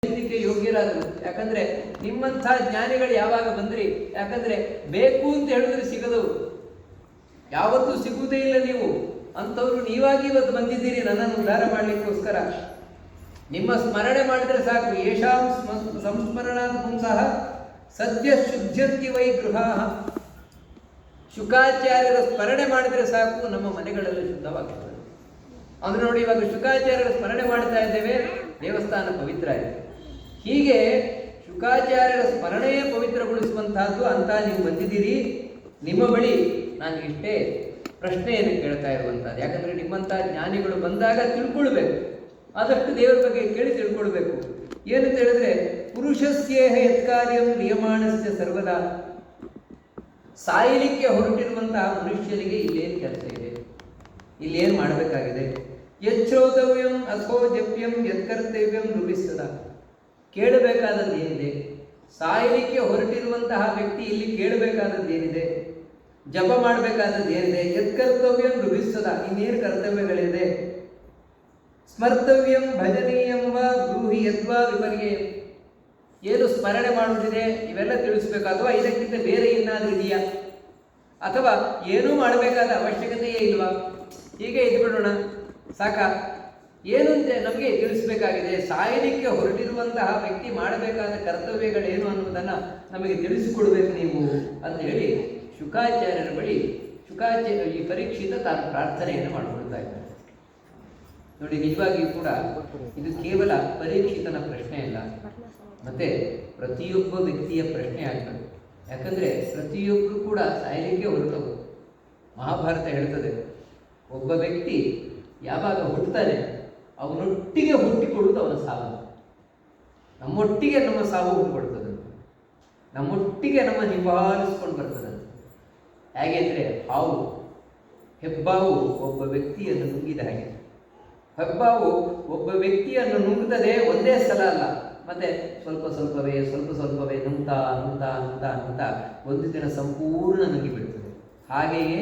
ಯೋಗ್ಯರಾದರು. ಯಾಕಂದ್ರೆ ನಿಮ್ಮಂಥ ಜ್ಞಾನಿಗಳು ಯಾವಾಗ ಬಂದ್ರಿ? ಯಾಕಂದ್ರೆ ಬೇಕು ಅಂತ ಹೇಳಿದ್ರೆ ಸಿಗದವು, ಯಾವತ್ತೂ ಸಿಗುವುದೇ ಇಲ್ಲ. ನೀವು ಅಂಥವ್ರು ನೀವಾಗಿ ಇವತ್ತು ಬಂದಿದ್ದೀರಿ ನನ್ನನ್ನು ಉದ್ಧಾರ ಮಾಡಲಿಕ್ಕೋಸ್ಕರ. ನಿಮ್ಮ ಸ್ಮರಣೆ ಮಾಡಿದರೆ ಸಾಕು. ಯೇಷಾಂ ಸಂಸ್ಮರಣಾತ್ ಪುಂಸಃ ಸದ್ಯ ಶುದ್ಧಂತಿ ವೈ ಗೃಹ. ಶುಕಾಚಾರ್ಯರ ಸ್ಮರಣೆ ಮಾಡಿದರೆ ಸಾಕು, ನಮ್ಮ ಮನೆಗಳೆಲ್ಲ ಶುದ್ಧವಾಗ್ತದೆ. ಅಂದ್ರೆ ನೋಡಿ, ಇವಾಗ ಶುಕಾಚಾರ್ಯರ ಸ್ಮರಣೆ ಮಾಡ್ತಾ ಇದ್ದೇವೆ, ದೇವಸ್ಥಾನ ಪವಿತ್ರ ಇದೆ. ಹೀಗೆ ಶುಕಾಚಾರ್ಯರ ಸ್ಮರಣೆಯೇ ಪವಿತ್ರಗೊಳಿಸುವಂತಹದ್ದು ಅಂತ ನೀವು ಬಂದಿದ್ದೀರಿ. ನಿಮ್ಮ ಬಳಿ ನಾನು ಇಷ್ಟೇ ಪ್ರಶ್ನೆಯನ್ನು ಕೇಳ್ತಾ ಇರುವಂಥದ್ದು. ಯಾಕಂದರೆ ನಿಮ್ಮಂಥ ಜ್ಞಾನಿಗಳು ಬಂದಾಗ ತಿಳ್ಕೊಳ್ಬೇಕು, ಆದಷ್ಟು ದೇವರ ಬಗ್ಗೆ ಕೇಳಿ ತಿಳ್ಕೊಳ್ಬೇಕು. ಏನಂತ ಹೇಳಿದ್ರೆ, ಪುರುಷಸ್ಯೇಹ ಯತ್ಕಾರ್ಯಂ ನಿಯಮಾಣಸ್ಯ ಸರ್ವದಾ. ಸಾಯಲಿಕ್ಕೆ ಹೊರಟಿರುವಂತಹ ಮನುಷ್ಯನಿಗೆ ಇಲ್ಲೇನು ಕೆಲಸ ಇದೆ, ಇಲ್ಲೇನು ಮಾಡಬೇಕಾಗಿದೆ? ಯಚ್ಛ್ರೋತವ್ಯಂ ಅಥೋ ಜಪ್ಯಂ ಯತ್ಕರ್ತವ್ಯಂ ರೂಪಿಸ್ತದ. ಕೇಳಬೇಕಾದದ್ದು ಏನಿದೆ? ಸಾಯಲಿಕ್ಕೆ ಹೊರಟಿರುವಂತಹ ವ್ಯಕ್ತಿ ಇಲ್ಲಿ ಕೇಳಬೇಕಾದದ್ದು ಏನಿದೆ? ಜಪ ಮಾಡಬೇಕಾದದ್ದು ಏನಿದೆ? ಯತ್ಕರ್ತವ್ಯಂ ರೂಪಿಸ್ತದ. ಇನ್ನೇನು ಕರ್ತವ್ಯಗಳಿದೆ? ಸ್ಮರ್ತವ್ಯಂ ಭಜನೀಯಂ ವಾ ಬ್ರೂಹಿ ಯದ್ವಾ ವಿಪರ್ಯಯಂ. ಏನು ಸ್ಮರಣೆ ಮಾಡುವುದಿದೆ ಇವೆಲ್ಲ ತಿಳಿಸ್ಬೇಕು, ಅಥವಾ ಇದಕ್ಕಿಂತ ಬೇರೆ ಏನಾದರೂ ಇದೆಯಾ, ಅಥವಾ ಏನೂ ಮಾಡಬೇಕಾದ ಅವಶ್ಯಕತೆಯೇ ಇಲ್ವಾ? ಹೀಗೆ ಇದ್ಬಿಡೋಣ ಸಾಕ? ಏನು ಅಂತ ನಮಗೆ ತಿಳಿಸಬೇಕಾಗಿದೆ. ಸಾಯಲಿಕ್ಕೆ ಹೊರಟಿರುವಂತಹ ವ್ಯಕ್ತಿ ಮಾಡಬೇಕಾದ ಕರ್ತವ್ಯಗಳೇನು ಅನ್ನೋದನ್ನು ನಮಗೆ ತಿಳಿಸಿಕೊಡ್ಬೇಕು ನೀವು ಅಂತ ಹೇಳಿ ಶುಕಾಚಾರ್ಯರ ಬಳಿ ಈ ಪರೀಕ್ಷಿತ ತಾನು ಪ್ರಾರ್ಥನೆಯನ್ನು ಮಾಡಿಕೊಳ್ತಾ ಇದ್ದಾನೆ. ನೋಡಿ, ನಿಜವಾಗಿಯೂ ಕೂಡ ಇದು ಕೇವಲ ಪರೀಕ್ಷಿತನ ಪ್ರಶ್ನೆ ಅಲ್ಲ, ಮತ್ತೆ ಪ್ರತಿಯೊಬ್ಬ ವ್ಯಕ್ತಿಯ ಪ್ರಶ್ನೆ ಆಗ್ತದೆ. ಯಾಕಂದರೆ ಪ್ರತಿಯೊಬ್ಬರು ಕೂಡ ಸಾಯಲಿಕ್ಕೆ ಹೊರಟವು. ಮಹಾಭಾರತ ಹೇಳ್ತದೆ, ಒಬ್ಬ ವ್ಯಕ್ತಿ ಯಾವಾಗ ಹುಟ್ಟುತ್ತಾನೆ ಅವನೊಟ್ಟಿಗೆ ಹುಟ್ಟಿಕೊಳ್ಳುವುದು ಅವನ ಸಾವು. ನಮ್ಮೊಟ್ಟಿಗೆ ನಮ್ಮ ಸಾವು ಹುಟ್ಟಿಕೊಳ್ತದೆ, ನಮ್ಮೊಟ್ಟಿಗೆ ನಮ್ಮ ನಿವಾರಿಸ್ಕೊಂಡು ಬರ್ತದೆ. ಹೇಗೆ ಅಂದರೆ, ಹೆಬ್ಬಾವು ಒಬ್ಬ ವ್ಯಕ್ತಿಯನ್ನು ನುಂಗಿದ ಹಾಗೆ. ಹೆಬ್ಬಾವು ಒಬ್ಬ ವ್ಯಕ್ತಿಯನ್ನು ನುಂಗುತ್ತದೆ, ಒಂದೇ ಸಲ ಅಲ್ಲ, ಮತ್ತೆ ಸ್ವಲ್ಪ ಸ್ವಲ್ಪವೇ ನುಂಗ್ತಾ ಒಂದು ದಿನ ಸಂಪೂರ್ಣ ನುಂಗಿಬಿಡ್ತದೆ. ಹಾಗೆಯೇ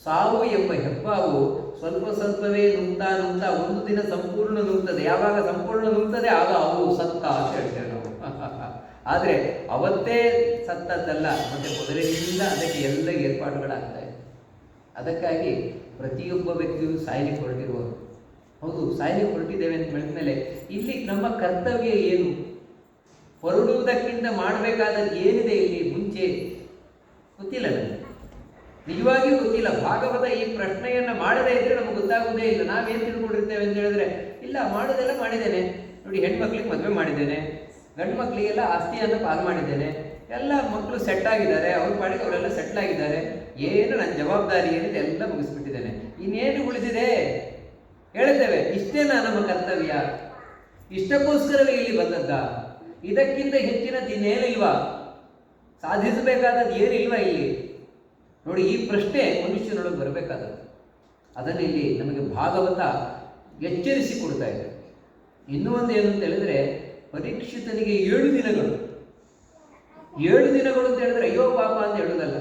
ಸಾವು ಎಂಬ ಹೆಬ್ಬಾವು ಸ್ವಲ್ಪವೇ ನುಂಗ್ತಾ ಒಂದು ದಿನ ಸಂಪೂರ್ಣ ನುಂಗ್ತದೆ. ಯಾವಾಗ ಸಂಪೂರ್ಣ ನುಂಗ್ತದೆ ಆಗ ಅವು ಸತ್ತ ಅಂತ ಹೇಳ್ತೇವೆ ನಾವು. ಆದರೆ ಅವತ್ತೇ ಸತ್ತದ್ದಲ್ಲ, ಮತ್ತೆ ಮೊದಲಿನಿಂದ ಅದಕ್ಕೆ ಎಲ್ಲ ಏರ್ಪಾಡುಗಳಾಗ್ತಾ ಇದೆ. ಅದಕ್ಕಾಗಿ ಪ್ರತಿಯೊಬ್ಬ ವ್ಯಕ್ತಿಯು ಸಾಯಲಿಕ್ಕೆ ಹೊರಟಿರುವರು. ಹೌದು, ಸಾಯಲಿಕ್ಕೆ ಹೊರಟಿದ್ದೇವೆ ಅಂತ ಹೇಳಿದ ಮೇಲೆ ಇಲ್ಲಿ ನಮ್ಮ ಕರ್ತವ್ಯ ಏನು? ಹೊರಡುವುದಕ್ಕಿಂತ ಮಾಡಬೇಕಾದದ್ದು ಏನಿದೆ ಇಲ್ಲಿ ಮುಂಚೆ ಗೊತ್ತಿಲ್ಲ ನನಗೆ, ನಿಜವಾಗಿಯೂ ಗೊತ್ತಿಲ್ಲ. ಭಾಗವತ ಈ ಪ್ರಶ್ನೆಯನ್ನು ಮಾಡದೇ ಇದ್ರೆ ನಮಗೆ ಗೊತ್ತಾಗುವುದೇ ಇಲ್ಲ. ನಾವೇನು ತಿಳ್ಕೊಂಡಿರ್ತೇವೆ ಅಂತ ಹೇಳಿದ್ರೆ, ಇಲ್ಲ ಮಾಡೋದೆಲ್ಲ ಮಾಡಿದ್ದೇನೆ ನೋಡಿ, ಹೆಣ್ಮಕ್ಳಿಗೆ ಮದುವೆ ಮಾಡಿದ್ದೇನೆ, ಗಂಡು ಮಕ್ಕಳಿಗೆಲ್ಲ ಆಸ್ತಿಯನ್ನು ಪಾಲು ಮಾಡಿದ್ದೇನೆ, ಎಲ್ಲ ಮಕ್ಕಳು ಸೆಟ್ ಆಗಿದ್ದಾರೆ, ಅವ್ರ ಪಾಡಿಗೆ ಅವರೆಲ್ಲ ಸೆಟ್ಲ್ ಆಗಿದ್ದಾರೆ, ಏನು ನನ್ನ ಜವಾಬ್ದಾರಿ ಏನಿದೆ ಎಲ್ಲ ಮುಗಿಸ್ಬಿಟ್ಟಿದ್ದೇನೆ, ಇನ್ನೇನು ಉಳಿದಿದೆ ಹೇಳ್ತೇವೆ. ಇಷ್ಟೇನಾ ನಮ್ಮ ಕರ್ತವ್ಯ? ಇಷ್ಟಕ್ಕೋಸ್ಕರವೇ ಇಲ್ಲಿ ಬಂದದ್ದ? ಇದಕ್ಕಿಂತ ಹೆಚ್ಚಿನ ದಿನೇನಿಲ್ವಾ? ಸಾಧಿಸಬೇಕಾದದ್ದು ಏನಿಲ್ವಾ ಇಲ್ಲಿ? ನೋಡಿ, ಈ ಪ್ರಶ್ನೆ ಮನುಷ್ಯನೊಳಗೆ ಬರಬೇಕಾದದ್ದು. ಅದನ್ನು ಇಲ್ಲಿ ನಮಗೆ ಭಾಗವತ ಎಚ್ಚರಿಸಿ ಕೊಡ್ತಾ ಇದೆ. ಇನ್ನೂ ಒಂದು ಏನು ಅಂತ ಹೇಳಿದ್ರೆ, ಪರೀಕ್ಷಿತನಿಗೆ 7 ದಿನಗಳು ಅಂತ ಹೇಳಿದ್ರೆ ಅಯ್ಯೋ ಪಾಪ ಅಂತ ಹೇಳೋದಲ್ಲ.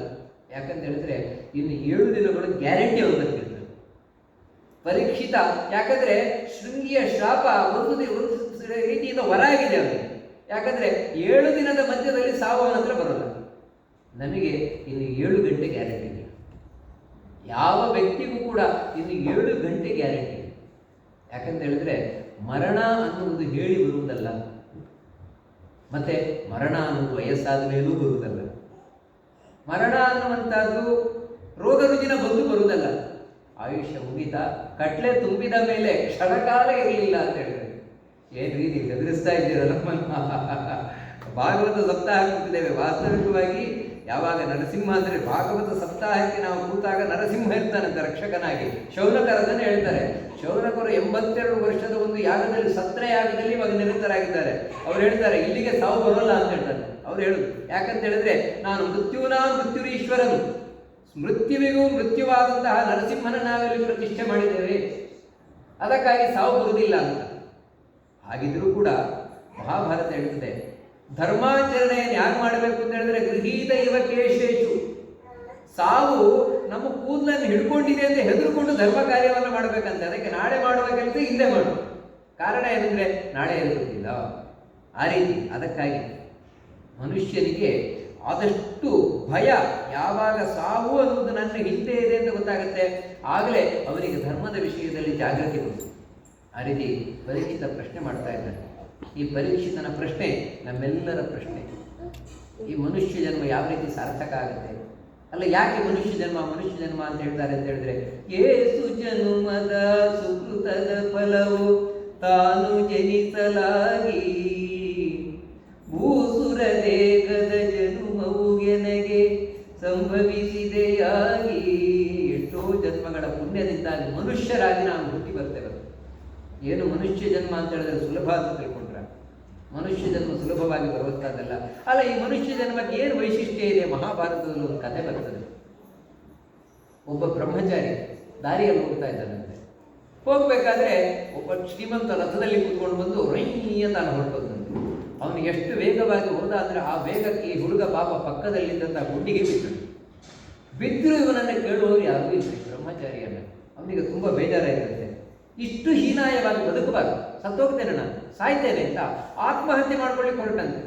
ಯಾಕಂತ ಹೇಳಿದ್ರೆ ಇನ್ನು 7 ದಿನಗಳು ಗ್ಯಾರಂಟಿ ಅವರಿಗೆ ಪರೀಕ್ಷಿತ. ಯಾಕಂದ್ರೆ ಶೃಂಗಿಯ ಶಾಪ ಒಂದು ರೀತಿಯಿಂದ ಹೊರ ಆಗಿದೆ ಅವನಿಗೆ. ಯಾಕಂದ್ರೆ 7 ದಿನದ ಮಧ್ಯದಲ್ಲಿ ಸಾವು ಅವನ ಹತ್ರ ಬರೋಲ್ಲ. ನಮಗೆ ಇನ್ನು 7 ಗಂಟೆ ಗ್ಯಾರಂಟಿ ಇದೆ. ಯಾವ ವ್ಯಕ್ತಿಗೂ ಕೂಡ ಇನ್ನು 7 ಗಂಟೆ ಗ್ಯಾರಂಟಿ ಇದೆ. ಯಾಕಂತ ಹೇಳಿದ್ರೆ ಮರಣ ಅನ್ನುವುದು ಹೇಳಿ ಬರುವುದಲ್ಲ, ಮತ್ತೆ ಮರಣ ಅನ್ನೋದು ವಯಸ್ಸಾದ ಮೇಲೂ ಬರುವುದಲ್ಲ. ಮರಣ ಅನ್ನುವಂಥದ್ದು ರೋಗ ರುಜಿನ ಬಂದು ಬರುವುದಲ್ಲ. ಆಯುಷ್ಯ ಮುಗಿತ ಕಟ್ಲೆ ತುಂಬಿದ ಮೇಲೆ ಕ್ಷಣಕಾಲ ಇರಲಿಲ್ಲ ಅಂತ ಹೇಳಿದ್ರೆ ಏನು ರೀತಿ ಹೆದರಿಸ್ತಾ ಇದ್ದೀರಲ್ಲ. ಭಾಗವತ ಸಪ್ತಾಹ ಕೂತಿದ್ದೇವೆ. ವಾಸ್ತವಿಕವಾಗಿ ಯಾವಾಗ ನರಸಿಂಹ ಅಂದರೆ ಭಾಗವತ ಸಪ್ತಾಹಕ್ಕೆ ನಾವು ಕೂತಾಗ ನರಸಿಂಹ ಇರ್ತಾನಂತೆ ರಕ್ಷಕನಾಗಿ. ಶೌನಕರದನ್ನು ಹೇಳ್ತಾರೆ. ಶೌನಕರು 82 ವರ್ಷದ ಒಂದು ಯಾಗದಲ್ಲಿ, ಸತ್ರ ಯಾಗದಲ್ಲಿ ಇವಾಗ ನಿರತರಾಗಿದ್ದಾರೆ. ಅವ್ರು ಹೇಳ್ತಾರೆ ಇಲ್ಲಿಗೆ ಸಾವು ಬರೋಲ್ಲ ಅಂತ ಹೇಳ್ತಾರೆ. ಅವ್ರು ಹೇಳುದು ಯಾಕಂತ ಹೇಳಿದ್ರೆ, ನಾನು ಮೃತ್ಯುರೀಶ್ವರನು, ಮೃತ್ಯುವಿಗೂ ಮೃತ್ಯುವಾದಂತಹ ನರಸಿಂಹನ ನಾವೆಲ್ಲಿ ಪ್ರತಿಷ್ಠೆ ಮಾಡಿದ್ದೇವೆ, ಅದಕ್ಕಾಗಿ ಸಾವು ಬರುವುದಿಲ್ಲ ಅಂತ. ಹಾಗಿದ್ರೂ ಕೂಡ ಮಹಾಭಾರತ ಹೇಳ್ತದೆ, ಧರ್ಮಾಚರಣೆಯನ್ನು ಯಾರು ಮಾಡಬೇಕು ಅಂತ ಹೇಳಿದ್ರೆ ಗೃಹೀತ ಇವ ಕೇಶೇಶು. ಸಾವು ನಮ್ಮ ಕೂದಲನ್ನು ಹಿಡ್ಕೊಂಡಿದೆ ಅಂತ ಹೆದರುಕೊಂಡು ಧರ್ಮ ಕಾರ್ಯವನ್ನು ಮಾಡಬೇಕಂತೆ. ಅದಕ್ಕೆ ನಾಳೆ ಮಾಡುವ ಕೆಲಸ ಹಿಂದೆ ಮಾಡು. ಕಾರಣ ಏನಂದ್ರೆ ನಾಳೆ ಇರುವುದಿಲ್ಲ. ಆ ರೀತಿ ಅದಕ್ಕಾಗಿ ಮನುಷ್ಯನಿಗೆ ಆದಷ್ಟು ಭಯ, ಯಾವಾಗ ಸಾವು ಅನ್ನೋದು ನನ್ನ ಹಿಂದೆ ಇದೆ ಅಂತ ಗೊತ್ತಾಗುತ್ತೆ, ಆಗಲೇ ಅವನಿಗೆ ಧರ್ಮದ ವಿಷಯದಲ್ಲಿ ಜಾಗೃತಿ ಬರುತ್ತೆ. ಆ ರೀತಿ ಪರೀಕ್ಷಿತ ಪ್ರಶ್ನೆ ಮಾಡ್ತಾ ಇದ್ದಾನೆ. ಈ ಪರೀಕ್ಷಿತನ ಪ್ರಶ್ನೆ ನಮ್ಮೆಲ್ಲರ ಪ್ರಶ್ನೆ. ಈ ಮನುಷ್ಯ ಜನ್ಮ ಯಾವ ರೀತಿ ಸಾರ್ಥಕ ಆಗುತ್ತೆ? ಅಲ್ಲ, ಯಾಕೆ ಮನುಷ್ಯ ಜನ್ಮ ಅಂತ ಹೇಳ್ತಾರೆ ಅಂತ ಹೇಳಿದ್ರೆ, ಏಸು ಜನ್ಮದ ಸುಕೃತದ ಫಲವು ತಾನು ಜನಿಸಲಾಗಿ ಭೂಸುರ ದೇಹದ ಜನ್ಮವು ಎನಗೆ ಸಂಭವಿಸಿದೆಯಾಗಿ. ಎಷ್ಟೋ ಜನ್ಮಗಳ ಪುಣ್ಯದಿಂದಾಗಿ ಮನುಷ್ಯರಾಗಿ ನಾವು ಹುಟ್ಟಿ ಬರ್ತೇವೆ. ಏನು ಮನುಷ್ಯ ಜನ್ಮ ಅಂತ ಹೇಳಿದ್ರೆ ಸುಲಭ ಅಂತ ತಿಳ್ಕೊಂಡ್ರ? ಮನುಷ್ಯ ಜನ್ಮ ಸುಲಭವಾಗಿ ಬರುವಂಥದ್ದಲ್ಲ. ಅಲ್ಲ, ಈ ಮನುಷ್ಯ ಜನ್ಮಕ್ಕೆ ಏನು ವೈಶಿಷ್ಟ್ಯ ಇದೆ? ಮಹಾಭಾರತದಲ್ಲಿ ಒಂದು ಕಥೆ ಬರ್ತದೆ. ಒಬ್ಬ ಬ್ರಹ್ಮಚಾರಿ ದಾರಿಯಲ್ಲಿ ಹೋಗ್ತಾ ಇದ್ದಾನಂತೆ. ಹೋಗ್ಬೇಕಾದ್ರೆ ಒಬ್ಬ ಶ್ರೀಮಂತ ರಥದಲ್ಲಿ ಕೂತ್ಕೊಂಡು ಬಂದು ರೈಯ ತಾನು ಹೊರಟೋದಂತೆ. ಅವನಿಗೆ ಎಷ್ಟು ವೇಗವಾಗಿ ಹೋದ ಅಂದ್ರೆ ಆ ವೇಗಕ್ಕೆ ಈ ಹುಡುಗ ಪಾಪ ಪಕ್ಕದಲ್ಲಿದ್ದಂಥ ಗುಂಡಿಗೆ ಬಿದ್ದರು. ಇವನನ್ನು ಕೇಳುವವರು ಯಾರೂ ಇಲ್ಲ, ಬ್ರಹ್ಮಚಾರಿಯನ್ನ. ಅವನಿಗೆ ತುಂಬ ಬೇಜಾರಾಯಿತಂತೆ. ಇಷ್ಟು ಹೀನಾಯವಾಗಿ ಬದುಕಬಾರ್ದು, ಸತ್ತೋಗ್ತೇನೆ, ನಾನು ಸಾಯ್ತೇನೆ ಅಂತ ಆತ್ಮಹತ್ಯೆ ಮಾಡ್ಕೊಳ್ಳಿಕ್ಕೆ ಹೊರಟಂತೆ.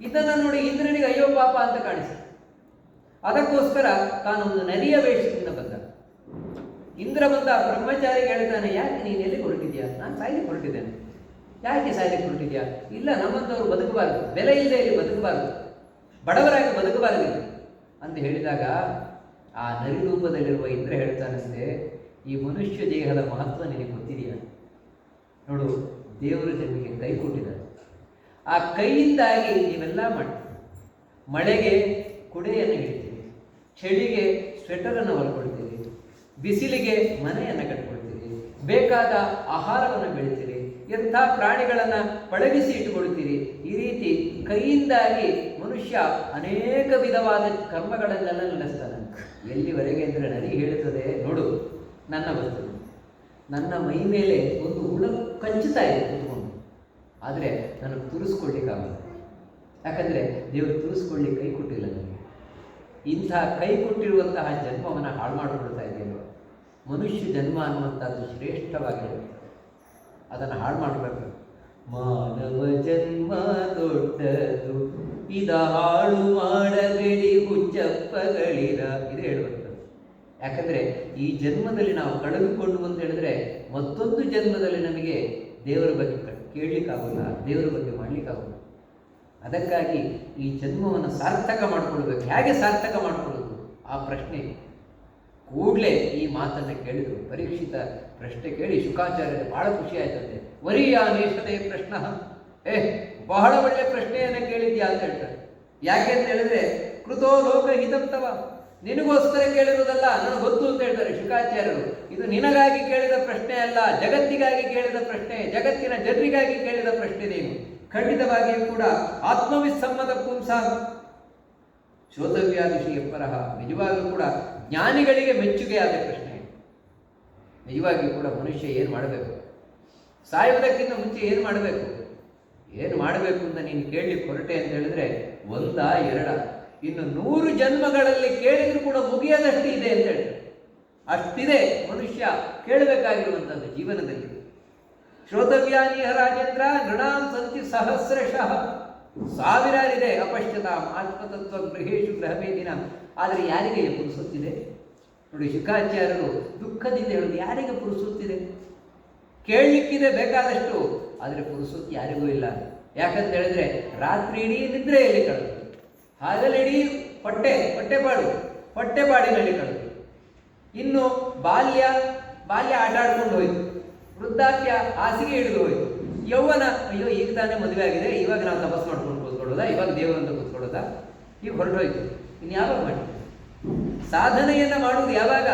ಇದನ್ನು ನೋಡಿ ಇಂದ್ರನಿಗೆ ಅಯ್ಯೋ ಪಾಪ ಅಂತ ಕಾಣಿಸಿ, ಅದಕ್ಕೋಸ್ಕರ ತಾನೊಂದು ನರಿಯ ವೇಷದಿಂದ ಬಂದ. ಇಂದ್ರ ಬಂದ ಬ್ರಹ್ಮಚಾರಿಗೆ ಹೇಳ್ತಾನೆ, ಯಾಕೆ ನೀನು ಎಲ್ಲಿಗೆ ಹೊರಟಿದ್ಯಾ? ನಾನು ಸಾಯ್ಲಿಕ್ಕೆ ಹೊರಟಿದ್ದೇನೆ. ಯಾಕೆ ಸಾಯ್ಲಿಕ್ಕೆ ಹೊರಟಿದ್ಯಾ? ಇಲ್ಲ, ನಮ್ಮಂಥವ್ರು ಬದುಕಬಾರದು, ಬೆಲೆ ಇಲ್ಲದೆ ಇಲ್ಲಿ ಬದುಕಬಾರದು, ಬಡವರಾಗಿ ಬದುಕಬಾರದು ಅಂತ ಹೇಳಿದಾಗ ಆ ನರಿ ರೂಪದಲ್ಲಿರುವ ಇಂದ್ರ ಹೇಳ್ತಾನಂತೆ, ಈ ಮನುಷ್ಯ ದೇಹದ ಮಹತ್ವ ನಿನಗೆ ಗೊತ್ತಿದೆಯಾ? ನೋಡು, ದೇವರ ಜನ್ಮಿಗೆ ಕೈ ಕೊಟ್ಟಿದ್ದಾರೆ. ಆ ಕೈಯಿಂದಾಗಿ ನೀವೆಲ್ಲ ಮಾಡ್ತೀವಿ. ಮಳೆಗೆ ಕುಡೆಯನ್ನು ಹಿಡಿತೀರಿ, ಚಳಿಗೆ ಸ್ವೆಟರನ್ನು ಹೊಲ್ಕೊಳ್ತೀರಿ, ಬಿಸಿಲಿಗೆ ಮನೆಯನ್ನು ಕಟ್ಕೊಳ್ತೀರಿ, ಬೇಕಾದ ಆಹಾರವನ್ನು ಬೆಳಿತೀರಿ, ಎಂಥ ಪ್ರಾಣಿಗಳನ್ನು ಪಳಗಿಸಿ ಇಟ್ಟುಕೊಳ್ತೀರಿ. ಈ ರೀತಿ ಕೈಯಿಂದಾಗಿ ಮನುಷ್ಯ ಅನೇಕ ವಿಧವಾದ ಕರ್ಮಗಳನ್ನೆಲ್ಲ ನಡೆಸ್ತಾನೆ. ಎಲ್ಲಿವರೆಗೆ ಅಂದರೆ ನನಗೆ ಹೇಳುತ್ತದೆ, ನೋಡು, ನನ್ನ ವಸ್ತು ನನ್ನ ಮೈ ಮೇಲೆ ಒಂದು ಹುಳ ಕಚ್ಚುತ್ತಾ ಇದೆ ಕೂತ್ಕೊಂಡು, ಆದರೆ ನನಗೆ ತುರಿಸ್ಕೊಳ್ಳಿಕ್ಕಾಗಲ್ಲ. ಯಾಕಂದರೆ ದೇವರು ತುರಿಸ್ಕೊಳ್ಳಿಕ್ಕೆ ಕೈ ಕೊಟ್ಟಿಲ್ಲ ನನಗೆ. ಇಂಥ ಕೈ ಕೊಟ್ಟಿರುವಂತಹ ಜನ್ಮವನ್ನು ಹಾಳು ಮಾಡಿಕೊಳ್ತಾ ಇದೆಯಲ್ವ. ಮನುಷ್ಯ ಜನ್ಮ ಅನ್ನುವಂಥದ್ದು ಶ್ರೇಷ್ಠವಾಗಿರುತ್ತೆ, ಅದನ್ನು ಹಾಳು ಮಾಡಬೇಕು. ಮಾನವ ಜನ್ಮ ದೊಡ್ಡದು, ಇದ ಹಾಳು ಮಾಡಬೇಡಿ ಹುಚ್ಚಪ್ಪಗಳಿರ, ಇದು ಹೇಳುವಂಥದ್ದು. ಯಾಕಂದರೆ ಈ ಜನ್ಮದಲ್ಲಿ ನಾವು ಕಳೆದುಕೊಂಡು ಅಂತ ಹೇಳಿದ್ರೆ ಮತ್ತೊಂದು ಜನ್ಮದಲ್ಲಿ ನಮಗೆ ದೇವರ ಬಗ್ಗೆ ಕೇಳಲಿಕ್ಕಾಗಲ್ಲ, ದೇವರ ಬಗ್ಗೆ ಮಾಡಲಿಕ್ಕಾಗಲ್ಲ. ಅದಕ್ಕಾಗಿ ಈ ಜನ್ಮವನ್ನು ಸಾರ್ಥಕ ಮಾಡಿಕೊಳ್ಬೇಕು. ಹೇಗೆ ಸಾರ್ಥಕ ಮಾಡಿಕೊಳ್ಳೋದು? ಆ ಪ್ರಶ್ನೆ ಕೂಡಲೇ ಈ ಮಾತನ್ನು ಕೇಳಿದರು. ಪರೀಕ್ಷಿತ ಪ್ರಶ್ನೆ ಕೇಳಿ ಶುಕಾಚಾರ್ಯರಿಗೆ ಬಹಳ ಖುಷಿ ಆಯ್ತಂತೆ. ವರಿಯಾನೇಷತೆ ಪ್ರಶ್ನ, ಬಹಳ ಒಳ್ಳೆ ಪ್ರಶ್ನೆಯನ್ನು ಕೇಳಿದ್ಯಾ ಅಂತ ಹೇಳ್ತಾರೆ. ಯಾಕೆ ಅಂತ ಹೇಳಿದ್ರೆ, ಕೃತೋ ಲೋಕ ಹಿತಂತವ, ನಿನಗೋಸ್ಕರ ಕೇಳಿರುವುದಲ್ಲ, ನನಗೆ ಗೊತ್ತು ಅಂತ ಹೇಳ್ತಾರೆ ಶುಕಾಚಾರ್ಯರು. ಇದು ನಿನಗಾಗಿ ಕೇಳಿದ ಪ್ರಶ್ನೆ ಅಲ್ಲ, ಜಗತ್ತಿಗಾಗಿ ಕೇಳಿದ ಪ್ರಶ್ನೆ, ಜಗತ್ತಿನ ಜನರಿಗಾಗಿ ಕೇಳಿದ ಪ್ರಶ್ನೆ. ನೀನು ಖಂಡಿತವಾಗಿಯೂ ಕೂಡ ಆತ್ಮವಿಸಮ್ಮತ ಪುಂಸ ಶ್ರೋತವ್ಯಾದಿಶಿ ಪರಹ, ನಿಜವಾಗಿಯೂ ಕೂಡ ಜ್ಞಾನಿಗಳಿಗೆ ಮೆಚ್ಚುಗೆಯಾದ ಪ್ರಶ್ನೆ. ನಿಜವಾಗಿಯೂ ಕೂಡ ಮನುಷ್ಯ ಏನು ಮಾಡಬೇಕು? ಸಾಯುವುದಕ್ಕಿಂತ ಮುಂಚೆ ಏನು ಮಾಡಬೇಕು ಅಂತ ನೀನು ಕೇಳಲಿಕ್ಕೆ ಹೊರಟೆ ಅಂತ ಹೇಳಿದ್ರೆ, ಒಂದಾ ಎರಡ, ಇನ್ನು 100 ಜನ್ಮಗಳಲ್ಲಿ ಕೇಳಿದ್ರು ಕೂಡ ಮುಗಿಯದಷ್ಟು ಇದೆ ಅಂತ ಹೇಳ್ತಾರೆ. ಅಷ್ಟಿದೆ ಮನುಷ್ಯ ಕೇಳಬೇಕಾಗಿರುವಂಥದ್ದು ಜೀವನದಲ್ಲಿ. ಶ್ರೋತವ್ಯಾನೀಹ ರಾಜೇಂದ್ರ ನೃಣಾಂ ಸಂತಿ ಸಹಸ್ರಶಃ, ಸಾವಿರಾರಿದೆ. ಅಪಶ್ಯತಾಂ ಆತ್ಮತತ್ವ ಗೃಹೇಶು ಗೃಹಮೇದಿನ. ಆದರೆ ಯಾರಿಗೆ ಪುರುಸುತ್ತಿದೆ? ನೋಡಿ, ಶುಕಾಚಾರ್ಯರು ದುಃಖದಿಂದ ಹೇಳೋದು, ಯಾರಿಗೆ ಪುರುಸುತ್ತಿದೆ? ಕೇಳಲಿಕ್ಕಿದೆ ಬೇಕಾದಷ್ಟು, ಆದರೆ ಪುರುಸುತ್ತು ಯಾರಿಗೂ ಇಲ್ಲ. ಯಾಕಂತ ಹೇಳಿದ್ರೆ ರಾತ್ರಿ ಇಡೀ ನಿದ್ರೆಯಲ್ಲಿ ಕಳೆದು, ಹಗಲಿಡೀ ಹೊಟ್ಟೆಪಾಡಿನಲ್ಲಿ ಕಳೆದು, ಇನ್ನು ಬಾಲ್ಯ ಆಟ ಆಡ್ಕೊಂಡು ಹೋಯ್ತು, ವೃದ್ಧಾಪ್ಯ ಹಾಸಿಗೆ ಹಿಡಿದು ಹೋಯ್ತು, ಯೌವನ ಅಯ್ಯೋ ಈಗ ತಾನೇ ಮದುವೆ ಆಗಿದೆ, ಇವಾಗ ನಾವು ತಪಸ್ ಮಾಡ್ಕೊಂಡು ಕೂತ್ಕೊಳ್ಳೋದಾ, ಇವಾಗ ದೇವರಂತ ಕೂತ್ಕೊಳ್ಳೋದಾ, ಈಗ ಹೊರಟೋಯ್ತು. ಇನ್ನು ಯಾವಾಗ ಮಾಡಿ ಸಾಧನೆಯನ್ನು ಮಾಡುವುದು ಯಾವಾಗ?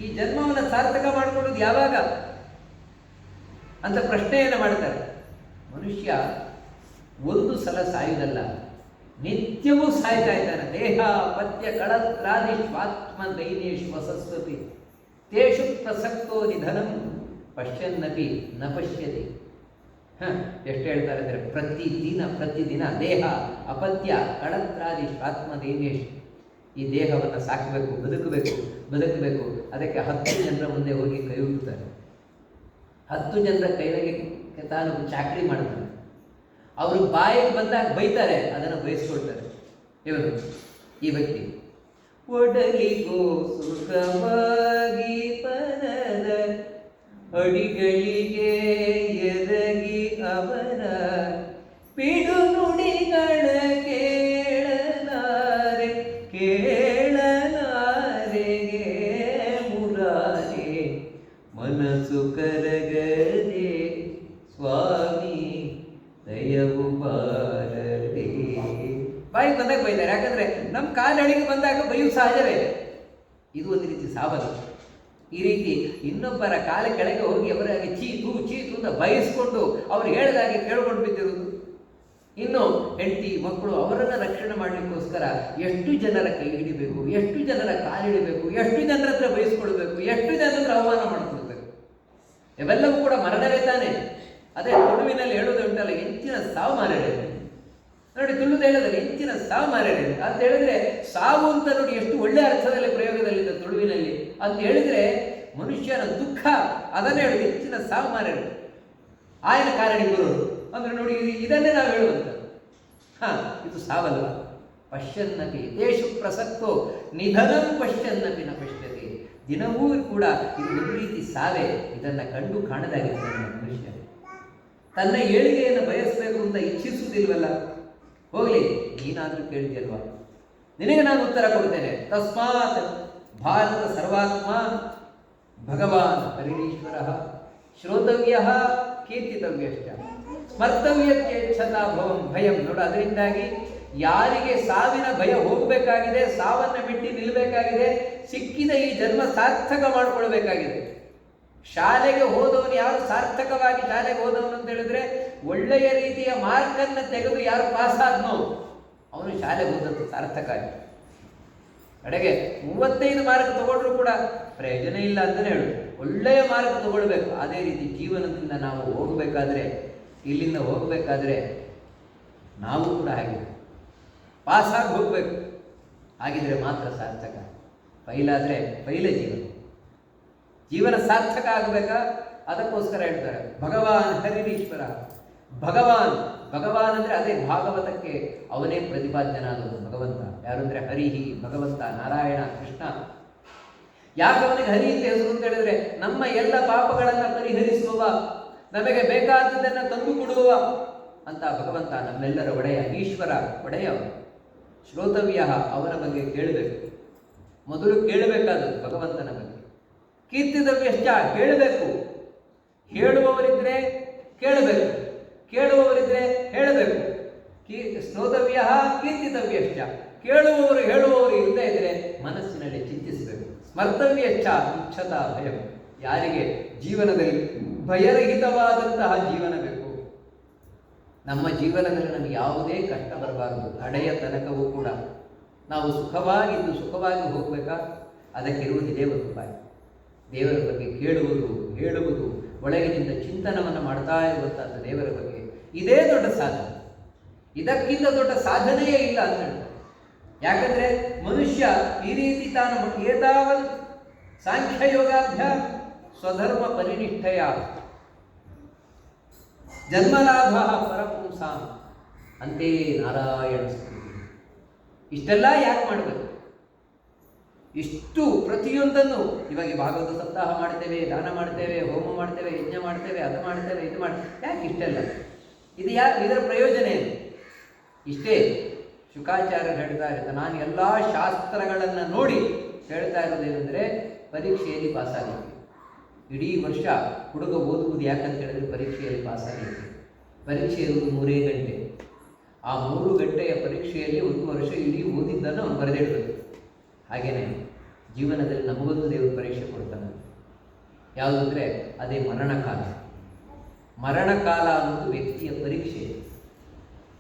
ಈ ಜನ್ಮವನ್ನು ಸಾರ್ಥಕ ಮಾಡಿಕೊಳ್ಳೋದು ಯಾವಾಗ ಅಂತ ಪ್ರಶ್ನೆಯನ್ನು ಮಾಡ್ತಾರೆ. ಮನುಷ್ಯ ಒಂದು ಸಲ ಸಾಯುವುದಲ್ಲ, ನಿತ್ಯವೂ ಸಾಯ್ತಾ ಇದ್ದಾನೆ. ದೇಹ ಪತ್ಯ ಕಳತ್ರಾದಿಶ್ವಾತ್ಮ ದೈನೇಶ್ ವಸಸ್ವತಿ ತೇಷು ಪ್ರಸಕ್ತೋ ನಿಧನಂ ಪಶ್ಯನ್ನಪಿ ನ ಪಶ್ಯತಿ. ಎಷ್ಟು ಹೇಳ್ತಾರೆ ಅಂದರೆ, ಪ್ರತಿದಿನ ದೇಹ ಅಪತ್ಯ ಕಳತ್ರಾದಿಶ್ವಾತ್ಮ ದೈನೇಶ್, ಈ ದೇಹವನ್ನು ಸಾಕಬೇಕು, ಬದುಕಬೇಕು. ಅದಕ್ಕೆ 10 ಜನರ ಮುಂದೆ ಹೋಗಿ ಕೈ ಹುಡುಕ್ತಾರೆ. 10 ಜನರ ಕೈಗೆ ತಾನು ಚಾಕರಿ ಮಾಡ್ತಾನೆ. ಅವರು ಬಾಯಿಗೆ ಬಂದಾಗ ಬೈತಾರೆ, ಅದನ್ನು ಬಯಸ್ಕೊಳ್ತಾರೆ. ಇವನು ಈ ವ್ಯಕ್ತಿ ಒಡಲಿಗೋ ಸುಖವಾಗಿ ಪರದ ಅಡಿಗಳಿಗೆ ಎರಗಿ ಅವರ ಬಿಡು ನುಡಿಗಳ ಕೇಳಲಾರೆ ಕೇಳಲಾರೆಗೆ ಮುರಾರೆ ಮನಸ್ಸು ಕರಗದೆ ಸ್ವಾಮಿ ದಯವು ಬಾರದೆ. ಬಾಯಿಗೆ ಬಂದಾಗ ಬೈತಾರೆ, ಯಾಕಂದ್ರೆ ನಮ್ಮ ಕಾಲಡಿಗೆ ಬಂದಾಗ ಬೈಯು ಸಹಜವೇ. ಇದು ಒಂದು ರೀತಿ ಸಾವಲ್ಲ. ಈ ರೀತಿ ಇನ್ನೊಬ್ಬರ ಕಾಲ ಕೆಳಗೆ ಹೋಗಿ ಅವರಾಗಿ ಚೀತು ಅಂತ ಬಯಸ್ಕೊಂಡು ಅವ್ರು ಹೇಳಿದಾಗೆ ಕೇಳ್ಕೊಂಡು ಬಿದ್ದಿರುವುದು. ಇನ್ನು ಹೆಂಡತಿ ಮಕ್ಕಳು ಅವರನ್ನು ರಕ್ಷಣೆ ಮಾಡಲಿಕ್ಕೋಸ್ಕರ ಎಷ್ಟು ಜನರ ಕೈ ಹಿಡಿಬೇಕು, ಎಷ್ಟು ಜನರ ಕಾಲಿಡಬೇಕು, ಎಷ್ಟು ಜನರ ಹತ್ರ ಬಯಸ್ಕೊಳ್ಬೇಕು, ಎಷ್ಟು ಜನರ ಹತ್ರ ಅವಮಾನ ಮಾಡ್ಕೊಳ್ಬೇಕು. ಇವೆಲ್ಲವೂ ಕೂಡ ಮರಣವೇ ತಾನೆ. ಅದೇ ತುಳುವಿನಲ್ಲಿ ಹೇಳೋದು ಉಂಟಲ್ಲ, ಹೆಚ್ಚಿನ ಸಾವು ಮಾರಡೆ. ನೋಡಿ, ತುಳುದು ಹೇಳೋದಲ್ಲಿ ಹೆಚ್ಚಿನ ಸಾವು ಮಾರಡೆ ಅಂತ ಹೇಳಿದ್ರೆ, ಸಾವು ಅಂತ ನೋಡಿ ಎಷ್ಟು ಒಳ್ಳೆ ಅರ್ಥದಲ್ಲಿ ಪ್ರಯೋಗದಲ್ಲಿದೆ ತುಳುವಿನಲ್ಲಿ ಅಂತ ಹೇಳಿದ್ರೆ, ಮನುಷ್ಯನ ದುಃಖ ಅದನ್ನೇ ಹೇಳುದು, ಹೆಚ್ಚಿನ ಸಾವು ಮಾರಡೆ ಆಯನ ಕಾರಣಿ ಬರೋದು ಅಂದ್ರೆ ನೋಡಿ, ಇದನ್ನೇ ನಾವು ಹೇಳುವಂಥದ್ದು. ಇದು ಸಾವಲ್ಲ. ಪಶ್ಯನ್ನಪಿ ಯಥೇಷು ಪ್ರಸಕ್ತೋ ನಿಧನಂ ಪಶ್ಯನ್ನಪಿ ನ ಪಶ್ಯತೆ. ದಿನವೂ ಕೂಡ ಇದು ಒಂದು ರೀತಿ ಸಾವೇ. ಇದನ್ನು ಕಂಡು ಕಾಣದಾಗಿರ್ತಾನೆ ಮನುಷ್ಯ. ತನ್ನ ಏಳಿಗೆಯನ್ನು ಬಯಸಬೇಕು ಅಂತ ಇಚ್ಛಿಸುವುದಿಲ್ವಲ್ಲ. ಹೋಗ್ಲಿ, ನೀನಾದರೂ ಕೇಳಿದೆಯಲ್ವಾ, ನಿನಗೆ ನಾನು ಉತ್ತರ ಕೊಡ್ತೇನೆ. ತಸ್ಮಾತ್ ಭಾರತ ಸರ್ವಾತ್ಮ ಭಗವಾನ್ ಹರಿಣೀಶ್ವರ ಶ್ರೋತವ್ಯ ಕೀರ್ತಿತವ್ಯಶ್ಚ ಸ್ಮರ್ತವ್ಯಕ್ಕೇಚ್ಛತಾ ಭಯಂ. ನೋಡು, ಅದರಿಂದಾಗಿ ಯಾರಿಗೆ ಸಾವಿನ ಭಯ ಹೋಗಬೇಕಾಗಿದೆ, ಸಾವನ್ನು ಬಿಟ್ಟು ನಿಲ್ಲಬೇಕಾಗಿದೆ, ಸಿಕ್ಕಿದ ಈ ಜನ್ಮ ಸಾರ್ಥಕ ಮಾಡಿಕೊಳ್ಬೇಕಾಗಿದೆ. ಶಾಲೆಗೆ ಹೋದವನು ಯಾರು ಸಾರ್ಥಕವಾಗಿ ಶಾಲೆಗೆ ಹೋದವನು ಅಂತ ಹೇಳಿದ್ರೆ, ಒಳ್ಳೆಯ ರೀತಿಯ ಮಾರ್ಕನ್ನು ತೆಗೆದು ಯಾರು ಪಾಸ್ ಆದ್ನೋ ಅವನು ಶಾಲೆಗೆ ಹೋದದ್ದು ಸಾರ್ಥಕ ಆಗಿ. ಕಡೆಗೆ 35 ಮಾರ್ಕ್ ತಗೊಂಡ್ರು ಕೂಡ ಪ್ರಯೋಜನ ಇಲ್ಲ ಅಂತಲೇ ಹೇಳು. ಒಳ್ಳೆಯ ಮಾರ್ಕ್ ತಗೊಳ್ಬೇಕು. ಅದೇ ರೀತಿ ಜೀವನದಿಂದ ನಾವು ಹೋಗಬೇಕಾದ್ರೆ, ಇಲ್ಲಿಂದ ಹೋಗಬೇಕಾದ್ರೆ ನಾವು ಕೂಡ ಹಾಗೆ ಪಾಸಾಗಿ ಹೋಗ್ಬೇಕು. ಹಾಗಿದ್ರೆ ಮಾತ್ರ ಸಾರ್ಥಕ. ಫೈಲಾದರೆ ಫೈಲೇ ಜೀವನ ಸಾರ್ಥಕ ಆಗಬೇಕಾ? ಅದಕ್ಕೋಸ್ಕರ ಹೇಳ್ತಾರೆ ಭಗವಾನ್ ಹರಿಣೀಶ್ವರ. ಭಗವಾನ್ ಅಂದರೆ ಅದೇ ಭಾಗವತಕ್ಕೆ ಅವನೇ ಪ್ರತಿಪಾದ್ಯನಾದವನು ಭಗವಂತ. ಯಾರು ಅಂದರೆ ಹರಿಹಿ, ಭಗವಂತ, ನಾರಾಯಣ, ಕೃಷ್ಣ. ಯಾಕೆ ಅವನಿಗೆ ಹರಿ ಅಂತ ಹೆಸರು ಅಂತ ಹೇಳಿದ್ರೆ, ನಮ್ಮ ಎಲ್ಲ ಪಾಪಗಳನ್ನು ಪರಿಹರಿಸುವವ, ನಮಗೆ ಬೇಕಾದದ್ದನ್ನು ತಂದು ಕೊಡುವವ ಅಂತ ಭಗವಂತ ನಮ್ಮೆಲ್ಲರ ಒಡೆಯ, ಈಶ್ವರ ಒಡೆಯ. ಶ್ರೋತವ್ಯ, ಅವನ ಬಗ್ಗೆ ಕೇಳಬೇಕು. ಮೊದಲು ಕೇಳಬೇಕಾದದ್ದು ಭಗವಂತನ ಬಗ್ಗೆ. ಕೀರ್ತಿತವ್ಯಶ್ಚ, ಕೇಳಬೇಕು. ಹೇಳುವವರಿದ್ರೆ ಕೇಳಬೇಕು, ಕೇಳುವವರಿದ್ರೆ ಹೇಳಬೇಕು. ಶ್ರೋತವ್ಯ ಕೀರ್ತಿತವ್ಯಶ್ಚ, ಕೇಳುವವರು ಹೇಳುವವರು ಇಲ್ಲದೇ ಇದ್ರೆ ಮನಸ್ಸಿನಲ್ಲಿ ಚಿಂತಿಸಬೇಕು. ಸ್ಮರ್ತವ್ಯಶ್ಚ ಇಚ್ಛತಾ ಭಯಂ, ಯಾರಿಗೆ ಜೀವನದಲ್ಲಿ ಭಯರಹಿತವಾದಂತಹ ಜೀವನ ಬೇಕು. ನಮ್ಮ ಜೀವನದಲ್ಲಿ ನಮಗೆ ಯಾವುದೇ ಕಷ್ಟ ಬರಬಾರದು. ಕಡೆಯ ತನಕವೂ ಕೂಡ ನಾವು ಸುಖವಾಗಿದ್ದು ಸುಖವಾಗಿ ಹೋಗಬೇಕಾ? ಅದಕ್ಕಿರುವುದಿದೆ ಒಂದು ಉಪಾಯ. ದೇವರ ಬಗ್ಗೆ ಕೇಳುವುದು, ಹೇಳುವುದು, ಒಳಗಿನಿಂದ ಚಿಂತನವನ್ನು ಮಾಡ್ತಾ ಇರುವಂಥದ್ದು ದೇವರ ಬಗ್ಗೆ. ಇದೇ ದೊಡ್ಡ ಸಾಧನೆ. ಇದಕ್ಕಿಂತ ದೊಡ್ಡ ಸಾಧನೆಯೇ ಇಲ್ಲ ಅಂತ ಹೇಳ್ತಾರೆ. ಯಾಕಂದರೆ ಮನುಷ್ಯ ಈ ರೀತಿ ತಾನು ಏತಾವತ್ ಸಾಂಖ್ಯಯೋಗಾಭ್ಯ ಸ್ವಧರ್ಮ ಪರಿನಿಷ್ಠೆಯ ಜನ್ಮಲಾಭ ಪರಪುಂಸಾಂ ಅಂತೆ ನಾರಾಯಣ ಸ್ಮೃತಿ. ಇಷ್ಟೆಲ್ಲ ಯಾಕೆ ಮಾಡಬೇಕು? ಇಷ್ಟು ಪ್ರತಿಯೊಂದನ್ನು ಇವಾಗ ಭಾಗವತ ಸಪ್ತಾಹ ಮಾಡ್ತೇವೆ, ದಾನ ಮಾಡ್ತೇವೆ, ಹೋಮ ಮಾಡ್ತೇವೆ, ಯಜ್ಞ ಮಾಡ್ತೇವೆ, ಅದು ಮಾಡ್ತೇವೆ, ಇದು ಮಾಡ್ತೇವೆ. ಯಾಕೆ ಇಷ್ಟೆಲ್ಲ? ಇದರ ಪ್ರಯೋಜನ ಏನು? ಇಷ್ಟೇ. ಶುಕಾಚಾರ್ಯರು ಹೇಳ್ತಾ ಇರ್ತಾರೆ, ನಾನು ಎಲ್ಲ ಶಾಸ್ತ್ರಗಳನ್ನು ನೋಡಿ ಹೇಳ್ತಾ ಇರೋದೇನೆಂದರೆ, ಪರೀಕ್ಷೆಯಲ್ಲಿ ಪಾಸಾಗಲಿಕ್ಕೆ. ಇಡೀ ವರ್ಷ ಹುಡುಗ ಓದುವುದು ಯಾಕಂತ ಹೇಳಿದ್ರೆ ಪರೀಕ್ಷೆಯಲ್ಲಿ ಪಾಸಾಗಲಿಕ್ಕೆ. ಪರೀಕ್ಷೆ ಇರುವುದು 3 ಗಂಟೆ. ಆ 3 ಗಂಟೆಯ ಪರೀಕ್ಷೆಯಲ್ಲಿ 1 ವರ್ಷ ಇಡೀ ಓದಿದ್ದನ್ನು ಅವನು ಬರೆದಿಡಬೇಕು. ಹಾಗೆಯೇ ಜೀವನದಲ್ಲಿ ನಮಗೊಂದು ದೇವರು ಪರೀಕ್ಷೆ ಕೊಡ್ತಾನೆ. ಯಾವುದಂದರೆ ಅದೇ ಮರಣಕಾಲ. ಮರಣಕಾಲ ಅನ್ನೋದು ವ್ಯಕ್ತಿಯ ಪರೀಕ್ಷೆ.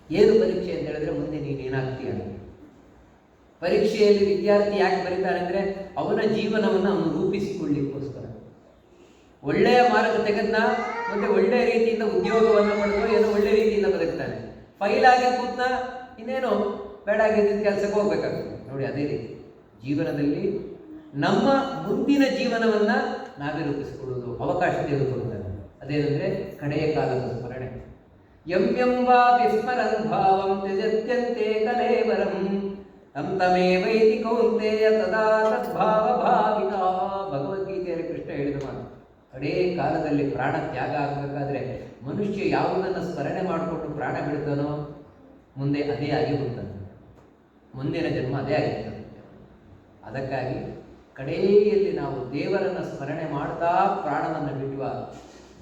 ಏನು ಪರೀಕ್ಷೆ ಅಂತ ಹೇಳಿದ್ರೆ, ಮುಂದೆ ನೀನೇನಾಗ್ತೀಯ. ಪರೀಕ್ಷೆಯಲ್ಲಿ ವಿದ್ಯಾರ್ಥಿ ಯಾಕೆ ಬರೀತಾನೆ ಅಂದರೆ, ಅವನ ಜೀವನವನ್ನು ಅವನು ರೂಪಿಸಿಕೊಳ್ಳಿಕ್ಕೋಸ್ಕರ. ಒಳ್ಳೆಯ ಮಾರ್ಗ ತೆಗೆದ್ನ, ಮತ್ತೆ ಒಳ್ಳೆಯ ರೀತಿಯಿಂದ ಉದ್ಯೋಗವನ್ನು ಪಡೆದು ಏನೋ ಒಳ್ಳೆಯ ರೀತಿಯಿಂದ ಬದುಕ್ತಾನೆ. ಫೈಲಾಗಿ ಕೂತ್ನ, ಇನ್ನೇನು ಬೇಡಾಗಿದ್ದ ಕೆಲಸಕ್ಕೆ ಹೋಗ್ಬೇಕಾಗ್ತದೆ. ನೋಡಿ, ಅದೇ ರೀತಿ ಜೀವನದಲ್ಲಿ ನಮ್ಮ ಮುಂದಿನ ಜೀವನವನ್ನು ನಾವೇ ರೂಪಿಸಿಕೊಳ್ಳುವುದು ಅವಕಾಶ ದೇವರು ಕೊಡ್ತಾರೆ. ಅದೇನೆಂದರೆ ಕಡೆಯ ಕಾಲದ ಸ್ಮರಣೆ. ಯಂ ವಿಸ್ಮರನ್ ಭಾವಂ ತ್ಯಜತ್ಯಂತೆ ಕಲೇವರಂ ತಂ ತಮೇವೈತಿ ಕೌಂತೆಯ ತದಾ ತದ್ಭಾವ ಭಾವಿತ. ಭಗವದ್ಗೀತೆಯಲ್ಲಿ ಕೃಷ್ಣ ಹೇಳಿದ ಮಾತು. ಅದೇ ಕಾಲದಲ್ಲಿ ಪ್ರಾಣ ತ್ಯಾಗ ಆಗಬೇಕಾದ್ರೆ ಮನುಷ್ಯ ಯಾವುದನ್ನು ಸ್ಮರಣೆ ಮಾಡಿಕೊಂಡು ಪ್ರಾಣ ಬಿಡ್ತಾನೋ ಮುಂದೆ ಅದೇ ಆಗಿ ಹೋಗ್ತಾನೆ, ಮುಂದಿನ ಜನ್ಮ ಅದೇ ಆಗಿರ್ತಾನೆ. ಅದಕ್ಕಾಗಿ ಕಡೆಯಲ್ಲಿ ನಾವು ದೇವರನ್ನು ಸ್ಮರಣೆ ಮಾಡ್ತಾ ಪ್ರಾಣವನ್ನು ಬಿಡುವ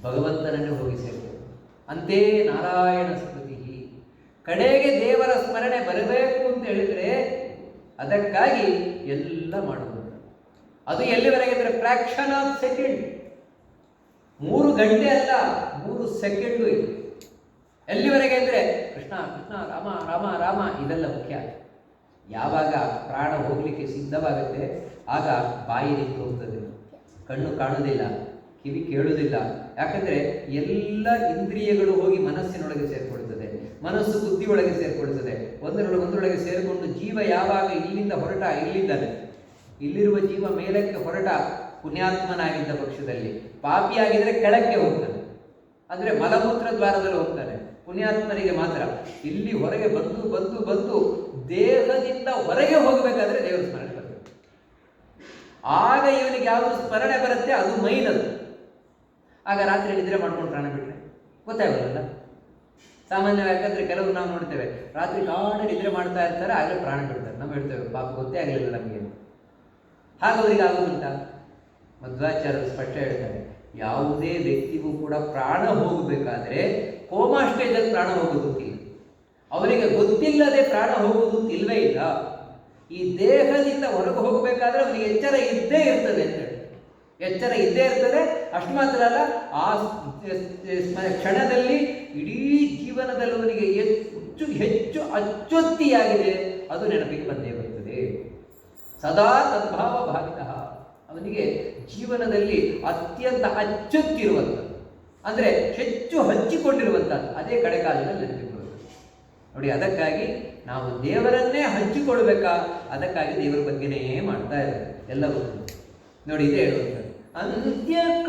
ಭಗವಂತನನ್ನೇ ಹೋಗಿ ಸೇರ್ತೇವೆ. ಅಂತೆ ನಾರಾಯಣ ಸ್ಮೃತಿ, ಕಡೆಗೆ ದೇವರ ಸ್ಮರಣೆ ಬರಬೇಕು ಅಂತ ಹೇಳಿದರೆ ಅದಕ್ಕಾಗಿ ಎಲ್ಲ ಮಾಡಬಹುದು. ಅದು ಎಲ್ಲಿವರೆಗೆ ಅಂದರೆ ಫ್ರಾಕ್ಷನ್ ಆಫ್ ಸೆಕೆಂಡ್, 3 ಗಂಟೆ ಅಲ್ಲ 3 ಸೆಕೆಂಡು ಇದೆ. ಎಲ್ಲಿವರೆಗೆ ಅಂದರೆ ಕೃಷ್ಣ ಕೃಷ್ಣ ರಾಮ ರಾಮ ರಾಮ ಇದೆಲ್ಲ ಮುಖ್ಯ. ಯಾವಾಗ ಪ್ರಾಣ ಹೋಗಲಿಕ್ಕೆ ಸಿದ್ಧವಾಗುತ್ತೆ ಆಗ ಬಾಯಿ ನಿಂತು ಹೋಗ್ತದೆ, ಕಣ್ಣು ಕಾಣುವುದಿಲ್ಲ, ಕಿವಿ ಕೇಳುವುದಿಲ್ಲ. ಯಾಕಂದರೆ ಎಲ್ಲ ಇಂದ್ರಿಯಗಳು ಹೋಗಿ ಮನಸ್ಸಿನೊಳಗೆ ಸೇರಿಕೊಳ್ತದೆ, ಮನಸ್ಸು ಬುದ್ಧಿಯೊಳಗೆ ಸೇರಿಕೊಳ್ತದೆ. ಒಂದರೊಳಗೆ ಸೇರಿಕೊಂಡು ಜೀವ ಯಾವಾಗ ಇಲ್ಲಿಂದ ಹೊರಟ, ಇಲ್ಲಿರುವ ಜೀವ ಮೇಲಕ್ಕೆ ಹೊರಟ ಪುಣ್ಯಾತ್ಮನಾಗಿದ್ದ ಪಕ್ಷದಲ್ಲಿ, ಪಾಪಿಯಾಗಿದ್ದರೆ ಕೆಳಕ್ಕೆ ಹೋಗ್ತಾನೆ, ಅಂದರೆ ಮಲಮೂತ್ರ ದ್ವಾರದಲ್ಲಿ ಹೋಗ್ತಾನೆ. ಪುಣ್ಯಾತ್ಮನಿಗೆ ಮಾತ್ರ ಇಲ್ಲಿ ಹೊರಗೆ ಬಂದು ದೇಹದಿಂದ ಹೊರಗೆ ಹೋಗಬೇಕಾದ್ರೆ ದೇವರ ಸ್ಮರಣೆ ಬರಬೇಕು. ಆಗ ಇವನಿಗೆ ಯಾವುದು ಸ್ಮರಣೆ ಬರುತ್ತೆ ಅದು ಮೈನ್. ಅದು ಆಗ ರಾತ್ರಿ ನಿದ್ರೆ ಮಾಡ್ಕೊಂಡು ಪ್ರಾಣ ಬಿಟ್ಟರೆ ಗೊತ್ತಾಗಲ್ಲ. ಸಾಮಾನ್ಯವಾಗಿ ಯಾಕಂದರೆ ಕೆಲವರು ನಾವು ನೋಡ್ತೇವೆ ರಾತ್ರಿ ಕಾಡ ನಿದ್ರೆ ಮಾಡ್ತಾ ಇರ್ತಾರೆ, ಆಗಲೇ ಪ್ರಾಣ ಬಿಡ್ತಾರೆ. ನಾವು ಹೇಳ್ತೇವೆ ಪಾಪ ಗೊತ್ತೇ ಆಗಲಿಲ್ಲ ನಮಗೆ. ಹಾಗವರಿಗೆ ಆಗೋದುಂಟ? ಮಧ್ವಾಚಾರ್ಯರು ಸ್ಪಷ್ಟ ಹೇಳ್ತಾರೆ, ಯಾವುದೇ ವ್ಯಕ್ತಿಗೂ ಕೂಡ ಪ್ರಾಣ ಹೋಗಬೇಕಾದ್ರೆ ಕೋಮಾ ಸ್ಟೇಜಲ್ಲಿ ಪ್ರಾಣ ಹೋಗೋದಿಲ್ಲ. ಅವರಿಗೆ ಗೊತ್ತಿಲ್ಲದೆ ಪ್ರಾಣ ಹೋಗುವುದಿಲ್ಲವೇ ಇಲ್ಲ. ಈ ದೇಹದಿಂದ ಹೊರಗೆ ಹೋಗಬೇಕಾದ್ರೆ ಅವನಿಗೆ ಎಚ್ಚರ ಇದ್ದೇ ಇರ್ತದೆ ಅಂತ ಹೇಳಿ, ಎಚ್ಚರ ಇದ್ದೇ ಇರ್ತದೆ. ಅಷ್ಟು ಮಾತ್ರ ಅಲ್ಲ, ಆ ಕ್ಷಣದಲ್ಲಿ ಇಡೀ ಜೀವನದಲ್ಲಿ ಅವನಿಗೆ ಹೆಚ್ಚು ಅಚ್ಚೊತ್ತಿಯಾಗಿದೆ, ಅದು ನೆನಪಿಗೆ ಬಂದೇ ಬರ್ತದೆ. ಸದಾ ತದ್ಭಾವ ಭಾವಿತಃ, ಅವನಿಗೆ ಜೀವನದಲ್ಲಿ ಅತ್ಯಂತ ಅಚ್ಚೊತ್ತಿರುವಂಥದ್ದು, ಅಂದರೆ ಹೆಚ್ಚು ಹಂಚಿಕೊಂಡಿರುವಂಥದ್ದು ಅದೇ ಕಡೆಗಾಲದಲ್ಲಿ ನೆನಪಿಗೆ ಬರುತ್ತೆ ನೋಡಿ. ಅದಕ್ಕಾಗಿ ನಾವು ದೇವರನ್ನೇ ಹಂಚಿಕೊಳ್ಬೇಕಾ, ಅದಕ್ಕಾಗಿ ದೇವರ ಬಗ್ಗೆನೇ ಮಾಡ್ತಾ ಇದ್ದಾರೆ ಎಲ್ಲವೂ ನೋಡಿ. ಇದೇ ಹೇಳುವಂಥದ್ದು, ಅಂತ್ಯಕಾಲದಲ್ಲಿ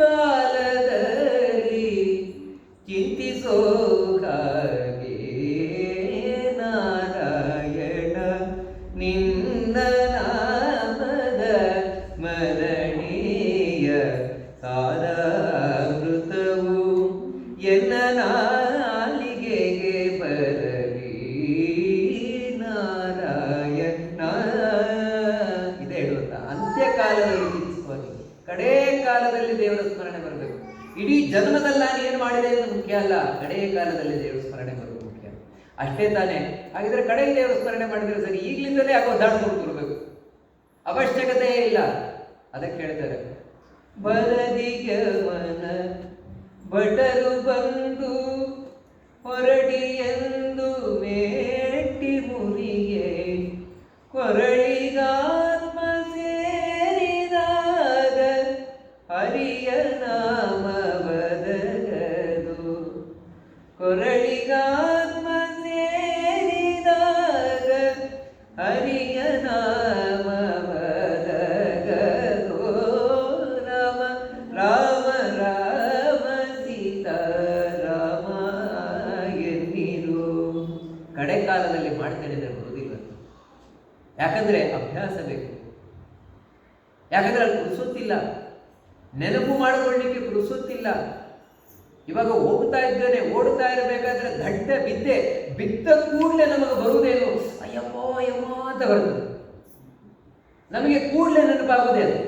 ಚಿಂತಿಸೋ ಹಾಗೆ ನಾರಾಯಣ ನಿನ್ನ ನಾಮದ ಸ್ಮರಣೀಯ ಸಾರಾಮೃತವು ಎನ್ನ ನಾಲಿಗೆಗೆ ಬರಲಿ ನಾರಾಯಣ. ಇದೇ ಹೇಳುವಂತ ಅಂತ್ಯಕಾಲದಲ್ಲಿ ಚಿಂತಿಸುವಾಗ ಕಡೇ ಕಾಲದಲ್ಲಿ ದೇವರ ಸ್ಮರಣೆ ಬರಬೇಕು. ಇಡೀ ಜನ್ಮದಲ್ಲಿ ನಾನು ಏನು ಮಾಡಿದೆ ಅಂತ ಮುಖ್ಯ ಅಲ್ಲ, ಕಡೇ ಕಾಲದಲ್ಲಿ ದೇವರ ಸ್ಮರಣೆ ಬರೋದು ಮುಖ್ಯ. ಅಷ್ಟೇ ತಾನೇ. ಹಾಗಿದ್ರೆ ಕಡೆಗೆ ದೇವರ ಸ್ಮರಣೆ ಮಾಡಿದರೆ ಸರಿ, ಈಗಲಿಂದಲೇ ಆಗ ಒದ್ದಾಡ್ಕೊಂಡು ಬರಬೇಕು, ಅವಶ್ಯಕತೆ ಇಲ್ಲ. ಅದಕ್ಕೆ ಹೇಳ್ತಾರೆ, ಬರದಿಗಮನ ಭಟರು ಬಂದು ಹೊರಡಿಯೆಂದು ಮೇಟಿ ಮುರಿಯೇ ಕೊರಳಿಗಾತ್ಮ ಸೇರಿದಾಗ ಹರಿಯ ನಾಮವದಗದು. ಕೊರಳಿಗಾತ್ಮ ಸೇರಿದಾಗ ಹರಿಯ ನಾಮವದಗದು. ರಾಮ ರಾಮ ರಾಮ ಸೀತಾ ರಾಮ ಎನ್ನಿರು. ಕಡೆ ಕಾಲದಲ್ಲಿ ಮಾಡ್ತೇನೆ ಅಂದರೆ ಬರುವುದಿಲ್ಲ. ಯಾಕಂದರೆ ಅಭ್ಯಾಸ ಬೇಕು. ಯಾಕಂದರೆ ಅಲ್ಲಿ ಪುರುಸೊತ್ತಿಲ್ಲ, ನೆನಪು ಮಾಡಿಕೊಳ್ಳಿಕ್ಕೆ ಪುರುಸೊತ್ತಿಲ್ಲ. ಇವಾಗ ಹೋಗ್ತಾ ಇದ್ದೇನೆ, ಓಡ್ತಾ ಇರಬೇಕಾದ್ರೆ ದಡ್ಡ ಬಿದ್ದ ಕೂಡಲೇ ನಮಗೆ ಬರುವುದೇನು, ಅಯ್ಯಪ್ಪೋ ಅಯ್ಯಮ್ಮೋ ಅಂತ ಬರ್ತದೆ, ನಮಗೆ ಕೂಡಲೇ ನೆನಪಾಗುವುದೇ ಅದು.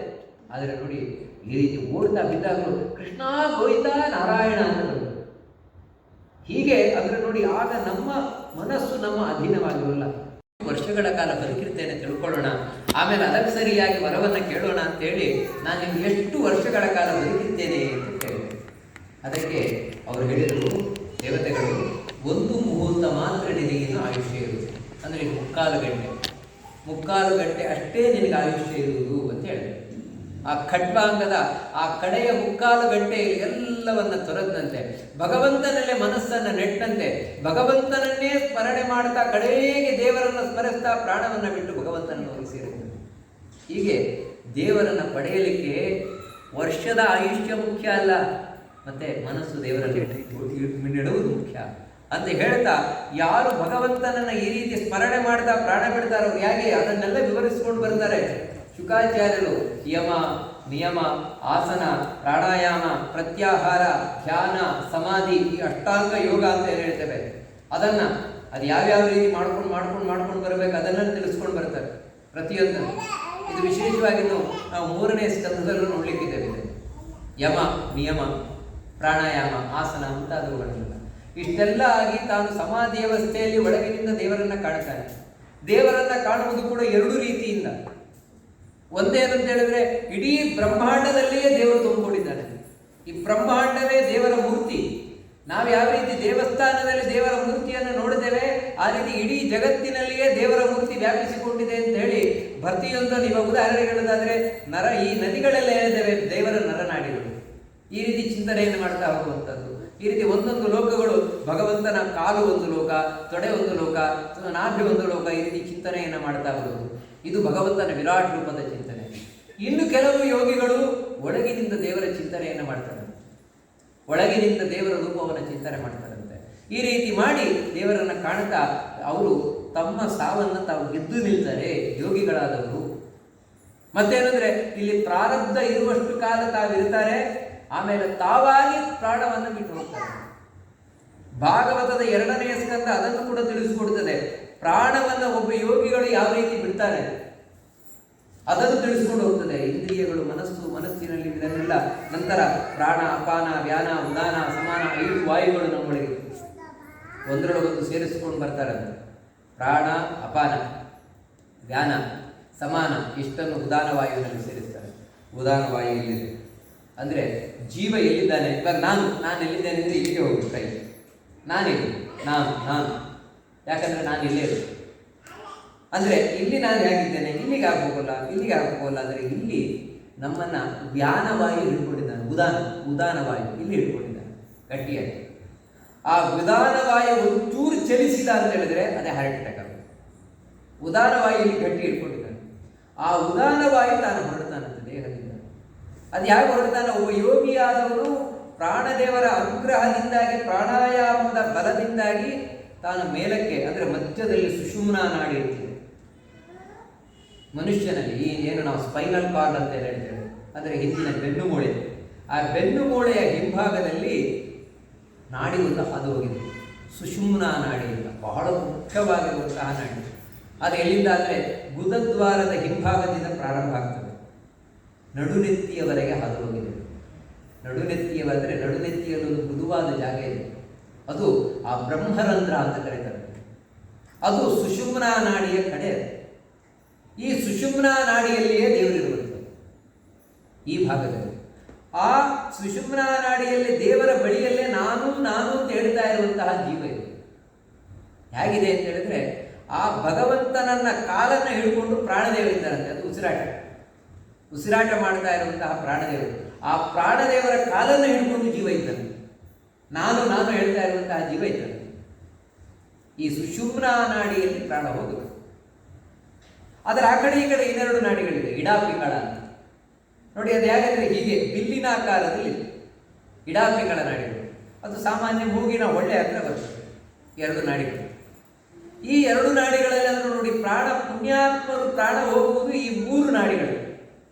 ಆದರೆ ನೋಡಿ, ಈ ರೀತಿ ಓಡ್ತಾ ಬಿದ್ದಾಗಲೂ ಕೃಷ್ಣ ಗೋವಿಂದ ನಾರಾಯಣ ಅಂತ ಬರ್ತದೆ. ಹೀಗೆ ಅಂದರೆ ನೋಡಿ, ಆಗ ನಮ್ಮ ಮನಸ್ಸು ನಮ್ಮ ಅಧೀನವಾಗಿರಲ್ಲ. ವರ್ಷಗಳ ಕಾಲ ಬದುಕಿರ್ತೇನೆ ತಿಳ್ಕೊಳ್ಳೋಣ, ಆಮೇಲೆ ಅದಕ್ಕೆ ಸರಿಯಾಗಿ ವರವನ್ನು ಕೇಳೋಣ ಅಂತೇಳಿ ನಾನು ನಿಮ್ಗೆ ಎಷ್ಟು ವರ್ಷಗಳ ಕಾಲ ಬದುಕಿರ್ತೇನೆ ಅಂತ ಕೇಳಿದೆ. ಅದಕ್ಕೆ ಅವರು ಹೇಳಿದರು, ದೇವತೆಗಳು, 1 ಮುಹೂರ್ತ ಮಾತ್ರ ನಿನಗಿನ್ನು ಆಯುಷ್ಯ ಇರುವುದು, ಅಂದರೆ 3/4 ಗಂಟೆ ಅಷ್ಟೇ ನಿನಗೆ ಆಯುಷ್ಯ ಇರುವುದು ಅಂತ ಹೇಳಿದೆ. ಆ ಖಡ್ವಾಂಗದ ಆ ಕಡೆಯ 3/4 ಗಂಟೆಯಲ್ಲಿ ಎಲ್ಲವನ್ನ ತೊರೆದಂತೆ, ಭಗವಂತನಲ್ಲೇ ಮನಸ್ಸನ್ನು ನೆಟ್ಟಂತೆ, ಭಗವಂತನನ್ನೇ ಸ್ಮರಣೆ ಮಾಡ್ತಾ ಕಡೆಗೆ ದೇವರನ್ನು ಸ್ಮರಿಸ್ತಾ ಪ್ರಾಣವನ್ನು ಬಿಟ್ಟು ಭಗವಂತನನ್ನು ಹೋಗಿ ಸೇರಿದಂತೆ. ಹೀಗೆ ದೇವರನ್ನು ಪಡೆಯಲಿಕ್ಕೆ ವರ್ಷದ ಆಯುಷ್ಯ ಮುಖ್ಯ ಅಲ್ಲ, ಮತ್ತೆ ಮನಸ್ಸು ದೇವರಲ್ಲಿ ನೆಡುವುದು ಮುಖ್ಯ. ಅಂತ ಹೇಳ್ತಾ, ಯಾರು ಭಗವಂತನನ್ನ ಈ ರೀತಿ ಸ್ಮರಣೆ ಮಾಡ್ತಾ ಪ್ರಾಣ ಬಿಡ್ತಾರೋ ಹೇಗೆ ಅದನ್ನೆಲ್ಲ ವಿವರಿಸಿಕೊಂಡು ಬರ್ತಾರೆ ಶುಕಾಚಾರ್ಯರು. ಯಮ, ನಿಯಮ, ಆಸನ, ಪ್ರಾಣಾಯಾಮ, ಪ್ರತ್ಯಾಹಾರ, ಧ್ಯಾನ, ಸಮಾಧಿ, ಈ ಅಷ್ಟಾಂಗ ಯೋಗ ಅಂತ ಏನು ಹೇಳ್ತೇವೆ ಅದನ್ನ ಅದು ಯಾವ್ಯಾವ ರೀತಿ ಮಾಡ್ಕೊಂಡು ಬರಬೇಕು ಅದನ್ನ ತಿಳಿಸ್ಕೊಂಡು ಬರ್ತಾರೆ ಪ್ರತಿಯೊಂದನ್ನು. ಇದು ವಿಶೇಷವಾಗಿ ನಾವು 3ನೇ ಸ್ಕಂದದಲ್ಲೂ ನೋಡ್ಲಿಕ್ಕಿದ್ದೇವೆ. ಯಮ, ನಿಯಮ, ಪ್ರಾಣಾಯಾಮ, ಆಸನ ಮುಂತಾದವುಗಳೆಲ್ಲ ಇಷ್ಟೆಲ್ಲ ಆಗಿ ತಾನು ಸಮಾಧಿ ಅವಸ್ಥೆಯಲ್ಲಿ ಒಳಗಿನಿಂದ ದೇವರನ್ನ ಕಾಣ್ತಾನೆ. ದೇವರನ್ನ ಕಾಣುವುದು ಕೂಡ 2 ರೀತಿಯಿಂದ. ಒಂದೇನಂತ ಹೇಳಿದ್ರೆ, ಇಡೀ ಬ್ರಹ್ಮಾಂಡದಲ್ಲಿಯೇ ದೇವರು ತುಂಬಿಕೊಂಡಿದ್ದಾನೆ. ಈ ಬ್ರಹ್ಮಾಂಡವೇ ದೇವರ ಮೂರ್ತಿ. ನಾವು ಯಾವ ರೀತಿ ದೇವಸ್ಥಾನದಲ್ಲಿ ದೇವರ ಮೂರ್ತಿಯನ್ನು ನೋಡುತ್ತೇವೆ, ಆ ರೀತಿ ಇಡೀ ಜಗತ್ತಿನಲ್ಲಿಯೇ ದೇವರ ಮೂರ್ತಿ ವ್ಯಾಪಿಸಿಕೊಂಡಿದೆ ಅಂತ ಹೇಳಿ ಭರ್ತಿಯೊಂದನ್ನು ಇವಾಗ ಉದಾಹರಣೆ ಹೇಳೋದಾದ್ರೆ, ಈ ನದಿಗಳೆಲ್ಲ ಏನಿದ್ದೇವೆ ದೇವರ ನರನಾಡಿಗಳು. ಈ ರೀತಿ ಚಿಂತನೆಯನ್ನು ಮಾಡ್ತಾ ಹೋಗುವಂಥದ್ದು. ಈ ರೀತಿ ಒಂದೊಂದು ಲೋಕಗಳು, ಭಗವಂತನ ಕಾಲು ಒಂದು ಲೋಕ, ತೊಡೆ ಒಂದು ಲೋಕ, ನಾಭಿ ಒಂದು ಲೋಕ, ಈ ರೀತಿ ಚಿಂತನೆಯನ್ನು ಮಾಡ್ತಾ ಬರುವುದು. ಇದು ಭಗವಂತನ ವಿರಾಟ್ ರೂಪದ ಚಿಂತನೆ. ಇನ್ನು ಕೆಲವು ಯೋಗಿಗಳು ಒಳಗಿನಿಂದ ದೇವರ ಚಿಂತನೆಯನ್ನು ಮಾಡ್ತಾರೆ, ಒಳಗಿನಿಂದ ದೇವರ ರೂಪವನ್ನು ಚಿಂತನೆ ಮಾಡ್ತಾರಂತೆ. ಈ ರೀತಿ ಮಾಡಿ ದೇವರನ್ನ ಕಾಣ್ತಾ ಅವರು ತಮ್ಮ ಸಾವನ್ನು ತಾವು ಗೆದ್ದು ನಿಲ್ತಾರೆ ಯೋಗಿಗಳಾದವರು. ಮತ್ತೇನಂದ್ರೆ, ಇಲ್ಲಿ ಪ್ರಾರಬ್ಧ ಇರುವಷ್ಟು ಕಾಲ ತಾವಿರ್ತಾರೆ, ಆಮೇಲೆ ತಾವಾಗಿ ಪ್ರಾಣವನ್ನು ಬಿಟ್ಟು ಹೋಗ್ತಾರೆ. ಭಾಗವತದ 2ನೇ ಸ್ಕಂದ ಅದನ್ನು ಕೂಡ ತಿಳಿಸಿಕೊಡುತ್ತದೆ. ಪ್ರಾಣವನ್ನು ಒಬ್ಬ ಯೋಗಿಗಳು ಯಾವ ರೀತಿ ಬಿಡ್ತಾರೆ ಅದನ್ನು ತಿಳಿಸ್ಕೊಂಡು ಹೋಗ್ತದೆ. ಇಂದ್ರಿಯಗಳು, ಮನಸ್ಸಿನಲ್ಲಿ ಇದನ್ನೆಲ್ಲ ನಂತರ ಪ್ರಾಣ, ಅಪಾನ, ವ್ಯಾನ, ಉದಾನ, ಸಮಾನ 5 ವಾಯುಗಳು ನಮ್ಮೊಳಗೆ ಒಂದರೊಳಗೊಂದು ಸೇರಿಸಿಕೊಂಡು ಬರ್ತಾರೆ. ಪ್ರಾಣ, ಅಪಾನ, ವ್ಯಾನ, ಸಮಾನ ಇಷ್ಟನ್ನು ಉದಾನ ವಾಯುವಿನಲ್ಲಿ ಸೇರಿಸ್ತಾರೆ. ಉದಾನ ವಾಯು ಇಲ್ಲಿದೆ ಅಂದರೆ ಜೀವ ಎಲ್ಲಿದ್ದಾನೆ. ಇವಾಗ ನಾನು ಎಲ್ಲಿದ್ದೇನೆ ಅಂದರೆ ಇಲ್ಲಿಗೆ ಹೋಗುದು ಕೈ. ನಾನಿಲ್ಲಿ ನಾನು ಯಾಕಂದರೆ ನಾನು ಇಲ್ಲೇ ಇರೋದು. ಅಂದರೆ ಇಲ್ಲಿ ನಾನು ಹೇಗಿದ್ದೇನೆ, ಇಲ್ಲಿಗೆ ಆಗ್ಬೋಗಲ್ಲ ಅಂದರೆ ಇಲ್ಲಿ ನಮ್ಮನ್ನು ವ್ಯಾನವಾಯು ಹಿಡ್ಕೊಂಡಿದ್ದಾನೆ. ಉದಾನವಾಯು ಇಲ್ಲಿ ಹಿಡ್ಕೊಂಡಿದ್ದಾನೆ ಗಟ್ಟಿಯಾಗಿ. ಆ ಉದಾನವಾಯು ಒಂಚೂರು ಚಲಿಸಿದ ಅಂತ ಹೇಳಿದ್ರೆ ಅದೇ ಹಾರ್ಟ್ ಅಟ್ಯಾಕ್ ಆಗುತ್ತೆ. ಉದಾನವಾಯು ಇಲ್ಲಿ ಗಟ್ಟಿ ಹಿಡ್ಕೊಂಡಿದ್ದಾನೆ. ಆ ಉದಾನವಾಯು ತಾನು ಹೊರಡ್ತಾನಂತೆ ದೇಹದಿಂದ. ಅದು ಯಾಕೆ ಹೊರಡ್ತಾನೆ? ಒಬ್ಬ ಯೋಗಿಯಾದವನು ಪ್ರಾಣದೇವರ ಅನುಗ್ರಹದಿಂದಾಗಿ, ಪ್ರಾಣಾಯಾಮದ ಬಲದಿಂದಾಗಿ ತಾನು ಮೇಲಕ್ಕೆ, ಅಂದರೆ ಮಧ್ಯದಲ್ಲಿ ಸುಷುಮ್ನಾ ನಾಡಿ ಇರ್ತಿದೆ ಮನುಷ್ಯನಲ್ಲಿ. ಏನು ನಾವು ಸ್ಪೈನಲ್ ಕಾರ್ಡ್ ಅಂತ ಹೇಳ್ತೇವೆ, ಅಂದರೆ ಹಿಂದಿನ ಬೆನ್ನುಮೂಳೆ. ಆ ಬೆನ್ನುಮೂಳೆಯ ಹಿಂಭಾಗದಲ್ಲಿ ನಾಡಿ ಒಂದು ಅದು ಹೋಗಿದೆ, ಸುಷುಮ್ನಾ ನಾಡಿ ಅಂತ, ಬಹಳ ಮುಖ್ಯವಾಗಿರುವಂತಹ ನಾಡಿ. ಅದು ಎಲ್ಲಿಂದ ಅಂದರೆ ಗುದದ್ವಾರದ ಹಿಂಭಾಗದಿಂದ ಪ್ರಾರಂಭ ಆಗ್ತದೆ, ನಡುನೆತ್ತಿಯವರೆಗೆ ಹಾದು ಹೋಗಿದೆ. ನಡುನೆತ್ತಿಯವರೆಗೆ, ನಡುನೆತ್ತಿಯಲ್ಲಿ ಒಂದು ಮೃದುವಾದ ಜಾಗ ಇದೆ, ಅದು ಆ ಬ್ರಹ್ಮರಂಧ್ರ ಅಂತ ಕರೀತಾರೆ. ಅದು ಸುಷುಮ್ನಾ ನಾಡಿಯ ಕಡೆ. ಈ ಸುಷುಮ್ನಾ ನಾಡಿಯಲ್ಲಿಯೇ ದೇವರಿರುವಂಥದ್ದು ಈ ಭಾಗದಲ್ಲಿ. ಆ ಸುಷುಮ್ನಾ ನಾಡಿಯಲ್ಲಿ ದೇವರ ಬಳಿಯಲ್ಲೇ ನಾನು ಅಂತ ಹೇಳ್ತಾ ಇರುವಂತಹ ಜೀವ ಇದೆ. ಹೇಗಿದೆ ಅಂತ ಹೇಳಿದ್ರೆ, ಆ ಭಗವಂತನನ್ನ ಕಾಲನ್ನು ಹಿಡ್ಕೊಂಡು ಪ್ರಾಣದೇವರಿದ್ದಾರಂತೆ. ಅದು ಉಸಿರಾಟ ಮಾಡ್ತಾ ಇರುವಂತಹ ಪ್ರಾಣದೇವರು. ಆ ಪ್ರಾಣದೇವರ ಕಾಲನ್ನು ಹಿಡ್ಕೊಂಡು ಜೀವ ಇದ್ದಾನೆ. ನಾನು ಹೇಳ್ತಾ ಇರುವಂತಹ ಜೀವ ಇದ್ದಾನೆ. ಈ ಸುಷುಮ್ನಾ ನಾಡಿಯಲ್ಲಿ ಪ್ರಾಣ ಹೋಗುವುದು. ಅದರ ಆ ಕಡೆ ಈ ಕಡೆ 2 ನಾಡಿಗಳಿದೆ, ಇಡಾಪಿಂಗಳ ಅಂತ ನೋಡಿ. ಅದು ಹೇಗೆಂದ್ರೆ ಹೀಗೆ ಬಿಲ್ಲಿನ ಆಕಾರದಲ್ಲಿ ಇಡಾಪಿಂಗಳ ನಾಡಿಗಳು. ಅದು ಸಾಮಾನ್ಯ ಮೂಗಿನ ಹೊಳ್ಳೆ ಹತ್ರ ಬರ್ತದೆ 2 ನಾಡಿಗಳು. ಈ 2 ನಾಡಿಗಳಲ್ಲಿ ಅಂದ್ರೆ ನೋಡಿ, ಪುಣ್ಯಾತ್ಮರು ಪ್ರಾಣ ಹೋಗುವುದು ಈ 3 ನಾಡಿಗಳು,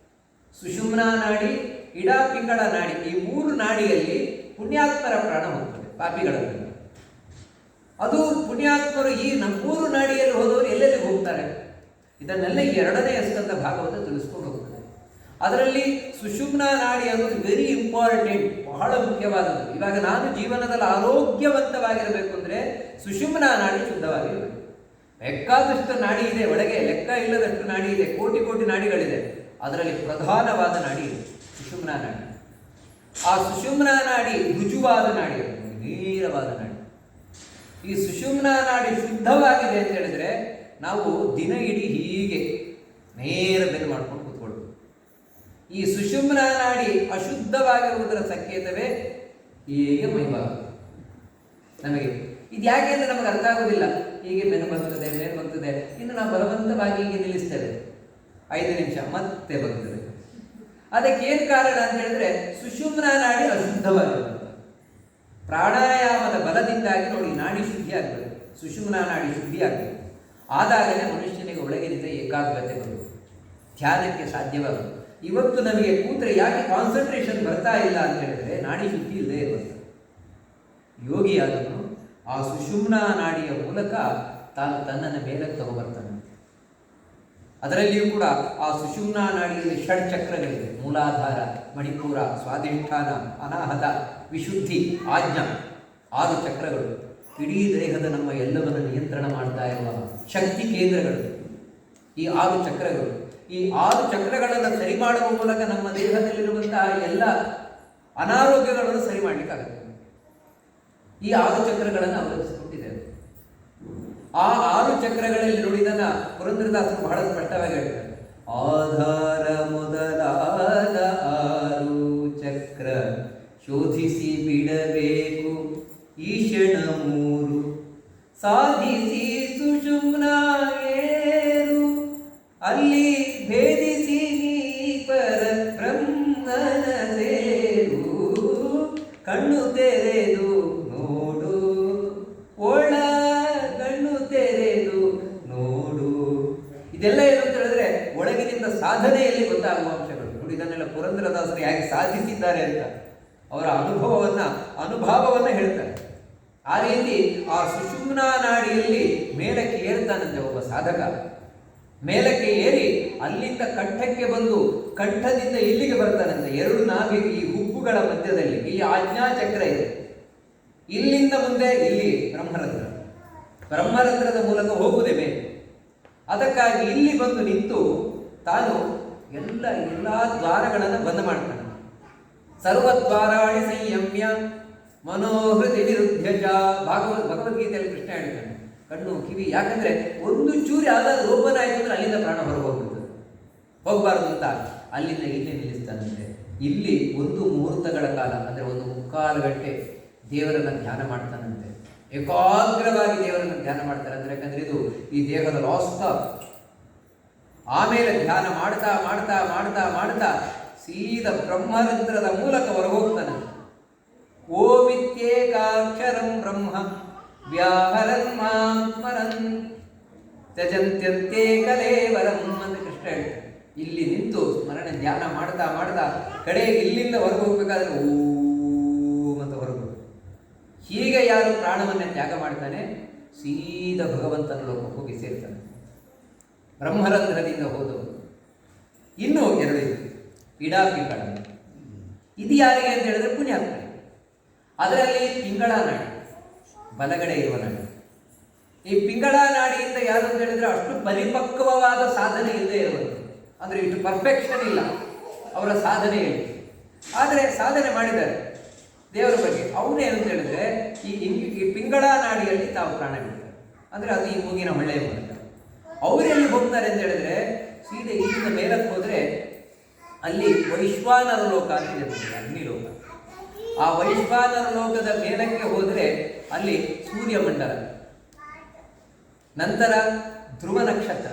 ಸುಷುಮ್ನಾ ನಾಡಿ, ಇಡಾಪಿಂಗಳ ನಾಡಿ. ಈ 3 ನಾಡಿಯಲ್ಲಿ ಪುಣ್ಯಾತ್ಮರ ಪ್ರಾಣ ಹೋಗ್ತದೆ, ಪಾಪಿಗಳಲ್ಲಿ. ಅದು ಪುಣ್ಯಾತ್ಮರು ಈ 3 ನಾಡಿಯಲ್ಲಿ ಹೋದವರು ಎಲ್ಲೆಲ್ಲಿ ಹೋಗ್ತಾರೆ, ಇದನ್ನೆಲ್ಲ 2ನೇ ಸ್ಕಂದ ಭಾಗವತ ತಿಳಿಸ್ಕೊಂಡು ಹೋಗ್ತದೆ. ಅದರಲ್ಲಿ ಸುಷುಮ್ನಾ ನಾಡಿ ಅನ್ನೋದು ವೆರಿ ಇಂಪಾರ್ಟೆಂಟ್, ಬಹಳ ಮುಖ್ಯವಾದದ್ದು. ಇವಾಗ ನಾನು ಜೀವನದಲ್ಲಿ ಆರೋಗ್ಯವಂತವಾಗಿರಬೇಕು ಅಂದರೆ ಸುಷುಮ್ನಾ ನಾಡಿ ಶುದ್ಧವಾಗಿರಬೇಕು. ಬೇಕಾದಷ್ಟು ನಾಡಿ ಇದೆ ಒಳಗೆ, ಲೆಕ್ಕ ಇಲ್ಲದಷ್ಟು ನಾಡಿ ಇದೆ, ಕೋಟಿ ನಾಡಿಗಳಿದೆ. ಅದರಲ್ಲಿ ಪ್ರಧಾನವಾದ ನಾಡಿ ಇದೆ ಸುಷುಮ್ನಾ ನಾಡಿ. ಆ ಸುಷುಮ್ನಾ ನಾಡಿ ರುಜುವಾದ ನಾಡಿ, ನೇರವಾದ ನಾಡಿ. ಈ ಸುಷುಮ್ನಾ ನಾಡಿ ಶುದ್ಧವಾಗಿದೆ ಅಂತ ಹೇಳಿದ್ರೆ ನಾವು ದಿನ ಇಡೀ ಹೀಗೆ ನೇರ ಬೆನ್ನು ಮಾಡ್ಕೊಂಡು ಕೂತ್ಕೊಳ್ಬೋದು. ಈ ಸುಷುಮ್ನಾ ನಾಡಿ ಅಶುದ್ಧವಾಗಿರುವುದರ ಸಂಕೇತವೇ ಹೀಗೆ ಮೈಭಾಗ. ನಮಗೆ ಇದು ಯಾಕೆ ಅಂದರೆ ನಮಗೆ ಅರ್ಥ ಆಗೋದಿಲ್ಲ. ಹೀಗೆ ಬೆನ್ನು ಬಗ್ತದೆ, ಇನ್ನು ನಾವು ಬಲವಂತವಾಗಿ ಹೀಗೆ ನಿಲ್ಲಿಸ್ತೇವೆ, 5 ನಿಮಿಷ ಮತ್ತೆ ಬಗ್ತದೆ. ಅದಕ್ಕೆ ಏನು ಕಾರಣ ಅಂತ ಹೇಳಿದ್ರೆ ಸುಷುಮ್ನಾ ನಾಡಿ ಅಶುದ್ಧವಾಗಿರುತ್ತದೆ. ಪ್ರಾಣಾಯಾಮದ ಬಲದಿಂದಾಗಿ ನೋಡಿ ನಾಡಿ ಶುದ್ಧಿ ಆಗಬೇಕು, ಸುಷುಮ್ನಾ ನಾಡಿ ಶುದ್ಧಿ ಆಗಬೇಕು. ಆದಾಗಲೇ ಮನುಷ್ಯನಿಗೆ ಒಳಗಿನಿಂದ ಏಕಾಗ್ರತೆ ಬರುವುದು, ಧ್ಯಾನಕ್ಕೆ ಸಾಧ್ಯವಾಗುವುದು. ಇವತ್ತು ನಮಗೆ ಕೂತ್ರೆ ಯಾಕೆ ಕಾನ್ಸಂಟ್ರೇಷನ್ ಬರ್ತಾ ಇಲ್ಲ ಅಂತ ಹೇಳಿದ್ರೆ ನಾಡಿ ಶುದ್ಧಿ ಇಲ್ಲದೆ ಇರುತ್ತೆ. ಯೋಗಿಯಾದವನು ಆ ಸುಷುಮ್ನಾ ನಾಡಿಯ ಮೂಲಕ ತಾನು ತನ್ನನ್ನು ಮೇಲಕ್ಕೆ ತಗೊಬರ್ತಾನೆ. ಅದರಲ್ಲಿಯೂ ಕೂಡ ಆ ಸುಷುಮ್ನಾ ನಾಡಿಯಲ್ಲಿ ಷಡ್ ಚಕ್ರಗಳಿವೆ: ಮೂಲಾಧಾರ, ಮಣಿಪೂರ, ಸ್ವಾಧಿಷ್ಠಾನ, ಅನಾಹತ, ವಿಶುದ್ಧಿ, ಆಜ್ಞಾ. 6 ಚಕ್ರಗಳು ಇಡೀ ದೇಹದ ನಮ್ಮ ಎಲ್ಲವನ್ನು ನಿಯಂತ್ರಣ ಮಾಡ್ತಾ ಇರುವ ಶಕ್ತಿ ಕೇಂದ್ರಗಳು ಈ 6 ಚಕ್ರಗಳು. ಈ 6 ಚಕ್ರಗಳನ್ನು ಸರಿ ಮಾಡುವ ಮೂಲಕ ನಮ್ಮ ದೇಹದಲ್ಲಿರುವಂತಹ ಎಲ್ಲ ಅನಾರೋಗ್ಯಗಳನ್ನು ಸರಿ ಮಾಡಲಿಕ್ಕಾಗುತ್ತೆ. ಈ 6 ಚಕ್ರಗಳನ್ನು ಅವಲಂಬಿಸಿಕೊಂಡಿದ್ದೇವೆ. ಆ 6 ಚಕ್ರಗಳಲ್ಲಿ ನೋಡಿದನ್ನ ಪುರಂದರದಾಸರು ಬಹಳ ಸ್ಪಷ್ಟವಾಗಿ ಹೇಳ್ತಾರೆ. ಆಧಾರ ಮೊದಲಾದ 6 ಚಕ್ರ ಶೋಧಿಸಿ ಬಿಡಬೇಕು ಈಶಣ 3 ಸಾಧಿಸಿ ಸುಷುಮ್ನಾ ಏರು ಅಲ್ಲಿ ಭೇದಿಸಿ ಪರ ಬ್ರಹ್ಮನ ಸೇರು ಕಣ್ಣು ತೆರೆದು ನೋಡು ಒಳ ಕಣ್ಣು ತೆರೆದು ನೋಡು. ಇದೆಲ್ಲ ಏನು ಅಂತ ಹೇಳಿದ್ರೆ ಒಳಗಿನಿಂದ ಸಾಧನೆಯಲ್ಲಿ ಗೊತ್ತಾಗುವ ಅಂಶಗಳು. ನೋಡಿ, ಇದನ್ನೆಲ್ಲ ಪುರಂದರದಾಸರು ಹೇಗೆ ಸಾಧಿಸಿದ್ದಾರೆ ಅಂತ ಅವರ ಅನುಭವವನ್ನು ಹೇಳ್ತಾರೆ. ಆ ರೀತಿ ಆ ಸುಷುಮ್ನಾ ನಾಡಿಯಲ್ಲಿ ಮೇಲಕ್ಕೆ ಏರ್ತಾನಂತೆ ಒಬ್ಬ ಸಾಧಕ. ಮೇಲಕ್ಕೆ ಏರಿ ಅಲ್ಲಿಂದ ಕಂಠಕ್ಕೆ ಬಂದು ಕಂಠದಿಂದ ಇಲ್ಲಿಗೆ ಬರ್ತಾನಂತೆ. 2 ನಾಭಿಗೆ ಈ ಹುಬ್ಬುಗಳ ಮಧ್ಯದಲ್ಲಿ ಈ ಆಜ್ಞಾಚಕ್ರ ಇದೆ. ಇಲ್ಲಿಂದ ಮುಂದೆ ಇಲ್ಲಿ ಬ್ರಹ್ಮರಂಧ್ರದ ಮೂಲಕ ಹೋಗುವುದೇ ಮೇಲೆ. ಅದಕ್ಕಾಗಿ ಇಲ್ಲಿ ಬಂದು ನಿಂತು ತಾನು ಎಲ್ಲ ದ್ವಾರಗಳನ್ನು ಬಂದ್ ಮಾಡ್ತಾನೆ. ಸರ್ವದ್ವಾರಾಣಿ ಸಂಯಮ್ಯ ಮನೋಹೃತಿ ವಿರುದ್ಧ ಚ. ಭಗವದ್ಗೀತೆಯಲ್ಲಿ ಕೃಷ್ಣ ಹೇಳ್ತಾನೆ, ಕಣ್ಣು ಕಿವಿ, ಯಾಕಂದ್ರೆ ಒಂದು ಚೂರಿ ಯಾವ್ದಾದ್ರು ಓಪನ್ ಆಯ್ತು ಅಂದ್ರೆ ಅಲ್ಲಿಂದ ಪ್ರಾಣ ಹೊರಗೆ ಹೋಗ್ಬಿಡ್ತದೆ, ಹೋಗಬಾರ್ದು ಅಂತ ಅಲ್ಲಿಂದ ಇಲ್ಲೇ ನಿಲ್ಲಿಸ್ತಾನಂತೆ. ಇಲ್ಲಿ 1 ಮುಹೂರ್ತಗಳ ಕಾಲ ಅಂದ್ರೆ 1 ಮುಕ್ಕಾಲು ಗಂಟೆ ದೇವರನ್ನ ಧ್ಯಾನ ಮಾಡ್ತಾನಂತೆ. ಏಕಾಗ್ರವಾಗಿ ದೇವರನ್ನ ಧ್ಯಾನ ಮಾಡ್ತಾರೆ. ಅಂದ್ರೆ ಯಾಕಂದ್ರೆ ಇದು ಈ ದೇಹದ ಲಾಸ್ಟ್. ಆಮೇಲೆ ಧ್ಯಾನ ಮಾಡ್ತಾ ಮಾಡ್ತಾ ಮಾಡ್ತಾ ಮಾಡ್ತಾ ಸೀದಾ ಬ್ರಹ್ಮರಂಧ್ರದ ಮೂಲಕ ಹೊರಗೋಗ್ತಾನೆ. ಓಮಿತ್ಯೇಕಾಕ್ಷರಂ ಬ್ರಹ್ಮ ವ್ಯಾಹರನ್ ಮಾಂ ಸ್ಮರನ್ ತ್ಯಜಂತ್ಯಂತೆ ಕಲೇವರಂ ಅಂತ ಕೃಷ್ಣ ಹೇಳ್ತಾರೆ. ಇಲ್ಲಿ ನಿಂತು ಸ್ಮರಣೆ ಧ್ಯಾನ ಮಾಡ್ತಾ ಮಾಡ್ತಾ ಕಡೆಗೆ ಇಲ್ಲಿಂದ ಹೊರಗೆ ಹೋಗ್ಬೇಕಾದ್ರೆ ಓಂ ಅಂತ ಹೊರಗು. ಹೀಗೆ ಯಾರು ಪ್ರಾಣವನ್ನೇ ತ್ಯಾಗ ಮಾಡ್ತಾನೆ ಸೀದಾ ಭಗವಂತನ ಲೋಕಕ್ಕೆ ಹೋಗಿ ಸೇರ್ತಾನೆ, ಬ್ರಹ್ಮರಂಧ್ರದಿಂದ ಹೋದವರು. ಇನ್ನೂ 2 ಇದೆ, ಪಿಂಗಳ. ಇದು ಯಾರಿಗೆ ಅಂತ ಹೇಳಿದ್ರೆ ಪುಣ್ಯಾತ್ಮ. ಅದರಲ್ಲಿ ಪಿಂಗಳ ನಾಡಿ ಬಲಗಡೆ ಇರುವ ನಾಡಿ. ಈ ಪಿಂಗಳ ನಾಡಿಯಿಂದ ಯಾರು ಅಂತ ಹೇಳಿದ್ರೆ ಅಷ್ಟು ಪರಿಪಕ್ವವಾದ ಸಾಧನೆ ಇಲ್ಲದೆ ಇರುವುದು, ಅಂದ್ರೆ ಇಷ್ಟು ಪರ್ಫೆಕ್ಷನ್ ಇಲ್ಲ ಅವರ ಸಾಧನೆಯಲ್ಲಿ. ಆದರೆ ಸಾಧನೆ ಮಾಡಿದ್ದಾರೆ ದೇವರ ಬಗ್ಗೆ. ಅವನೇನು ಅಂತ ಹೇಳಿದ್ರೆ ಈ ಪಿಂಗಳ ನಾಡಿಯಲ್ಲಿ ತಾವು ಪ್ರಾಣ ಬಿಡ್ತಾರೆ. ಅಂದ್ರೆ ಅದು ಈ ಮೂಗಿನ ಹೊಳ್ಳೆಯ ಮೂಲಕ. ಅವರೆಲ್ಲಿ ಹೋಗ್ತಾರೆ ಅಂತ ಹೇಳಿದ್ರೆ ಸೀದೆ ಇಲ್ಲಿಂದ ಮೇಲಕ್ಕೆ ಹೋದ್ರೆ ಅಲ್ಲಿ ವೈಶ್ವಾನರ ಲೋಕ ಅಂತ ಇದೆ, ಅಗ್ನಿಲೋಕ. ಆ ವೈಶ್ವಾನರ ಲೋಕದ ಮೇಲಕ್ಕೆ ಹೋದರೆ ಅಲ್ಲಿ ಸೂರ್ಯಮಂಡಲ, ನಂತರ ಧ್ರುವ ನಕ್ಷತ್ರ.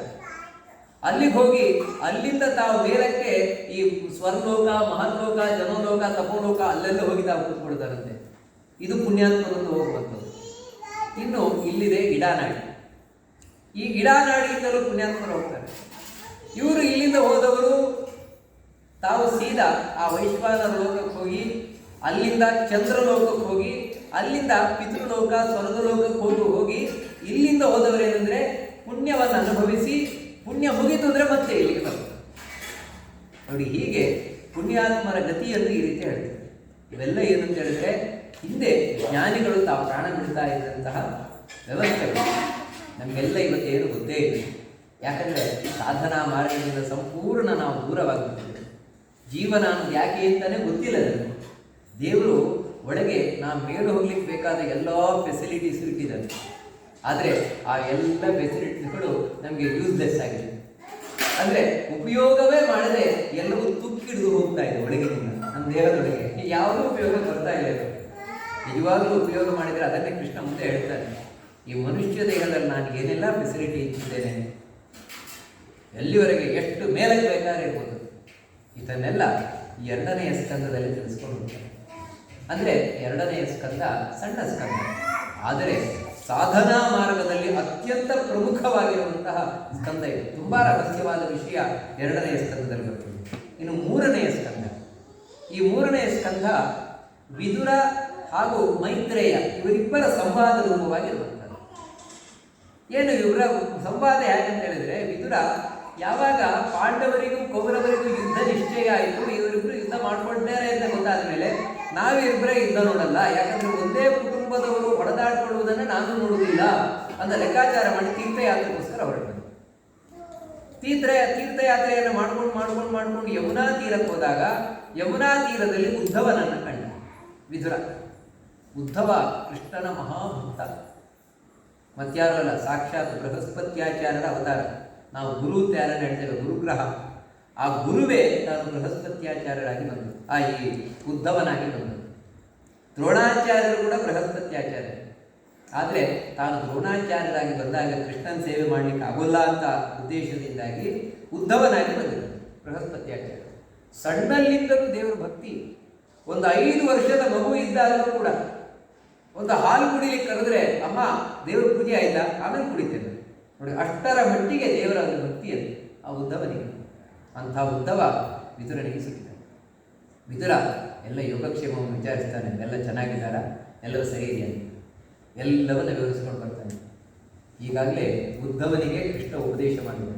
ಅಲ್ಲಿಗೆ ಹೋಗಿ ಅಲ್ಲಿಂದ ತಾವು ಮೇಲಕ್ಕೆ ಈ ಸ್ವರ್ಲೋಕ, ಮಹರ್ಲೋಕ, ಜನೋಲೋಕ, ತಪೋಲೋಕ ಅಲ್ಲೆಲ್ಲ ಹೋಗಿ ತಾವು ಕೂತ್ಕೊಳ್ತಾರಂತೆ. ಇದು ಪುಣ್ಯಾತ್ಮರನ್ನು ಹೋಗುವಂಥದ್ದು. ಇನ್ನು ಇಲ್ಲಿದೆ ಇಡಾನಾಡಿ. ಈ ಇಡಾನಾಡಿಯಿಂದಲೂ ಪುಣ್ಯಾತ್ಮರು ಹೋಗ್ತಾರೆ. ಇವರು ಇಲ್ಲಿಂದ ಹೋದವರು ತಾವು ಸೀದಾ ಆ ವೈಶ್ವಾನರ ಲೋಕಕ್ಕೆ ಹೋಗಿ ಅಲ್ಲಿಂದ ಚಂದ್ರಲೋಕಕ್ಕೆ ಹೋಗಿ ಅಲ್ಲಿಂದ ಪಿತೃಲೋಕ, ಸ್ವರ್ಗಲೋಕಕ್ಕೆ ಹೋಗಿ ಇಲ್ಲಿಂದ ಹೋದವರೇನೆಂದ್ರೆ ಪುಣ್ಯವನ್ನು ಅನುಭವಿಸಿ ಪುಣ್ಯ ಮುಗಿತು ಅಂದರೆ ಮತ್ತೆ ಇಲ್ಲಿಗೆ ಬರ್ತದೆ. ನೋಡಿ, ಹೀಗೆ ಪುಣ್ಯಾತ್ಮರ ಗತಿಯನ್ನು ಈ ರೀತಿ ಹೇಳ್ತಾರೆ. ಇವೆಲ್ಲ ಏನು ಅಂತ ಹೇಳಿದ್ರೆ ಹಿಂದೆ ಜ್ಞಾನಿಗಳು ತಾವು ಪ್ರಾಣ ಬಿಡ್ತಾ ಇದ್ದಂತಹ ವ್ಯವಸ್ಥೆಗಳು ನಮಗೆಲ್ಲ ಇವತ್ತೇನು ಗೊತ್ತೇ ಇಲ್ಲ. ಯಾಕಂದರೆ ಸಾಧನಾ ಮಾರ್ಗದಿಂದ ಸಂಪೂರ್ಣ ನಾವು ದೂರವಾಗಿದ್ದೇವೆ. ಜೀವನ ಅನ್ನೋದು ಯಾಕೆ ಅಂತಲೇ ಗೊತ್ತಿಲ್ಲ ನನಗೆ. ದೇವರು ಒಳಗೆ ನಾವು ಮೇಲೆ ಹೋಗ್ಲಿಕ್ಕೆ ಬೇಕಾದ ಎಲ್ಲ ಫೆಸಿಲಿಟೀಸ್ ಇಟ್ಟಿದ್ದಾರೆ. ಆದರೆ ಆ ಎಲ್ಲ ಫೆಸಿಲಿಟೀಸ್ಗಳು ನಮಗೆ ಯೂಸ್ಲೆಸ್ ಆಗಿದೆ. ಅಂದರೆ ಉಪಯೋಗವೇ ಮಾಡದೆ ಎಲ್ಲವೂ ತುಕ್ಕಿಡಿದು ಹೋಗ್ತಾ ಇದೆ ಒಳಗಿನಿಂದ, ನಮ್ಮ ದೇಹದೊಳಗೆ ಯಾವುದೂ ಉಪಯೋಗ ಬರ್ತಾ ಇಲ್ಲ. ನಿಜವಾಗ್ಲೂ ಉಪಯೋಗ ಮಾಡಿದರೆ ಅದನ್ನೇ ಕೃಷ್ಣ ಮುಂದೆ ಹೇಳ್ತಾನೆ. ಈ ಮನುಷ್ಯ ದೇಹದಲ್ಲಿ ನಾನು ಏನೆಲ್ಲ ಫೆಸಿಲಿಟಿ ಇಟ್ಟಿದ್ದೇನೆ, ಎಲ್ಲಿವರೆಗೆ ಎಷ್ಟು ಮೇಲಕ್ಕೆ ಬೇಕಾದ್ರೆ ಇರ್ಬೋದು, ಇದನ್ನೆಲ್ಲ ಈ 2ನೇ ಸ್ಕಂದದಲ್ಲಿ ತಿಳಿಸ್ಕೊಂಡು ಹೋಗ್ತಾರೆ. ಅಂದರೆ ಎರಡನೆಯ ಸ್ಕಂದ ಸಣ್ಣ ಸ್ಕಂದ, ಆದರೆ ಸಾಧನಾ ಮಾರ್ಗದಲ್ಲಿ ಅತ್ಯಂತ ಪ್ರಮುಖವಾಗಿರುವಂತಹ ಸ್ಕಂದ ಇದು. ತುಂಬ ರಹಸ್ಯವಾದ ವಿಷಯ ಎರಡನೆಯ ಸ್ಕಂದದಲ್ಲಿ ಬರ್ತದೆ. ಇನ್ನು ಮೂರನೆಯ ಸ್ಕಂದ, ಈ ಮೂರನೆಯ ಸ್ಕಂದ ವಿದುರ ಹಾಗೂ ಮೈತ್ರೇಯ ಇವರಿಬ್ಬರ ಸಂವಾದ ರೂಪವಾಗಿರುವಂಥದ್ದು. ಏನು ಇವರ ಸಂವಾದ ಯಾಕಂತ ಹೇಳಿದ್ರೆ, ವಿದುರ ಯಾವಾಗ ಪಾಂಡವರಿಗೂ ಕೌರವರಿಗೂ ಯುದ್ಧ ನಿಶ್ಚಯ ಆಯಿತು, ಇವರಿಬ್ಬರು ಯುದ್ಧ ಮಾಡ್ಕೊಳ್ತಾರೆ ಅಂತ ಗೊತ್ತಾದ ಮೇಲೆ ನಾವಿಬ್ಬರೇ ಯುದ್ಧ ನೋಡಲ್ಲ, ಯಾಕಂದ್ರೆ ಒಂದೇ ಕುಟುಂಬದವರು ಹೊಡೆದಾಡ್ಕೊಳ್ಳುವುದನ್ನು ನಾನು ನೋಡುವುದಿಲ್ಲ ಅಂತ ಲೆಕ್ಕಾಚಾರ ಮಾಡಿ ತೀರ್ಥಯಾತ್ರೆಗೋಸ್ಕರ ಹೊರಟರು. ತೀರ್ಥಯಾತ್ರೆಯನ್ನು ಮಾಡ್ಕೊಂಡು ಯಮುನಾ ತೀರಕ್ಕೆ ಹೋದಾಗ ಯಮುನಾ ತೀರದಲ್ಲಿ ಉದ್ಧವನನ್ನು ಕಂಡ ವಿದುರ. ಉದ್ಧವ ಕೃಷ್ಣನ ಮಹಾಭಕ್ತ, ಮತ್ಯಾರು ಅಲ್ಲ, ಸಾಕ್ಷಾತ್ ಬೃಹಸ್ಪತ್ಯಾಚಾರ್ಯರ ಅವತಾರ. ನಾವು ಗುರು ಅಂತ ಯಾರನ್ನು ಹೇಳ್ತೇವೆ, ಗುರುಗ್ರಹ. ಆ ಗುರುವೇ ತಾನು ಬೃಹಸ್ಪತ್ಯಾಚಾರ್ಯರಾಗಿ ಬಂದರು, ಈ ಉದ್ಧವನಾಗಿ ಬಂದರು. ದ್ರೋಣಾಚಾರ್ಯರು ಕೂಡ ಬೃಹಸ್ಪತ್ಯಾಚಾರ್ಯ. ಆದರೆ ತಾನು ದ್ರೋಣಾಚಾರ್ಯರಾಗಿ ಬಂದಾಗ ಕೃಷ್ಣನ ಸೇವೆ ಮಾಡಲಿಕ್ಕೆ ಆಗೋಲ್ಲ ಅಂತ ಉದ್ದೇಶದಿಂದಾಗಿ ಉದ್ಧವನಾಗಿ ಬಂದರು ಬೃಹಸ್ಪತ್ಯಾಚಾರ್ಯ. ಸಣ್ಣಲ್ಲಿದ್ದರೂ ದೇವರ ಭಕ್ತಿ. ಒಂದು 5 ವರ್ಷದ ಮಗು ಇದ್ದಾಗಲೂ ಕೂಡ ಒಂದು ಹಾಲು ಕುಡಿಲಿಕ್ಕೆ ಕರೆದ್ರೆ, ಅಮ್ಮ ದೇವರ ಪೂಜೆ ಆಯ್ತಾ, ಆಮೇಲೆ ಕುಡಿತೇನೆ ನೋಡಿ, ಅಷ್ಟರ ಮಟ್ಟಿಗೆ ದೇವರ ಭಕ್ತಿಯಲ್ಲಿ ಆ ಉದ್ಧವನಿಗೆ. ಅಂಥ ಉದ್ಧವ ವಿದುರನಿಗೆ ಸಿಕ್ಕಿದ್ದಾನೆ. ವಿದುರ ಎಲ್ಲ ಯೋಗಕ್ಷೇಮವನ್ನು ವಿಚಾರಿಸ್ತಾನೆ, ಎಲ್ಲ ಚೆನ್ನಾಗಿದ್ದಾರ, ಎಲ್ಲವೂ ಸರಿ ಇದೆಯಾ, ಎಲ್ಲವನ್ನ ವಿವರಿಸ್ಕೊಂಡು ಬರ್ತಾನೆ. ಈಗಾಗಲೇ ಉದ್ಧವನಿಗೆ ಕೃಷ್ಣ ಉಪದೇಶ ಮಾಡಿದ.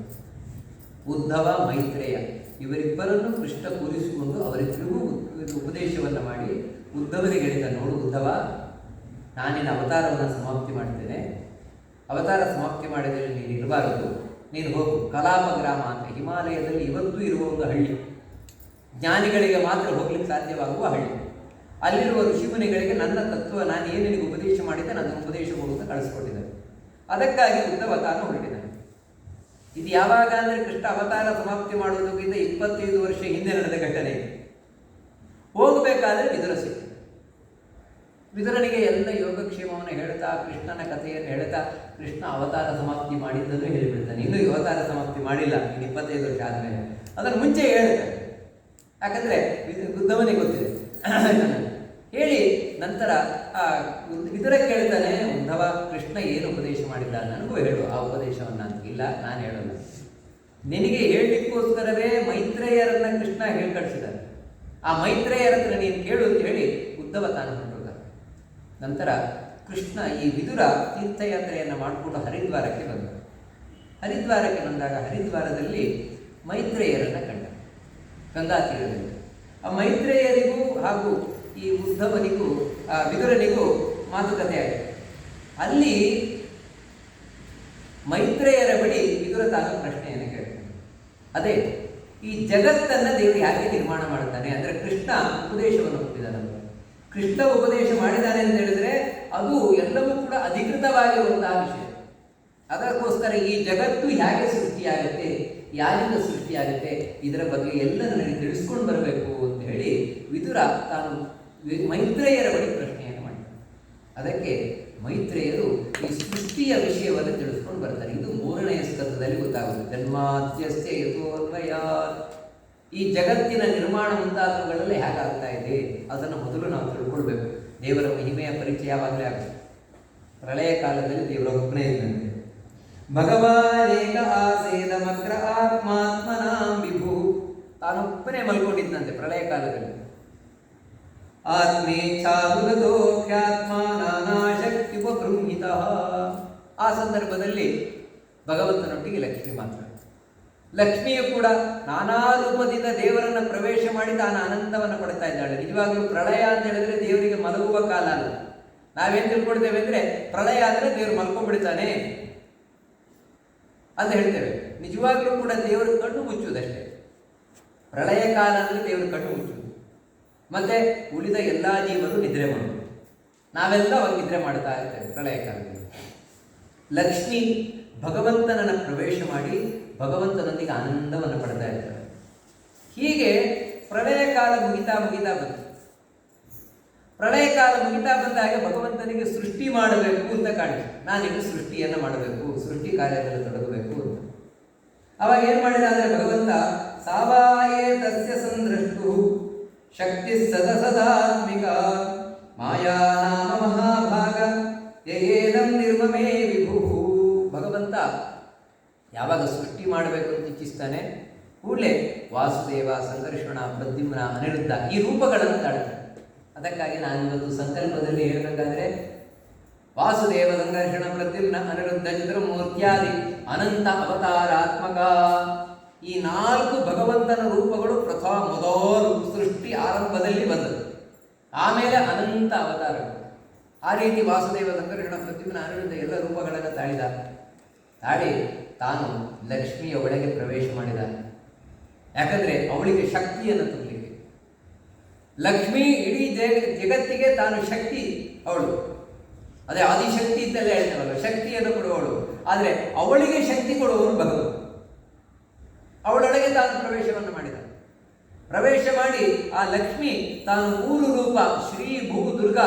ಉದ್ಧವ ಮೈತ್ರೇಯ ಇವರಿಬ್ಬರನ್ನು ಕೃಷ್ಣ ಕೂರಿಸಿಕೊಂಡು ಅವರಿಬ್ಬರಿಗೂ ಉಪದೇಶವನ್ನು ಮಾಡಿ ಉದ್ಧವನಿಗೆ ಹೇಳಿದ, ನೋಡು ಉದ್ಧವ, ನಾನಿನ ಅವತಾರವನ್ನು ಸಮಾಪ್ತಿ ಮಾಡ್ತೇನೆ. ಅವತಾರ ಸಮಾಪ್ತಿ ಮಾಡಿದರೆ ನೀನು ಇರಬಾರದು, ನೀನು ಹೋಗು ಕಲಾಪ ಗ್ರಾಮ ಅಂತ ಹಿಮಾಲಯದಲ್ಲಿ ಇವತ್ತು ಇರುವ ಒಂದು ಹಳ್ಳಿ, ಜ್ಞಾನಿಗಳಿಗೆ ಮಾತ್ರ ಹೋಗ್ಲಿಕ್ಕೆ ಸಾಧ್ಯವಾಗುವ ಹಳ್ಳಿ. ಅಲ್ಲಿರುವ ಋಷಿಮುನಿಗಳಿಗೆ ನನ್ನ ತತ್ವ, ನಾನು ಏನೇನಿಗೆ ಉಪದೇಶ ಮಾಡಿದ್ದೆ ನನ್ನ ಉಪದೇಶ ಕೊಡುವಂತ ಕಳಿಸ್ಕೊಟ್ಟಿದ್ದಾರೆ. ಅದಕ್ಕಾಗಿ ಉದ್ಧವ ತಾನು ಹೊರಟಿದ್ದಾನೆ. ಇದು ಯಾವಾಗ ಅಂದರೆ ಕೃಷ್ಣ ಅವತಾರ ಸಮಾಪ್ತಿ ಮಾಡುವುದಕ್ಕಿಂತ 25 ವರ್ಷ ಹಿಂದೆ ನಡೆದ ಘಟನೆ. ಹೋಗಬೇಕಾದ್ರೆ ವಿದುರ ಸಿಕ್ಕಿದೆ. ವಿದುರನಿಗೆ ಎಲ್ಲ ಯೋಗಕ್ಷೇಮವನ್ನು ಹೇಳ್ತಾ, ಕೃಷ್ಣನ ಕಥೆಯನ್ನು ಹೇಳ್ತಾ, ಕೃಷ್ಣ ಅವತಾರ ಸಮಾಪ್ತಿ ಮಾಡಿದ್ದನ್ನು ಹೇಳಿಬಿಡ್ತಾನೆ. ಇನ್ನೂ ಅವತಾರ ಸಮಾಪ್ತಿ ಮಾಡಿಲ್ಲ, ಇನ್ನು 25 ವರ್ಷ ಆದಮೇಲೆ, ಅದನ್ನು ಮುಂಚೆ ಹೇಳ್ತಾನೆ. ಯಾಕಂದರೆ ಉದ್ಧವನಿಗೆ ಗೊತ್ತಿದೆ. ಹೇಳಿ ನಂತರ ವಿದುರ ಕೇಳ್ತಾನೆ, ಉದ್ಧವ, ಕೃಷ್ಣ ಏನು ಉಪದೇಶ ಮಾಡಿಲ್ಲ ನನಗೂ ಹೇಳು ಆ ಉಪದೇಶವನ್ನು ಅಂತ. ಇಲ್ಲ, ನಾನು ಹೇಳಲ್ಲ, ನಿನಗೆ ಹೇಳಲಿಕ್ಕೋಸ್ಕರವೇ ಮೈತ್ರೇಯರನ್ನ ಕೃಷ್ಣ ಹೇಳಿ ಕಳಿಸಿದ್ದಾರೆ, ಆ ಮೈತ್ರೇಯರ ಹತ್ರ ನೀನು ಕೇಳು ಅಂತ ಹೇಳಿ ಉದ್ಧವ ತಾನು ಹೊರಟೋದ. ನಂತರ ಕೃಷ್ಣ ಈ ವಿದುರ ತೀರ್ಥಯಾತ್ರೆಯನ್ನು ಮಾಡಿಕೊಂಡು ಹರಿದ್ವಾರಕ್ಕೆ ಬಂದ. ಹರಿದ್ವಾರಕ್ಕೆ ಬಂದಾಗ ಹರಿದ್ವಾರದಲ್ಲಿ ಮೈತ್ರೇಯರನ್ನು ಕಂಡ, ಗಂಗಾ ತೀರದಲ್ಲಿ. ಆ ಮೈತ್ರೇಯರಿಗೂ ಹಾಗೂ ಈ ಉದ್ಧವನಿಗೂ ವಿದುರನಿಗೂ ಮಾತುಕತೆ ಆಯಿತು. ಅಲ್ಲಿ ಮೈತ್ರೇಯರ ಬಳಿ ವಿದುರ ತಾನು ಪ್ರಶ್ನೆಯನ್ನು ಕೇಳ್ತಾನೆ. ಅದೇ, ಈ ಜಗತ್ತನ್ನು ದೇವರು ಯಾಕೆ ನಿರ್ಮಾಣ ಮಾಡುತ್ತಾನೆ ಅಂದರೆ, ಕೃಷ್ಣ ಉಪದೇಶವನ್ನು ಕೊಟ್ಟಿದ್ದಾನೆ. ಕೃಷ್ಣ ಉಪದೇಶ ಮಾಡಿದ್ದಾನೆ ಅಂತ ಹೇಳಿದ್ರೆ ಅದು ಎಲ್ಲವೂ ಕೂಡ ಅಧಿಕೃತವಾಗಿರುವಂತಹ ವಿಷಯ. ಅದಕ್ಕೋಸ್ಕರ ಈ ಜಗತ್ತು ಹೇಗೆ ಸೃಷ್ಟಿಯಾಗುತ್ತೆ, ಯಾರಿಂದ ಸೃಷ್ಟಿಯಾಗುತ್ತೆ, ಇದರ ಬಗ್ಗೆ ಎಲ್ಲ ನನಗೆ ತಿಳಿಸ್ಕೊಂಡು ಬರಬೇಕು ಅಂತ ಹೇಳಿ ವಿದುರ ತಾನು ಮೈತ್ರೇಯರ ಬಳಿ ಪ್ರಶ್ನೆಯನ್ನು ಮಾಡ್ತಾರೆ. ಅದಕ್ಕೆ ಮೈತ್ರೇಯರು ಈ ಸೃಷ್ಟಿಯ ವಿಷಯವನ್ನು ತಿಳಿಸ್ಕೊಂಡು ಬರ್ತಾರೆ. ಇದು 3ನೇ ಸ್ಕಂದದಲ್ಲಿ ಗೊತ್ತಾಗುತ್ತೆ. ಜನ್ಮಾದ್ಯಸ್ಯ ಯಥೋನ್ವಯಾತ್, ಈ ಜಗತ್ತಿನ ನಿರ್ಮಾಣ ಮುಂತಾದವುಗಳೆಲ್ಲ ಹೇಗಾಗ್ತಾ ಇದೆ ಅದನ್ನು ಮೊದಲು ನಾವು ತಿಳ್ಕೊಳ್ಬೇಕು. ದೇವರ ಮಹಿಮೆಯ ಪರಿಚಯವಾಗಲೇ ಆಗುತ್ತೆ. ಪ್ರಳಯ ಕಾಲದಲ್ಲಿ ದೇವರ ಒಬ್ಬನೇ ಇದ್ದಂತೆ. ಭಗವಾನೇಕ ಆಸೇದಮಗ್ರ ಆತ್ಮಾತ್ಮನಾಂ ವಿಭು, ತಾನೊಬ್ಬನೇ ಮಲ್ಕೊಂಡಿದ್ದಂತೆ ಪ್ರಳಯ ಕಾಲದಲ್ಲಿ. ಆತ್ಮೇಚ್ಛಾನುಗತೋ ಖ್ಯಾತ್ಮ ನಾನಾಶಕ್ತಿ ಉಪಬೃಂಹಿತ. ಆ ಸಂದರ್ಭದಲ್ಲಿ ಭಗವಂತನೊಟ್ಟಿಗೆ ಲಕ್ಷ್ಮಿ ಮಾತ್ರ. ಲಕ್ಷ್ಮಿಯು ಕೂಡ ನಾನಾ ರೂಪದಿಂದ ದೇವರನ್ನು ಪ್ರವೇಶ ಮಾಡಿ ತಾನು ಆನಂದವನ್ನು ಪಡ್ತಾ ಇದ್ದಾಳೆ. ನಿಜವಾಗ್ಲೂ ಪ್ರಳಯ ಅಂತ ಹೇಳಿದ್ರೆ ದೇವರಿಗೆ ಮಲಗುವ ಕಾಲ ಅಲ್ಲ. ನಾವೇನು ತಿಳ್ಕೊಡ್ತೇವೆ ಅಂದರೆ ಪ್ರಳಯ ಅಂದರೆ ದೇವರು ಮಲ್ಕೊಂಡ್ಬಿಡ್ತಾನೆ ಅಂತ ಹೇಳ್ತೇವೆ. ನಿಜವಾಗ್ಲೂ ಕೂಡ ದೇವರು ಕಣ್ಣು ಮುಚ್ಚುವುದಷ್ಟೇ. ಪ್ರಳಯ ಕಾಲ ಅಂದರೆ ದೇವರು ಕಣ್ಣು ಮುಚ್ಚುವುದು, ಮತ್ತೆ ಉಳಿದ ಎಲ್ಲ ಜೀವರು ನಿದ್ರೆ ಮಾಡುವುದು. ನಾವೆಲ್ಲ ಅವಾಗ ನಿದ್ರೆ ಮಾಡ್ತಾ ಇರ್ತೇವೆ ಪ್ರಳಯ ಕಾಲದಲ್ಲಿ. ಲಕ್ಷ್ಮಿ ಭಗವಂತನನ್ನು ಪ್ರವೇಶ ಮಾಡಿ ಭಗವಂತನೊಂದಿಗೆ ಆನಂದವನ್ನು ಪಡ್ತಾ ಇರ್ತಾರೆ. ಹೀಗೆ ಪ್ರಳಯ ಕಾಲ ಮುಗಿತಾ ಬಂತು. ಪ್ರಳಯ ಕಾಲ ಮುಗಿತಾ ಬಂದಾಗ ಭಗವಂತನಿಗೆ ಸೃಷ್ಟಿ ಮಾಡಬೇಕು ಅಂತ ಕಾಣಿತು. ನಾನೀಗ ಸೃಷ್ಟಿಯನ್ನು ಮಾಡಬೇಕು, ಸೃಷ್ಟಿ ಕಾರ್ಯದಲ್ಲಿ ತೊಡಗಬೇಕು ಅಂತ. ಅವಾಗ ಏನು ಮಾಡಿದ ಅಂದರೆ ಭಗವಂತ ಸಾವಾಯೇ ತಸ್ಯ ಸಂದೃಷ್ಟು ಶಕ್ತಿ ಸದಸದಾತ್ಮಿಕ ಮಾಯಾ ನಾಮ ಮಹಾಭಾಗ ಯಯೇನಂ ನಿರ್ಮಮೇ ವಿಭು. ಭಗವಂತ ಯಾವಾಗ ಸೃಷ್ಟಿ ಮಾಡಬೇಕು ಅಂತ ಇಚ್ಛಿಸ್ತಾನೆ ಕೂಡಲೇ ವಾಸುದೇವ, ಸಂಕರ್ಷಣ, ಪ್ರದ್ಯುಮ್ನ, ಅನಿರುದ್ಧ ಈ ರೂಪಗಳನ್ನು ತಾಳ್ತಾನೆ. ಅದಕ್ಕಾಗಿ ನಾನಿವತ್ತು ಸಂಕಲ್ಪದಲ್ಲಿ ಹೇಳಬೇಕಾದ್ರೆ ವಾಸುದೇವ, ಸಂಕರ್ಷಣ, ಪ್ರದ್ಯುಮ್ನ, ಅನಿರುದ್ಧ, ಚತುರ್ಮೂರ್ತ್ಯಾದಿ ಅನಂತ ಅವತಾರಾತ್ಮಕ ಈ 4 ಭಗವಂತನ ರೂಪಗಳು ಮೊದಲು ಸೃಷ್ಟಿ ಆರಂಭದಲ್ಲಿ ಬಂದದ್ದು. ಆಮೇಲೆ ಅನಂತ ಅವತಾರಗಳು. ಆ ರೀತಿ ವಾಸುದೇವ, ಸಂಕರ್ಷಣ, ಪ್ರದ್ಯುಮ್ನ, ಅನಿರುದ್ಧ ಎಲ್ಲ ರೂಪಗಳನ್ನು ತಾಳಿ ತಾನು ಲಕ್ಷ್ಮಿಯ ಒಳಗೆ ಪ್ರವೇಶ ಮಾಡಿದ್ದಾನೆ. ಯಾಕಂದ್ರೆ ಅವಳಿಗೆ ಶಕ್ತಿಯನ್ನು ತುಂಬಲಿಕ್ಕೆ. ಲಕ್ಷ್ಮಿ ಇಡೀ ಜಗತ್ತಿಗೆ ತಾನು ಶಕ್ತಿ ಅವಳು. ಅದೇ ಆದಿಶಕ್ತಿ ಇದ್ದಲ್ಲೇ ಹೇಳ್ತೇವಲ್ಲ, ಶಕ್ತಿಯನ್ನು ಕೊಡುವವಳು. ಆದರೆ ಅವಳಿಗೆ ಶಕ್ತಿ ಕೊಡುವವನು ಭಗವಂತ. ಅವಳೊಳಗೆ ತಾನು ಪ್ರವೇಶವನ್ನು ಮಾಡಿದ. ಪ್ರವೇಶ ಮಾಡಿ ಆ ಲಕ್ಷ್ಮಿ ತಾನು 3 ರೂಪ, ಶ್ರೀ, ಭೂ, ದುರ್ಗಾ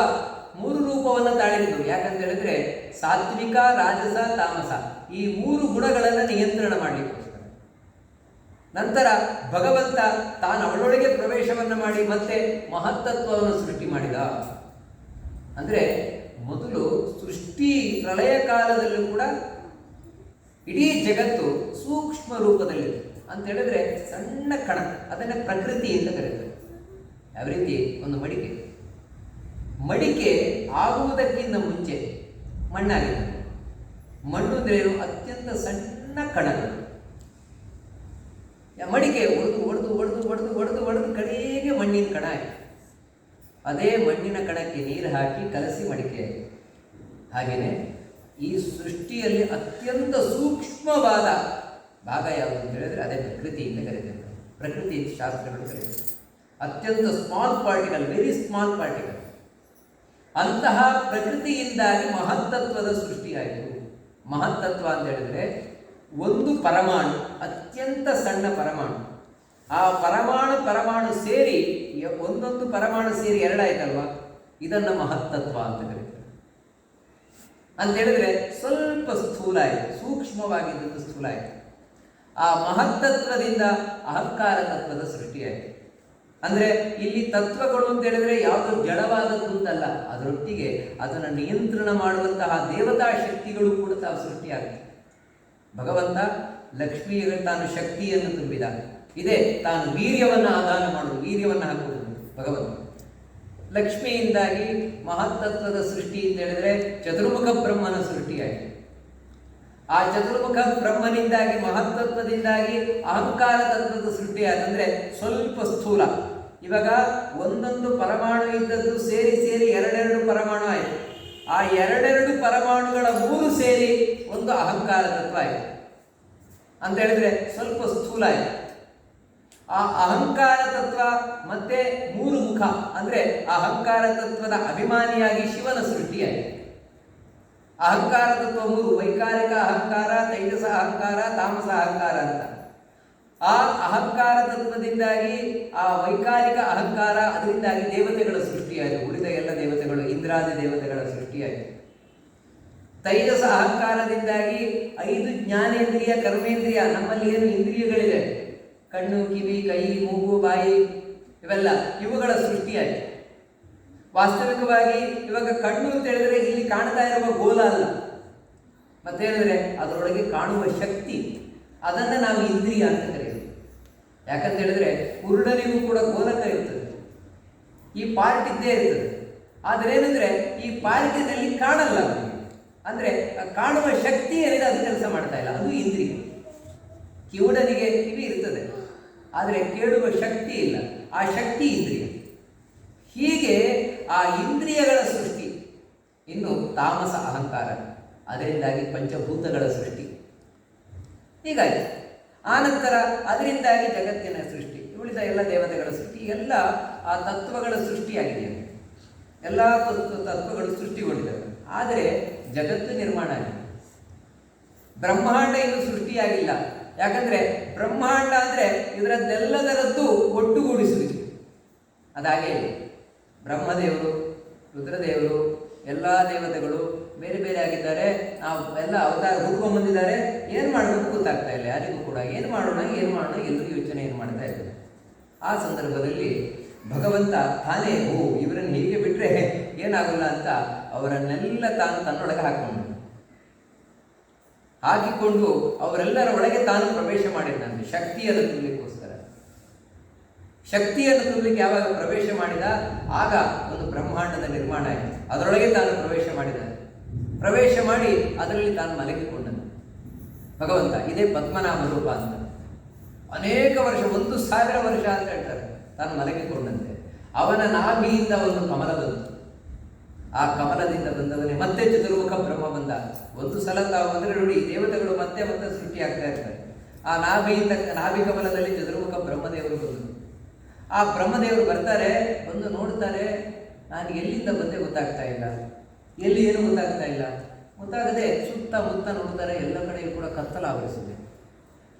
3 ರೂಪವನ್ನು ತಾಳಿದ್ದು. ಯಾಕಂತ ಹೇಳಿದ್ರೆ ಸಾತ್ವಿಕ, ರಾಜಸ, ತಾಮಸ ಈ 3 ಗುಣಗಳನ್ನು ನಿಯಂತ್ರಣ ಮಾಡಲಿಕ್ಕೋಸ್ಕರ. ನಂತರ ಭಗವಂತ ತಾನು ಅವಳೊಳಗೆ ಪ್ರವೇಶವನ್ನು ಮಾಡಿ ಮತ್ತೆ ಮಹತ್ತತ್ವವನ್ನು ಸೃಷ್ಟಿ ಮಾಡಿದ. ಅಂದ್ರೆ ಮೊದಲು ಸೃಷ್ಟಿ ಪ್ರಳಯ ಕಾಲದಲ್ಲೂ ಕೂಡ ಇಡೀ ಜಗತ್ತು ಸೂಕ್ಷ್ಮ ರೂಪದಲ್ಲಿ ಅಂತ ಹೇಳಿದ್ರೆ ಸಣ್ಣ ಕಣ, ಅದನ್ನ ಪ್ರಕೃತಿ ಅಂತ ಕರೀತಾರೆ. ಯಾವ ರೀತಿ ಒಂದು ಮಡಿಕೆ ಆಗುವುದಕ್ಕಿಂತ ಮುಂಚೆ ಮಣ್ಣಾಗಿದೆ. ಮಣ್ಣು ಅಂದ್ರೆ ಅತ್ಯಂತ ಸಣ್ಣ ಕಣಗಳು. ಮಡಿಕೆ ಒಡೆದು ಕಡೆಗೆ ಮಣ್ಣಿನ ಕಣ ಆಯಿತು. ಅದೇ ಮಣ್ಣಿನ ಕಣಕ್ಕೆ ನೀರು ಹಾಕಿ ಕಲಸಿ ಮಡಿಕೆ ಆಯಿತು. ಹಾಗೆಯೇ ಈ ಸೃಷ್ಟಿಯಲ್ಲಿ ಅತ್ಯಂತ ಸೂಕ್ಷ್ಮವಾದ ಭಾಗ ಯಾವುದು ಅಂತ ಹೇಳಿದ್ರೆ ಅದೇ ಪ್ರಕೃತಿ ಅಂತ ಕರೀತಾರೆ. ಪ್ರಕೃತಿ ಶಾಸ್ತ್ರಗಳು ಕರೀತಾರೆ. ಅತ್ಯಂತ small particle, very small particle. ಅಂತಹ ಪ್ರಕೃತಿಯಿಂದಾಗಿ ಮಹತ್ತತ್ವದ ಸೃಷ್ಟಿಯಾಯಿತು. ಮಹತ್ತತ್ವ ಅಂತ ಹೇಳಿದ್ರೆ ಒಂದು ಪರಮಾಣು, ಅತ್ಯಂತ ಸಣ್ಣ ಪರಮಾಣು. ಆ ಪರಮಾಣು ಸೇರಿ ಒಂದೊಂದು ಪರಮಾಣು ಸೇರಿ 2 ಆಯ್ತಲ್ವಾ, ಇದನ್ನು ಮಹತ್ತತ್ವ ಅಂತ ಕರೀತಾರೆ. ಅಂತ ಹೇಳಿದ್ರೆ ಸ್ವಲ್ಪ ಸ್ಥೂಲ ಆಯಿತು, ಸೂಕ್ಷ್ಮವಾಗಿದ್ದದ್ದು ಸ್ಥೂಲ ಆಯಿತು. ಆ ಮಹತ್ತತ್ವದಿಂದ ಅಹಂಕಾರ ತತ್ವದ ಸೃಷ್ಟಿಯಾಯಿತು. ಅಂದ್ರೆ ಇಲ್ಲಿ ತತ್ವಗಳು ಅಂತ ಹೇಳಿದ್ರೆ ಯಾವುದು ಜಡವಾದದ್ದು ಅಂತಲ್ಲ, ಅದರೊಟ್ಟಿಗೆ ಅದನ್ನು ನಿಯಂತ್ರಣ ಮಾಡುವಂತಹ ದೇವತಾ ಶಕ್ತಿಗಳು ಕೂಡ ತಾವು ಸೃಷ್ಟಿಯಾಗುತ್ತೆ. ಭಗವಂತ ಲಕ್ಷ್ಮಿಗೆ ತಾನು ಶಕ್ತಿಯನ್ನು ತುಂಬಿದ. ಇದೇ ತಾನು ವೀರ್ಯವನ್ನು ಆದಾನ ಮಾಡುವುದು, ವೀರ್ಯವನ್ನು ಹಾಕುವುದು ಭಗವಂತ. ಲಕ್ಷ್ಮಿಯಿಂದಾಗಿ ಮಹತ್ತತ್ವದ ಸೃಷ್ಟಿ ಅಂತ ಹೇಳಿದ್ರೆ ಚತುರ್ಮುಖ ಬ್ರಹ್ಮನ ಸೃಷ್ಟಿಯಾಯಿತು. ಆ ಚತುರ್ಮುಖ ಬ್ರಹ್ಮನಿಂದಾಗಿ ಮಹತ್ತತ್ವದಿಂದಾಗಿ ಅಹಂಕಾರ ತತ್ವದ ಸೃಷ್ಟಿಯಾಯಿತು. ಅಂದ್ರೆ ಸ್ವಲ್ಪ ಸ್ಥೂಲ. ಇವಾಗ ಒಂದೊಂದು ಪರಮಾಣು ಇದ್ದದ್ದು ಸೇರಿ 2 ಪರಮಾಣು ಆಯಿತು. ಆ 2 ಪರಮಾಣುಗಳ 3 ಸೇರಿ ಒಂದು ಅಹಂಕಾರ ತತ್ವ ಆಯಿತು. ಅಂತ ಹೇಳಿದ್ರೆ ಸ್ವಲ್ಪ ಸ್ಥೂಲ ಆಯಿತು. ಆ ಅಹಂಕಾರ ತತ್ವ ಮತ್ತೆ 3 ಮುಖ ಅಂದ್ರೆ ಅಹಂಕಾರ ತತ್ವದ ಅಭಿಮಾನಿಯಾಗಿ ಶಿವನ ಸೃಷ್ಟಿಯಾಯಿತು. ಅಹಂಕಾರ ತತ್ವ 3: ವೈಕಾರಿಕ ಅಹಂಕಾರ, ತೈಜಸ ಅಹಂಕಾರ, ತಾಮಸ ಅಹಂಕಾರ ಅಂತ. ಆ ಅಹಂಕಾರ ತತ್ವದಿಂದಾಗಿ ಆ ವೈಕಾರಿಕ ಅಹಂಕಾರ, ಅದರಿಂದಾಗಿ ದೇವತೆಗಳ ಸೃಷ್ಟಿಯಾಯಿತು. ಉಳಿದ ಎಲ್ಲ ದೇವತೆಗಳು, ಇಂದ್ರಾದಿ ದೇವತೆಗಳ ಸೃಷ್ಟಿಯಾಯಿತು. ತೈಜಸ ಅಹಂಕಾರದಿಂದಾಗಿ 5 ಜ್ಞಾನೇಂದ್ರಿಯ, ಕರ್ಮೇಂದ್ರಿಯ, ನಮ್ಮಲ್ಲಿ ಏನು ಇಂದ್ರಿಯಗಳಿದೆ, ಕಣ್ಣು, ಕಿವಿ, ಕೈ, ಮೂಗು, ಬಾಯಿ, ಇವೆಲ್ಲ ಇವುಗಳ ಸೃಷ್ಟಿಯಾಯಿತು. ವಾಸ್ತವಿಕವಾಗಿ ಇವಾಗ ಕಣ್ಣು ಅಂತ ಹೇಳಿದ್ರೆ ಇಲ್ಲಿ ಕಾಣ್ತಾ ಇರುವ ಗೋಲ ಅಲ್ಲ, ಮತ್ತೇನಿದ್ರೆ ಅದರೊಳಗೆ ಕಾಣುವ ಶಕ್ತಿ, ಅದನ್ನು ನಾವು ಇಂದ್ರಿಯ ಅಂತ ಕರೆಯೋದು. ಯಾಕಂತ ಹೇಳಿದ್ರೆ ಕುರುಡನಿಗೂ ಕೂಡ ಗೋಲಕ ಇರ್ತದೆ, ಈ ಪಾರ್ಟ್ ಇದ್ದೇ ಇರ್ತದೆ. ಆದರೆ ಏನಂದ್ರೆ ಈ ಪಾರ್ಟಿನಲ್ಲಿ ಕಾಣಲ್ಲ. ಅಂದ್ರೆ ಕಾಣುವ ಶಕ್ತಿ ಏನಿದೆ ಅದು ಕೆಲಸ ಮಾಡ್ತಾ ಇಲ್ಲ, ಅದು ಇಂದ್ರಿಯ. ಕಿವುಡನಿಗೆ ಕಿವಿ ಇರ್ತದೆ, ಆದರೆ ಕೇಳುವ ಶಕ್ತಿ ಇಲ್ಲ, ಆ ಶಕ್ತಿ ಇಂದ್ರಿಯ. ಹೀಗೆ ಆ ಇಂದ್ರಿಯಗಳ ಸೃಷ್ಟಿ. ಇನ್ನು ತಾಮಸ ಅಹಂಕಾರ, ಅದರಿಂದಾಗಿ ಪಂಚಭೂತಗಳ ಸೃಷ್ಟಿ. ಹೀಗಾಗಿ ಆನಂತರ ಅದರಿಂದಾಗಿ ಜಗತ್ತಿನ ಸೃಷ್ಟಿ, ಉಳಿದ ಎಲ್ಲ ದೇವತೆಗಳ ಸೃಷ್ಟಿ, ಎಲ್ಲ ಆ ತತ್ವಗಳ ಸೃಷ್ಟಿಯಾಗಿದೆ. ಎಲ್ಲ ತತ್ವಗಳು ಸೃಷ್ಟಿಗೊಂಡಿದ್ದಾವೆ. ಆದರೆ ಜಗತ್ತು ನಿರ್ಮಾಣ ಆಗಿದೆ. ಬ್ರಹ್ಮಾಂಡ ಇನ್ನು ಸೃಷ್ಟಿಯಾಗಿಲ್ಲ. ಯಾಕಂದ್ರೆ ಬ್ರಹ್ಮಾಂಡ ಅಂದ್ರೆ ಇದರದ್ದೆಲ್ಲದರದ್ದು ಒಟ್ಟುಗೂಡಿಸುವಿಕೆ. ಅದಾಗೇ ಇದೆ. ಬ್ರಹ್ಮದೇವರು, ರುದ್ರದೇವರು, ಎಲ್ಲ ದೇವತೆಗಳು ಬೇರೆ ಬೇರೆ ಆಗಿದ್ದಾರೆ. ನಾವು ಎಲ್ಲ ಅವತಾರ ಹುಡ್ಕೊಂಡ್ಬಂದಿದ್ದಾರೆ. ಏನು ಮಾಡಬೇಕು ಗೊತ್ತಾಗ್ತಾ ಇಲ್ಲ ಯಾರಿಗೂ ಕೂಡ. ಏನು ಮಾಡೋಣ ಎಲ್ಲರೂ ಯೋಚನೆ ಏನು ಮಾಡ್ತಾ ಇದ್ದಾರೆ. ಆ ಸಂದರ್ಭದಲ್ಲಿ ಭಗವಂತ ತಾನೇ ಇವರನ್ನು ಹೀಗೆ ಬಿಟ್ಟರೆ ಏನಾಗಲ್ಲ ಅಂತ ಅವರನ್ನೆಲ್ಲ ತಾನು ತನ್ನೊಳಗೆ ಹಾಕಿಕೊಂಡು ಅವರೆಲ್ಲರ ಒಳಗೆ ತಾನು ಪ್ರವೇಶ ಮಾಡಿದ್ದಾನೆ. ಶಕ್ತಿಯನ್ನು ತುಂಬಲಿಕ್ಕೋಸ್ಕರ, ಶಕ್ತಿಯನ್ನು ತುಂಬಲಿಕ್ಕೆ ಯಾವಾಗ ಪ್ರವೇಶ ಮಾಡಿದ ಆಗ ಒಂದು ಬ್ರಹ್ಮಾಂಡದ ನಿರ್ಮಾಣ ಆಯಿತು. ಅದರೊಳಗೆ ತಾನು ಪ್ರವೇಶ ಮಾಡಿ ಅದರಲ್ಲಿ ತಾನು ಮಲಗಿಕೊಂಡನು ಭಗವಂತ. ಇದೇ ಪದ್ಮನಾಭ ರೂಪ ಅಂತ. ಅನೇಕ ವರ್ಷ, 1000 ವರ್ಷ ಅಂತ ಹೇಳ್ತಾರೆ, ತಾನು ಮಲಗಿಕೊಂಡಂತೆ. ಅವನ ನಾಭಿಯಿಂದ ಒಂದು ಕಮಲ ಬಂತು. ಆ ಕಮಲದಿಂದ ಬಂದವನೇ ಮತ್ತೆ ಚತುರ್ಮುಖ ಬ್ರಹ್ಮ ಬಂದ. ಒಂದು ಸಲ ತಾವು ಬಂದರೆ ನೋಡಿ, ದೇವತೆಗಳು ಮತ್ತೆ ಸೃಷ್ಟಿ ಆಗ್ತಾ ಇರ್ತಾರೆ. ಆ ನಾಭಿ ಕಮಲದಲ್ಲಿ ಚತುರ್ಮುಖ ಬ್ರಹ್ಮದೇವರು ಬಂದರು. ಆ ಬ್ರಹ್ಮದೇವರು ಬರ್ತಾರೆ, ಬಂದು ನೋಡ್ತಾರೆ, ನಾನು ಎಲ್ಲಿಂದ ಬಂದೆ ಗೊತ್ತಾಗ್ತಾ ಇಲ್ಲ, ಎಲ್ಲಿ ಏನು ಗೊತ್ತಾಗ್ತಾ ಇಲ್ಲ. ಗೊತ್ತಾಗದೆ ಸುತ್ತಮುತ್ತ ನೋಡ್ತಾರೆ, ಎಲ್ಲ ಕಡೆಯೂ ಕೂಡ ಕತ್ತಲಾವರಿಸಿದೆ.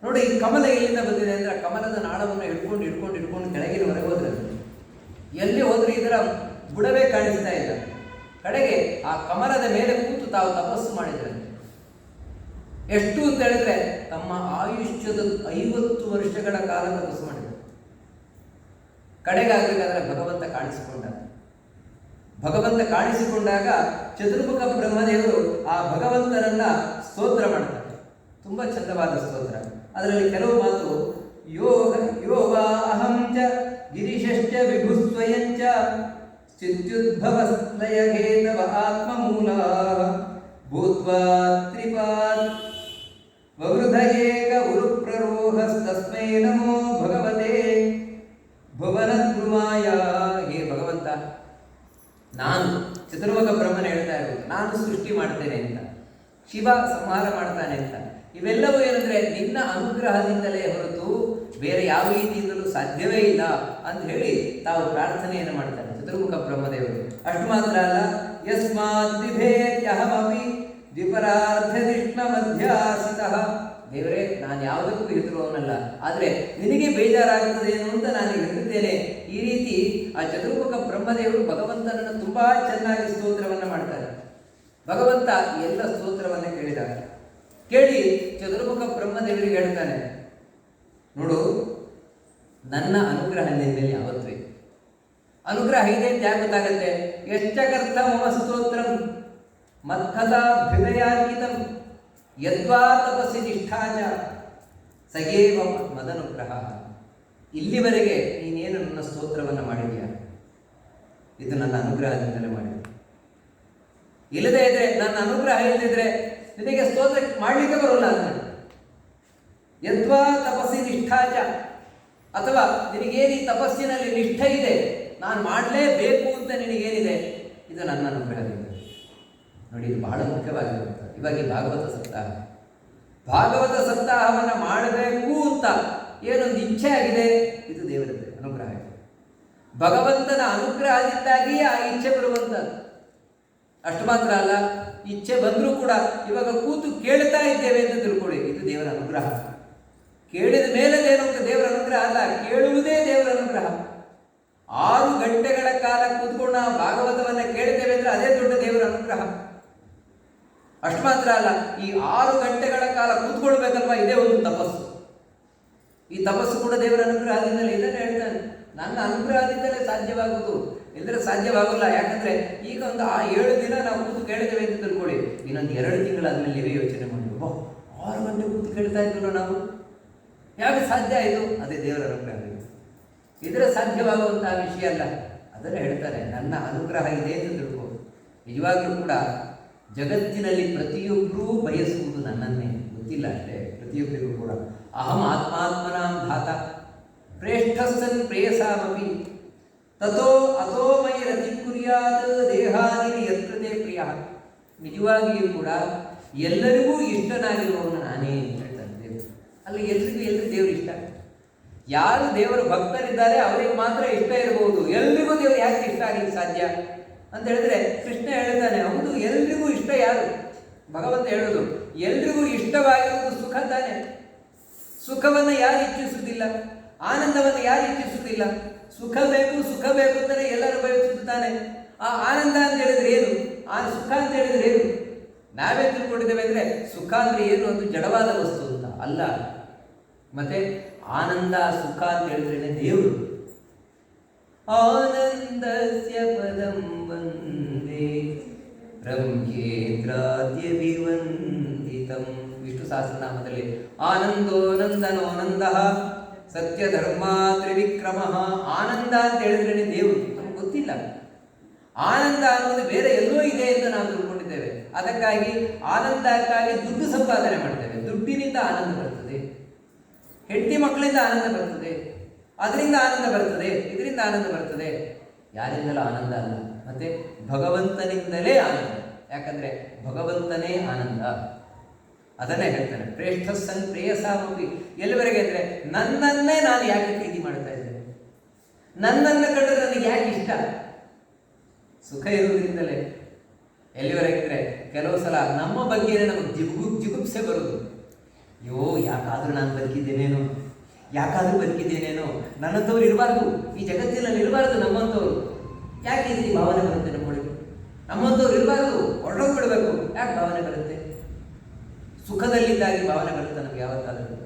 ನೋಡಿ, ಈ ಕಮಲ ಎಲ್ಲಿಂದ ಬಂದಿದೆ ಅಂದರೆ ಕಮಲದ ನಾಳವನ್ನು ಹಿಡ್ಕೊಂಡು ಕೆಳಗಿನವರೆಗೆ ಹೋದ್ರೆ, ಎಲ್ಲಿ ಹೋದ್ರೆ ಇದರ ಬುಡವೇ ಕಾಣಿಸ್ತಾ ಇಲ್ಲ. ಕಡೆಗೆ ಆ ಕಮಲದ ಮೇಲೆ ಕೂತು ತಾವು ತಪಸ್ಸು ಮಾಡಿದರೆ ಎಷ್ಟು ಅಂತ ಹೇಳಿದ್ರೆ ತಮ್ಮ ಆಯುಷ್ಯದ 50 ವರ್ಷಗಳ ಕಾಲ ತಪಸ್ಸು ಮಾಡಿದರು. ಕಡೆಗಾಗಬೇಕಾದ್ರೆ ಭಗವಂತ ಕಾಣಿಸಿಕೊಂಡಾಗ ಚತುರ್ಮುಖ ಬ್ರಹ್ಮದೇವರು ಆ ಭಗವಂತನನ್ನ ಸ್ತೋತ್ರ ಮಾಡ್ತಾರೆ. ತುಂಬಾ ಚಂದವಾದ ಸ್ತೋತ್ರ. ಅದರಲ್ಲಿ ಕೆಲವು ಮಾತು, ಯೋವಾ ಅಹಂ ಚ ಗಿರಿಶ್ಚ ವಿಭುಸ್ವಯಂಚ ಚಿತ್ಯುದ್ಭವಸ್ಲಯಹೇತವ ಆತ್ಮಮೂಲ ಭೂತ್ವಾ ತ್ರಿಪಾದ್ ವವೃಧಯೇಕ ಉರುಪ್ರರೋಹಸ್ತಸ್ಮೈ ನಮೋ ಭಗವತೆ ಭುವನದ್ರುಮಾಯ. ಹೇ ಭಗವಂತ, ನಾನು ಚತುರ್ಮುಖ ಬ್ರಹ್ಮನ ಹೇಳ್ತಾ ಇರೋದು, ನಾನು ಸೃಷ್ಟಿ ಮಾಡ್ತೇನೆ ಅಂತ, ಶಿವ ಸಂಹಾರ ಮಾಡ್ತಾನೆ ಅಂತ. ಇವೆಲ್ಲವೂ ಏನಂದ್ರೆ ನಿನ್ನ ಅನುಗ್ರಹದಿಂದಲೇ ಹೊರತು ಬೇರೆ ಯಾವ ರೀತಿಯಿಂದಲೂ ಸಾಧ್ಯವೇ ಇಲ್ಲ ಅಂತ ಹೇಳಿ ತಾವು ಪ್ರಾರ್ಥನೆಯನ್ನು ಮಾಡ್ತಾರೆ ಚತುರ್ಮುಖ ಬ್ರಹ್ಮದೇವರು. ಅಷ್ಟು ಮಾತ್ರ ಅಲ್ಲ, ಯಸ್ಮಾತ್ ದಿಭೇತ್ಯಹಮಪಿ ದ್ವಿಪರಾರ್ಧದಿಷ್ಣ ಮಧ್ಯಾಸಿತಃ. ದೇವರೇ, ನಾನು ಯಾವುದಕ್ಕೂ ಹೆದರುವವನಲ್ಲ, ಆದರೆ ನಿನಗೆ ಬೇಜಾರಾಗುತ್ತದೇನು ಅಂತ ನಾನು ಹೇಳಿದ್ದೇನೆ. ಈ ರೀತಿ ಆ ಚತುರ್ಮುಖ ಬ್ರಹ್ಮದೇವರು ಭಗವಂತನನ್ನು ತುಂಬಾ ಚೆನ್ನಾಗಿ ಸ್ತೋತ್ರವನ್ನು ಮಾಡ್ತಾರೆ. ಭಗವಂತ ಎಲ್ಲ ಸ್ತೋತ್ರವನ್ನು ಕೇಳಿ ಚತುರ್ಮುಖ ಬ್ರಹ್ಮದೇವರಿಗೆ ಹೇಳ್ತಾನೆ, ನೋಡು, ನನ್ನ ಅನುಗ್ರಹ ನಿನ್ನ ಮೇಲೆ ಯಾವತ್ತೂ ಇದೆ. ಅನುಗ್ರಹ ಇದೆ ಅಂತ ಯಾಕೆ ಗೊತ್ತಾಗತ್ತೆ? ಎಷ್ಟಕರ್ಥ ಮಮ ಸ್ತೋತ್ರಂ ಮತ್ಕಥಾ ಹೃದಯಾರ್ಕಿತಂ ಯದ್ವಾ ತಪಸ್ಸಿ ನಿಷ್ಠಾಚ ಸಗೇವ ಮದನುಗ್ರಹ. ಇಲ್ಲಿವರೆಗೆ ನೀನೇನು ನನ್ನ ಸ್ತೋತ್ರವನ್ನು ಮಾಡಿದೀಯ, ಇದು ನನ್ನ ಅನುಗ್ರಹದಿಂದಲೇ ಮಾಡಿದೆ. ಇಲ್ಲದೇ ಇದ್ರೆ, ನನ್ನ ಅನುಗ್ರಹ ಇಲ್ಲದಿದ್ರೆ ನಿನಗೆ ಸ್ತೋತ್ರ ಮಾಡಲಿಕ್ಕೆ ಬರೋಲ್ಲ ಅಂತ. ಯದ್ವಾ ತಪಸ್ಸಿ ನಿಷ್ಠಾಚ, ಅಥವಾ ನಿನಗೇನು ಈ ತಪಸ್ಸಿನಲ್ಲಿ ನಿಷ್ಠೆ ಇದೆ, ನಾನು ಮಾಡಲೇಬೇಕು ಅಂತ ನಿನಗೇನಿದೆ, ಇದು ನನ್ನ ಅನುಗ್ರಹದಿಂದ. ನೋಡಿ, ಇದು ಬಹಳ ಮುಖ್ಯವಾಗಿರುತ್ತೆ. ಇವಾಗ ಈ ಭಾಗವತ ಸಪ್ತಾಹವನ್ನು ಮಾಡಬೇಕು ಅಂತ ಏನೊಂದು ಇಚ್ಛೆ ಆಗಿದೆ, ಇದು ದೇವರದ್ದು ಅನುಗ್ರಹ. ಭಗವಂತನ ಅನುಗ್ರಹದಿಂದಾಗಿಯೇ ಆ ಇಚ್ಛೆ ಬರುವಂಥದ್ದು. ಅಷ್ಟು ಮಾತ್ರ ಅಲ್ಲ, ಇಚ್ಛೆ ಬಂದರೂ ಕೂಡ ಇವಾಗ ಕೂತು ಕೇಳ್ತಾ ಇದ್ದೇವೆ ಅಂತ ತಿಳ್ಕೊಳ್ಳಿ, ಇದು ದೇವರ ಅನುಗ್ರಹ. ಕೇಳಿದ ಮೇಲದೇನು ಅಂತ ದೇವರ ಅನುಗ್ರಹ ಅಲ್ಲ, ಕೇಳುವುದೇ ದೇವರ ಅನುಗ್ರಹ. 6 ಗಂಟೆಗಳ ಕಾಲ ಕೂತ್ಕೊಂಡು ನಾವು ಭಾಗವತವನ್ನು ಕೇಳ್ತೇವೆ ಅಂದರೆ ಅದೇ ದೊಡ್ಡ ದೇವರ ಅನುಗ್ರಹ. ಅಷ್ಟು ಮಾತ್ರ ಅಲ್ಲ, ಈ 6 ಗಂಟೆಗಳ ಕಾಲ ಕೂತ್ಕೊಳ್ಬೇಕಲ್ವಾ, ಇದೇ ಒಂದು ತಪಸ್ಸು. ಈ ತಪಸ್ಸು ಕೂಡ ದೇವರ ಅನುಗ್ರಹದಿಂದಲೇ. ಇದನ್ನು ಹೇಳ್ತಾನೆ, ನನ್ನ ಅನುಗ್ರಹದಿಂದಲೇ ಸಾಧ್ಯವಾಗುವುದು, ಇಲ್ಲದ್ರೆ ಸಾಧ್ಯವಾಗಲ್ಲ. ಯಾಕಂದ್ರೆ ಈಗ ಒಂದು 7 ದಿನ ನಾವು ಕೂತು ಕೇಳಿದ್ದೇವೆ ಅಂತ ತಿಳ್ಕೊಳ್ಳಿ, ಇನ್ನೊಂದು 2 ತಿಂಗಳಾದ್ಮೇಲೆ ನೀವೇ ಯೋಚನೆ ಮಾಡಿ, 6 ಗಂಟೆ ಕೂತು ಕೇಳ್ತಾ ಇದ್ವಲ್ಲ ನಾವು, ಯಾಕೆ ಸಾಧ್ಯ ಆಯಿತು? ಅದೇ ದೇವರ ಅನುಗ್ರಹ. ಇದರ ಸಾಧ್ಯವಾಗುವಂತಹ ವಿಷಯ ಅಲ್ಲ. ಅದನ್ನು ಹೇಳ್ತಾರೆ, ನನ್ನ ಅನುಗ್ರಹ ಇದೆ ಅಂತ ತಿಳ್ಕೊ. ನಿಜವಾಗ್ಲೂ ಕೂಡ ಜಗತ್ತಿನಲ್ಲಿ ಪ್ರತಿಯೊಬ್ಬರೂ ಬಯಸುವುದು ನನ್ನನ್ನೇ, ಗೊತ್ತಿಲ್ಲ ಅಷ್ಟೇ. ಪ್ರತಿಯೊಬ್ಬರಿಗೂ ಕೂಡ ಅಹಂ ಆತ್ಮಾತ್ಮನಾಂ ಧಾತ ಪ್ರೇಷ್ಠಸ್ಸನ್ ಪ್ರೇಯಸಾಮಪಿ ತಥೋ ಅಥೋ ಮೈ ರತಿ ಕುರ್ಯಾತ್ ದೇಹಾದಿ ಯತ್ಕೃತೆ ಪ್ರಿಯ. ನಿಜವಾಗಿಯೂ ಕೂಡ ಎಲ್ಲರಿಗೂ ಇಷ್ಟನಾಗಿರುವವನು ನಾನೇ ಅಂತ ಹೇಳ್ತಾನೆ ದೇವರು. ಅಲ್ಲಿ ಎಲ್ರಿಗೂ ದೇವರು ಇಷ್ಟ. ಯಾರು ದೇವರ ಭಕ್ತರಿದ್ದಾರೆ ಅವರಿಗೆ ಮಾತ್ರ ಇಷ್ಟ ಇರಬಹುದು. ಎಲ್ರಿಗೂ ದೇವರು ಯಾಕೆ ಇಷ್ಟ ಆಗಲಿಕ್ಕೆ ಸಾಧ್ಯ ಅಂತ ಹೇಳಿದ್ರೆ, ಕೃಷ್ಣ ಹೇಳ್ತಾನೆ, ಹೌದು, ಎಲ್ರಿಗೂ ಇಷ್ಟ. ಯಾರು? ಭಗವಂತ ಹೇಳೋದು, ಎಲ್ರಿಗೂ ಇಷ್ಟವಾಗಿರುವುದು ಸುಖ ತಾನೆ. ಸುಖವನ್ನು ಯಾರು ಇಚ್ಛಿಸುವುದಿಲ್ಲ? ಆನಂದವನ್ನು ಯಾರು ಇಚ್ಛಿಸುವುದಿಲ್ಲ? ಸುಖ ಬೇಕು ಅಂತಲೇ ಎಲ್ಲರೂ ಬಯಸುತ್ತಾನೆ. ಆ ಆನಂದ ಅಂತ ಹೇಳಿದ್ರೆ ಏನು? ಆ ಸುಖ ಅಂತ ಹೇಳಿದ್ರೆ ಏನು? ನಾವೇ ತಿಳ್ಕೊಂಡಿದ್ದೇವೆ ಅಂದರೆ ಸುಖ ಅಂದರೆ ಏನು? ಒಂದು ಜಡವಾದ ವಸ್ತು ಅಂತ ಅಲ್ಲ. ಮತ್ತೆ ಆನಂದ ಸುಖ ಅಂತ ಹೇಳಿದ್ರೇನೆ ದೇವರು. ಆನಂದಸ್ಯ ಪದಂ ವಂದೇ ಬ್ರಹ್ಮೇಂದ್ರಾದ್ಯಭಿವಂದಿತಂ. ವಿಷ್ಣು ಸಹಸ್ರನಾಮದಲ್ಲಿ ಆನಂದೋ ನಂದನೋ ನಂದಃ ಸತ್ಯ ಧರ್ಮ ತ್ರಿವಿಕ್ರಮ. ಆನಂದ ಅಂತ ಹೇಳಿದ್ರೆ ದೇವರು ನಮ್ಗೆ ಗೊತ್ತಿಲ್ಲ. ಆನಂದ ಅನ್ನೋದು ಬೇರೆ ಎಲ್ಲೋ ಇದೆ ಅಂತ ನಾವು ತಿಳ್ಕೊಂಡಿದ್ದೇವೆ. ಅದಕ್ಕಾಗಿ ಆನಂದಕ್ಕಾಗಿ ದುಡ್ಡು ಸಂಪಾದನೆ ಮಾಡ್ತೇವೆ. ದುಡ್ಡಿನಿಂದ ಆನಂದ ಬರ್ತದೆ, ಹೆಂಡತಿ ಮಕ್ಕಳಿಂದ ಆನಂದ ಬರ್ತದೆ, ಅದರಿಂದ ಆನಂದ ಬರ್ತದೆ, ಇದರಿಂದ ಆನಂದ ಬರ್ತದೆ. ಯಾರಿಂದಲೂ ಆನಂದ ಅಲ್ಲ, ಮತ್ತೆ ಭಗವಂತನಿಂದಲೇ ಆನಂದ. ಯಾಕಂದ್ರೆ ಭಗವಂತನೇ ಆನಂದ. ಅದನ್ನೇ ಹೇಳ್ತಾನೆ, ಪ್ರೇಷ್ಠ ಸನ್ ಪ್ರೇಯಸಾಮಪಿ. ಎಲ್ಲಿವರೆಗೆ ಅಂದ್ರೆ ನನ್ನನ್ನೇ ನಾನು ಯಾಕೆ ಪ್ರೀತಿ ಮಾಡ್ತಾ ಇದ್ದೇನೆ, ನನ್ನನ್ನು ಕಂಡ್ರೆ ನನಗೆ ಯಾಕೆ ಇಷ್ಟ, ಸುಖ ಇರುವುದರಿಂದಲೇ. ಎಲ್ಲಿವರೆಗೆ ಅಂದ್ರೆ ಕೆಲವು ಸಲ ನಮ್ಮ ಬಗ್ಗೆನೇ ನಮಗೆ ಜಿಗುಪ್ಸೆ ಬರುವುದು. ಅಯ್ಯೋ, ಯಾಕಾದ್ರೂ ನಾನು ಬದುಕಿದ್ದೇನೇನೋ, ಯಾಕಾದ್ರೂ ಬದುಕಿದ್ದೇನೇನೋ, ನನ್ನಂಥವ್ರು ಇರಬಾರ್ದು, ಈ ಜಗತ್ತಿನಲ್ಲಿ ಇರಬಾರ್ದು ನಮ್ಮಂಥವ್ರು. ಯಾಕೆ ಈ ರೀತಿ ಭಾವನೆ ಬರುತ್ತೆ ನಮ್ಮೊಳಗೆ? ನಮ್ಮಂಥವ್ರು ಇರಬಾರ್ದು, ಹೊರಡೋಗ್ಬಿಡ್ಬೇಕು. ಯಾಕೆ ಭಾವನೆ ಬರುತ್ತೆ? ಸುಖದಲ್ಲಿದ್ದಾಗಿ ಭಾವನೆ ಬರುತ್ತೆ ನಮ್ಗೆ ಯಾವತ್ತಾದರೂ.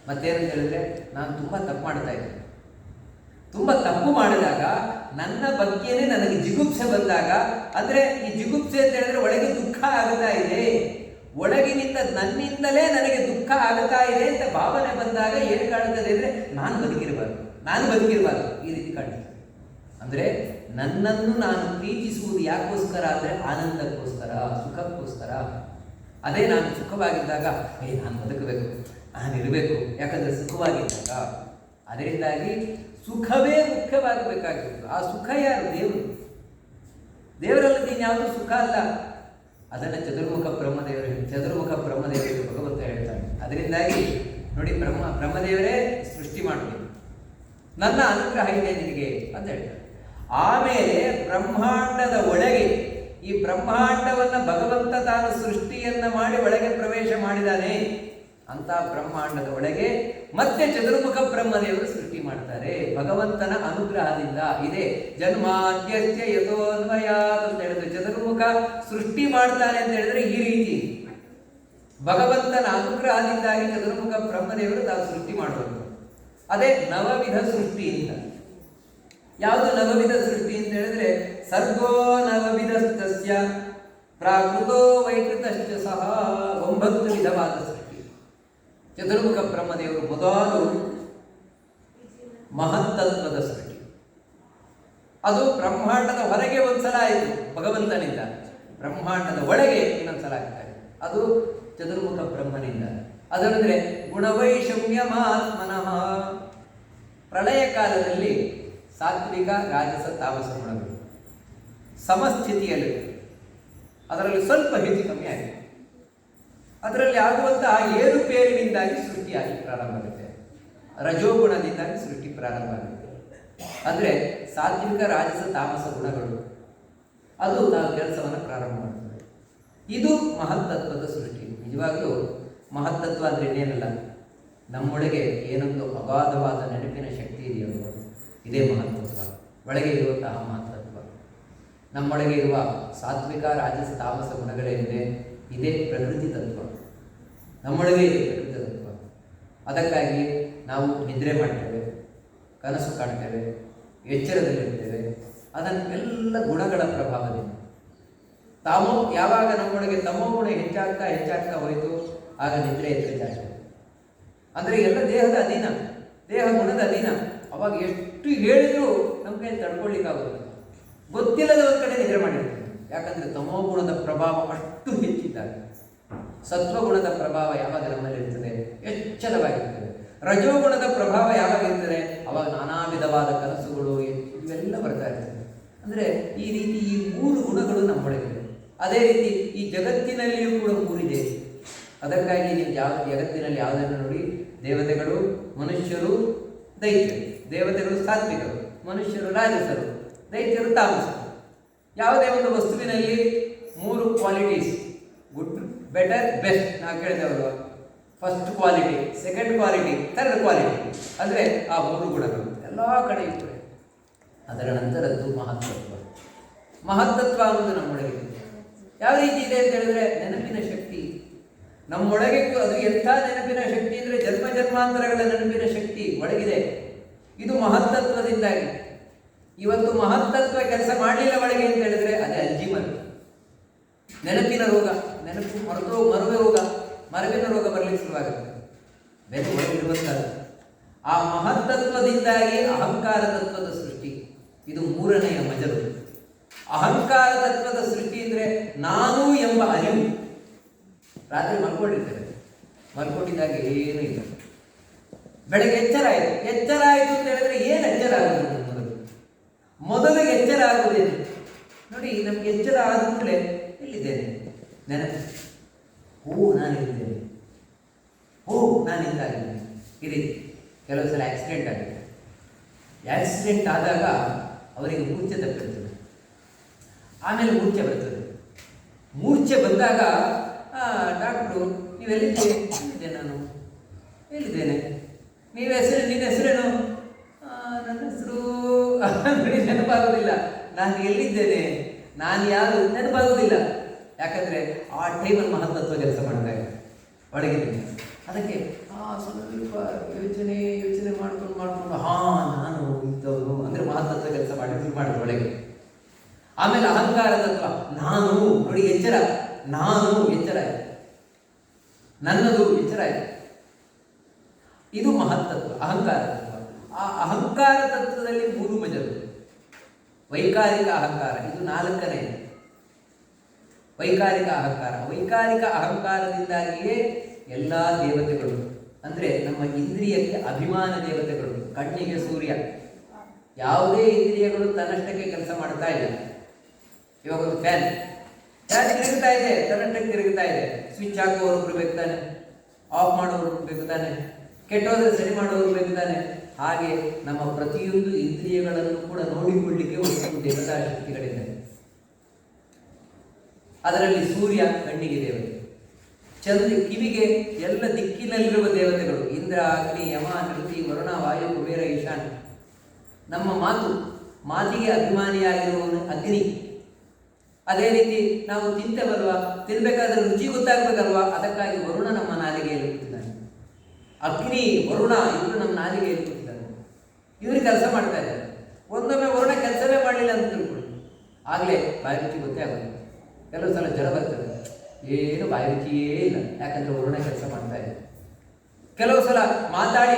ಮತ್ತೇನಂತ ಹೇಳಿದ್ರೆ, ನಾನು ತುಂಬ ತಪ್ಪು ಮಾಡ್ತಾ ಇದ್ದೆ. ತುಂಬ ತಪ್ಪು ಮಾಡಿದಾಗ ನನ್ನ ಬಗ್ಗೆನೇ ನನಗೆ ಜಿಗುಪ್ಸೆ ಬಂದಾಗ, ಅಂದರೆ ಈ ಜಿಗುಪ್ಸೆ ಅಂತ ಹೇಳಿದ್ರೆ ಒಳಗೆ ದುಃಖ ಆಗುತ್ತಾ ಇದೆ, ಒಳಗಿನಿಂದ ನನ್ನಿಂದಲೇ ನನಗೆ ದುಃಖ ಆಗುತ್ತಾ ಇದೆ ಅಂತ ಭಾವನೆ ಬಂದಾಗ ಏನು ಕಾಣುತ್ತದೆ ಅಂದರೆ ನಾನು ಬದುಕಿರಬಾರ್ದು ಈ ರೀತಿ ಕಾಣ್ತದೆ. ಅಂದರೆ ನನ್ನನ್ನು ನಾನು ಪ್ರೀತಿಸುವುದು ಯಾಕೋಸ್ಕರ ಅಂದರೆ ಆನಂದಕ್ಕೋಸ್ಕರ, ಸುಖಕ್ಕೋಸ್ಕರ. ಅದೇ ನಾನು ಸುಖವಾಗಿದ್ದಾಗ ನಾನು ಬದುಕಬೇಕು, ನಾನಿರಬೇಕು, ಯಾಕಂದರೆ ಸುಖವಾಗಿದ್ದಾಗ. ಅದರಿಂದಾಗಿ ಸುಖವೇ ಮುಖ್ಯವಾಗಬೇಕಾಗಿತ್ತು. ಆ ಸುಖ ಯಾರು? ದೇವರಲ್ಲಿ ಇನ್ಯಾವುದು ಸುಖ ಅಲ್ಲ. ಅದನ್ನು ಚತುರ್ಮುಖ ಬ್ರಹ್ಮದೇವರಿಗೆ ಭಗವಂತ ಹೇಳ್ತಾನೆ. ಅದರಿಂದಾಗಿ ನೋಡಿ, ಬ್ರಹ್ಮದೇವರೇ ಸೃಷ್ಟಿ ಮಾಡಬೇಕು, ನನ್ನ ಅನುಗ್ರಹ ಇದೆ ನಿನಗೆ ಅಂತ ಹೇಳ್ತಾರೆ. ಆಮೇಲೆ ಬ್ರಹ್ಮಾಂಡದ ಒಳಗೆ, ಈ ಬ್ರಹ್ಮಾಂಡವನ್ನು ಭಗವಂತ ತಾನು ಸೃಷ್ಟಿಯನ್ನ ಮಾಡಿ ಒಳಗೆ ಪ್ರವೇಶ ಮಾಡಿದ್ದಾನೆ. ಅಂತ ಬ್ರಹ್ಮಾಂಡದ ಒಳಗೆ ಮತ್ತೆ ಚತುರ್ಮುಖ ಬ್ರಹ್ಮದೇವರು ಸೃಷ್ಟಿ ಮಾಡ್ತಾರೆ ಭಗವಂತನ ಅನುಗ್ರಹದಿಂದ. ಇದೆ ಜನ್ಮಾದ್ಯಸ್ಯ ಯಥೋನ್ವಯಾತ್ ಅಂತ ಹೇಳಿದ್ರೆ ಚತುರ್ಮುಖ ಸೃಷ್ಟಿ ಮಾಡ್ತಾನೆ ಅಂತ ಹೇಳಿದ್ರೆ ಈ ರೀತಿ ಭಗವಂತನ ಅನುಗ್ರಹದಿಂದಾಗಿ ಚತುರ್ಮುಖ ಬ್ರಹ್ಮದೇವರು ತಾವು ಸೃಷ್ಟಿ ಮಾಡುವುದು. ಅದೇ ನವವಿಧ ಸೃಷ್ಟಿಯಿಂದ. ಯಾವುದು ನವವಿಧ ಸೃಷ್ಟಿ ಅಂತ ಹೇಳಿದ್ರೆ ಸರ್ಗೋ ನವವಿಧಸ್ತಸ್ಯ ಪ್ರಾಕೃತೋ ವೈಕೃತಶ್ಚ ಸಹ. 9 ವಿಧವಾದ ಸೃಷ್ಟಿ. ಚತುರ್ಮುಖ ಬ್ರಹ್ಮದೇವರು ಮೊದಲು ಮಹತ್ತತ್ವದ ಸೃಷ್ಟಿ. ಅದು ಬ್ರಹ್ಮಾಂಡದ ಹೊರಗೆ ಒಂದ್ಸಲ ಆಯಿತು ಭಗವಂತನಿಂದ, ಬ್ರಹ್ಮಾಂಡದ ಒಳಗೆ ಇನ್ನೊಂದ್ಸಲ ಆಗ್ತಾರೆ, ಅದು ಚತುರ್ಮುಖ ಬ್ರಹ್ಮನಿಂದ. ಅದರಂದ್ರೆ ಗುಣವೈಷಮ್ಯ ಮಹಾತ್ಮನಃ. ಪ್ರಳಯ ಕಾಲದಲ್ಲಿ ಸಾತ್ವಿಕ ರಾಜಸ ತಾಮಸ ಗುಣಗಳು ಸಮಸ್ಥಿತಿಯಲ್ಲಿ, ಅದರಲ್ಲಿ ಸ್ವಲ್ಪ ಹೆಚ್ಚು ಕಮ್ಮಿ ಆಗಿದೆ. ಅದರಲ್ಲಿ ಆಗುವಂತಹ ಏರುಪೇರಿನಿಂದಾಗಿ ಸೃಷ್ಟಿಯಾಗಿ ಪ್ರಾರಂಭ ಆಗುತ್ತೆ. ರಜೋಗುಣದಿಂದಾಗಿ ಸೃಷ್ಟಿ ಪ್ರಾರಂಭ ಆಗುತ್ತೆ. ಅಂದರೆ ಸಾತ್ವಿಕ ರಾಜಸ ತಾಮಸ ಗುಣಗಳು ಅದು ನಾವು ಕೆಲಸವನ್ನು ಪ್ರಾರಂಭ ಮಾಡ್ತದೆ. ಇದು ಮಹತ್ತತ್ವದ ಸೃಷ್ಟಿ. ನಿಜವಾಗಲೂ ಮಹತ್ತತ್ವ ಅಂದರೆ ಇನ್ನೇನಲ್ಲ, ನಮ್ಮೊಳಗೆ ಏನೊಂದು ಅಗಾಧವಾದ ನೆನಪಿನ ಶಕ್ತಿ ಇದೆಯೋ ಇದೇ ಮಹತ್ತತ್ವ. ಒಳಗೆ ಇರುವಂತಹ ಮಹತ್ತತ್ವ, ನಮ್ಮೊಳಗೆ ಇರುವ ಸಾತ್ವಿಕ ರಾಜಸ ತಾಮಸ ಗುಣಗಳೇನಿದೆ ಇದೇ ಪ್ರಕೃತಿ ತತ್ವ. ನಮ್ಮೊಳಗೆ ಇದೆ ಪ್ರಕೃತಿ ತತ್ವ. ಅದಕ್ಕಾಗಿ ನಾವು ನಿದ್ರೆ ಮಾಡ್ತೇವೆ, ಕನಸು ಕಾಣ್ತೇವೆ, ಎಚ್ಚರದಲ್ಲಿರ್ತೇವೆ. ಅದನ್ನೆಲ್ಲ ಗುಣಗಳ ಪ್ರಭಾವದಿಂದ ಯಾವಾಗ ನಮ್ಮೊಳಗೆ ತಮೋ ಗುಣ ಹೆಚ್ಚಾಗ್ತಾ ಹೋಯಿತು, ಆಗ ನಿದ್ರೆ ಹೆಚ್ಚಾಗ್ತದೆ. ಅಂದರೆ ಎಲ್ಲ ದೇಹದ ಅಧೀನ, ದೇಹ ಗುಣದ ಅಧೀನ. ಅವಾಗ ಎಷ್ಟು ಹೇಳಿದರೂ ನಮ್ಮ ಕೈ ತಡ್ಕೊಳ್ಳಿಕ್ಕಾಗುತ್ತೆ. ಗೊತ್ತಿಲ್ಲದ ಒಂದು ಕಡೆ ನಿದ್ರೆ ಮಾಡಿರ್ತೀವಿ. ಯಾಕಂದರೆ ತಮೋ ಗುಣದ ಪ್ರಭಾವ ಅಷ್ಟು ಹೆಚ್ಚಿದ್ದಾಗ. ಸತ್ವಗುಣದ ಪ್ರಭಾವ ಯಾವಾಗ ನಮ್ಮಲ್ಲಿ ಇರ್ತದೆ, ಎಚ್ಚರವಾಗಿರ್ತದೆ. ರಜೋಗುಣದ ಪ್ರಭಾವ ಯಾವಾಗ ಇರ್ತದೆ, ಅವಾಗ ನಾನಾ ವಿಧವಾದ ಕನಸುಗಳು ಇವೆಲ್ಲ ಬರ್ತಾ ಇರ್ತದೆ. ಅಂದರೆ ಈ ರೀತಿ ಈ 3 ಗುಣಗಳು ನಮ್ಮೊಳಗಿದೆ. ಅದೇ ರೀತಿ ಈ ಜಗತ್ತಿನಲ್ಲಿಯೂ ಕೂಡ 3 ಇದೆ. ಅದಕ್ಕಾಗಿ ನೀವು ಜಗತ್ತಿನಲ್ಲಿ ಯಾವುದನ್ನು ನೋಡಿ, ದೇವತೆಗಳು, ಮನುಷ್ಯರು, ದೈತ್ಯರು. ದೇವತೆಗಳು ಸಾತ್ವಿಕರು, ಮನುಷ್ಯರು ರಾಜಸರು, ದೈತ್ಯರು ತಾಮಸರು. ಯಾವುದೇ ಒಂದು ವಸ್ತುವಿನಲ್ಲಿ 3 ಕ್ವಾಲಿಟೀಸ್, ಗುಡ್, ಬೆಟರ್, ಬೆಸ್ಟ್ ನಾವು ಕೇಳಿದೆವಲ್ವ. First quality, second quality, third quality. ಅಂದರೆ ಆ 3 ಗುಣಗಳು ಎಲ್ಲ ಕಡೆ ಇರ್ತವೆ. ಅದರ ನಂತರದ್ದು ಮಹತ್ತತ್ವ. ಮಹತ್ತತ್ವ ಅನ್ನೋದು ನಮ್ಮೊಳಗೆ ಯಾವ ರೀತಿ ಇದೆ ಅಂತ ಹೇಳಿದ್ರೆ ನೆನಪಿನ ಶಕ್ತಿ ನಮ್ಮೊಳಗೆ. ಅದು ಎಂಥ ನೆನಪಿನ ಶಕ್ತಿ ಅಂದರೆ ಜನ್ಮಾಂತರಗಳ ನೆನಪಿನ ಶಕ್ತಿ ಒಳಗಿದೆ. ಇದು ಮಹತ್ತತ್ವದಿಂದಾಗಿ. ಇವತ್ತು ಮಹತ್ತತ್ವ ಕೆಲಸ ಮಾಡಲಿಲ್ಲ ಒಳಗೆ ಅಂತ ಹೇಳಿದ್ರೆ ಅದೇ ಅಲ್ಜಿಮರ್, ನೆನಪಿನ ರೋಗ, ನೆನಪು ಮರುವೆ ರೋಗ, ಮರವಿನ ರೋಗ ಬರಲಿಕ್ಕೆ ಶುರುವಾಗುತ್ತೆ. ಬೇರೆ ಒಳಗಿರುವಂಥದ್ದು ಆ ಮಹತ್ತತ್ವದಿಂದಾಗಿ ಅಹಂಕಾರ ತತ್ವದ ಸೃಷ್ಟಿ. ಇದು ಮೂರನೆಯ ಮಜಲು. ಅಹಂಕಾರ ತತ್ವದ ಸೃಷ್ಟಿ ಅಂದರೆ ನಾನು ಎಂಬ ಅರಿವು. ರಾತ್ರಿ ಮಲ್ಕೊಂಡಿರ್ತೇವೆ, ಮಲ್ಕೊಂಡಿದ್ದಾಗ ಏನೂ ಇಲ್ಲ. ಬೆಳಗ್ಗೆ ಎಚ್ಚರ ಆಯಿತು ಅಂತ ಹೇಳಿದ್ರೆ ಏನು ಎಚ್ಚರ ಆಗೋದು? ಮೊದಲು ಎಚ್ಚರ ಆಗುವುದೇನು ನೋಡಿ. ನಮ್ಗೆ ಎಚ್ಚರ ಆದ ಕೂಡಲೇ ಎಲ್ಲಿದ್ದೇನೆ ನೆನಪು. ನಾನಿದ್ದೇನೆ, ನಾನಿದ್ದಾಗಿದ್ದೇನೆ. ಈ ರೀತಿ ಕೆಲವು ಸಲ ಆಕ್ಸಿಡೆಂಟ್ ಆಗಿದೆ. ಆಕ್ಸಿಡೆಂಟ್ ಆದಾಗ ಅವರಿಗೆ ಮೂರ್ಛೆ ತಪ್ಪಿರ್ತದೆ, ಆಮೇಲೆ ಮೂರ್ಛೆ ಬರ್ತದೆ. ಮೂರ್ಛೆ ಬಂದಾಗ ಡಾಕ್ಟ್ರು ನೀವೆಲ್ಲಿದ್ದೆ? ನಾನು ಎಲ್ಲಿದ್ದೇನೆ? ನಿನ್ನ ಹೆಸರೇನು? ನನ್ನ ಹೆಸರು ನೆನಪಾಗೋದಿಲ್ಲ. ನಾನು ಎಲ್ಲಿದ್ದೇನೆ, ನಾನು ಯಾರು ನೆನಪಾಗೋದಿಲ್ಲ. ಯಾಕಂದರೆ ಆ ಟೈಮಲ್ಲಿ ಮಹತ್ತತ್ವ ಕೆಲಸ ಮಾಡ್ತಾ ಇದೆ ಒಳಗಿದ್ದೀನಿ. ಅದಕ್ಕೆ ಸ್ವಲ್ಪ ಯೋಚನೆ ಮಾಡ್ಕೊಂಡು ನಾನು ಇದ್ದವನು ಅಂದರೆ ಮಹತ್ತತ್ವ ಕೆಲಸ ಮಾಡಿದ್ರು ಒಳಗೆ. ಆಮೇಲೆ ಅಹಂಕಾರ ತತ್ವ, ನಾನು ನೋಡಿ ಎಚ್ಚರ, ನಾನು ಎಚ್ಚರ ಆಯಿತು, ನನ್ನದು ಎಚ್ಚರ ಆಯಿತು. ಇದು ಮಹತ್ತತ್ವ, ಅಹಂಕಾರ ತತ್ವ. ಆ ಅಹಂಕಾರ ತತ್ವದಲ್ಲಿ ಮೂರು ಮಜಲು. ವೈಕಾರಿಕ ಅಹಂಕಾರ, ಇದು ನಾಲ್ಕನೇ ವೈಕಾರಿಕ ಅಹಂಕಾರ. ವೈಕಾರಿಕ ಅಹಂಕಾರದಿಂದಾಗಿಯೇ ಎಲ್ಲ ದೇವತೆಗಳು ಅಂದರೆ ನಮ್ಮ ಇಂದ್ರಿಯಕ್ಕೆ ಅಭಿಮಾನ ದೇವತೆಗಳು. ಕಣ್ಣಿಗೆ ಸೂರ್ಯ, ಯಾವುದೇ ಇಂದ್ರಿಯಗಳು ತನ್ನಷ್ಟಕ್ಕೆ ಕೆಲಸ ಮಾಡ್ತಾ ಇಲ್ಲ. ಇವಾಗ ಒಂದು ಫ್ಯಾನ್ ತಿರುಗ್ತಾ ಇದೆ, ತನ್ನಷ್ಟಕ್ಕೆ ತಿರುಗ್ತಾ ಇದೆ. ಸ್ವಿಚ್ ಹಾಕುವವರು ಬೇಕು ತಾನೆ, ಆಫ್ ಮಾಡೋರು ಬೇಕು ತಾನೆ, ಕೆಟ್ಟೋದ್ರೆ ಸರಿ ಮಾಡೋರು ಬೇಕು ತಾನೆ. ಹಾಗೆ ನಮ್ಮ ಪ್ರತಿಯೊಂದು ಇಂದ್ರಿಯಗಳನ್ನು ಕೂಡ ನೋಡಿಕೊಳ್ಳಿಕ್ಕೆ ಒಂದು ದೇವತಾ ಶಕ್ತಿಗಳಿದೆ. ಅದರಲ್ಲಿ ಸೂರ್ಯ ಕಣ್ಣಿಗೆ ದೇವತೆ, ಚಂದ್ರ ಕಿವಿಗೆ, ಎಲ್ಲ ದಿಕ್ಕಿನಲ್ಲಿರುವ ದೇವತೆಗಳು ಇಂದ್ರ, ಅಗ್ನಿ, ಯಮ, ನೃತಿ, ವರುಣ, ವಾಯು, ಕುಬೇರ, ಈಶಾನ್ಯ. ನಮ್ಮ ಮಾತಿಗೆ ಅಭಿಮಾನಿಯಾಗಿರುವವನು ಅಗ್ನಿ. ಅದೇ ರೀತಿ ನಾವು ತಿಂತೇವಲ್ವಾ, ತಿನ್ಬೇಕಾದ್ರೆ ರುಚಿ ಗೊತ್ತಾಗಬೇಕಲ್ವಾ, ಅದಕ್ಕಾಗಿ ವರುಣ ನಮ್ಮ ನಾಲಿಗೆಯಲ್ಲಿ ಕೂತಿದ್ದಾನೆ. ಅಗ್ನಿ, ವರುಣ ಇವರು ನಮ್ಮ ನಾಲಿಗೆಯಲ್ಲಿ ಕೂತಿದ್ದಾರೆ. ಇವರು ಕೆಲಸ ಮಾಡ್ತಾ ಇದ್ದಾರೆ. ಒಂದೊಮ್ಮೆ ವರುಣ ಕೆಲಸವೇ ಮಾಡಲಿಲ್ಲ ಅಂತ ತಿಳ್ಕೊಳ್ಳಿ, ಆಗಲೇ ಬಾಯಿ ರುಚಿ ಗೊತ್ತೇ ಆಗೋದು. ಕೆಲವು ಸಲ ಜ್ವರ ಬರ್ತದೆ, ಏನು ಬಾಯಿ ರುಚಿಯೇ ಇಲ್ಲ, ಯಾಕಂದರೆ ವರುಣ ಕೆಲಸ ಮಾಡ್ತಾ ಇದೆ. ಕೆಲವು ಸಲ ಮಾತಾಡಿ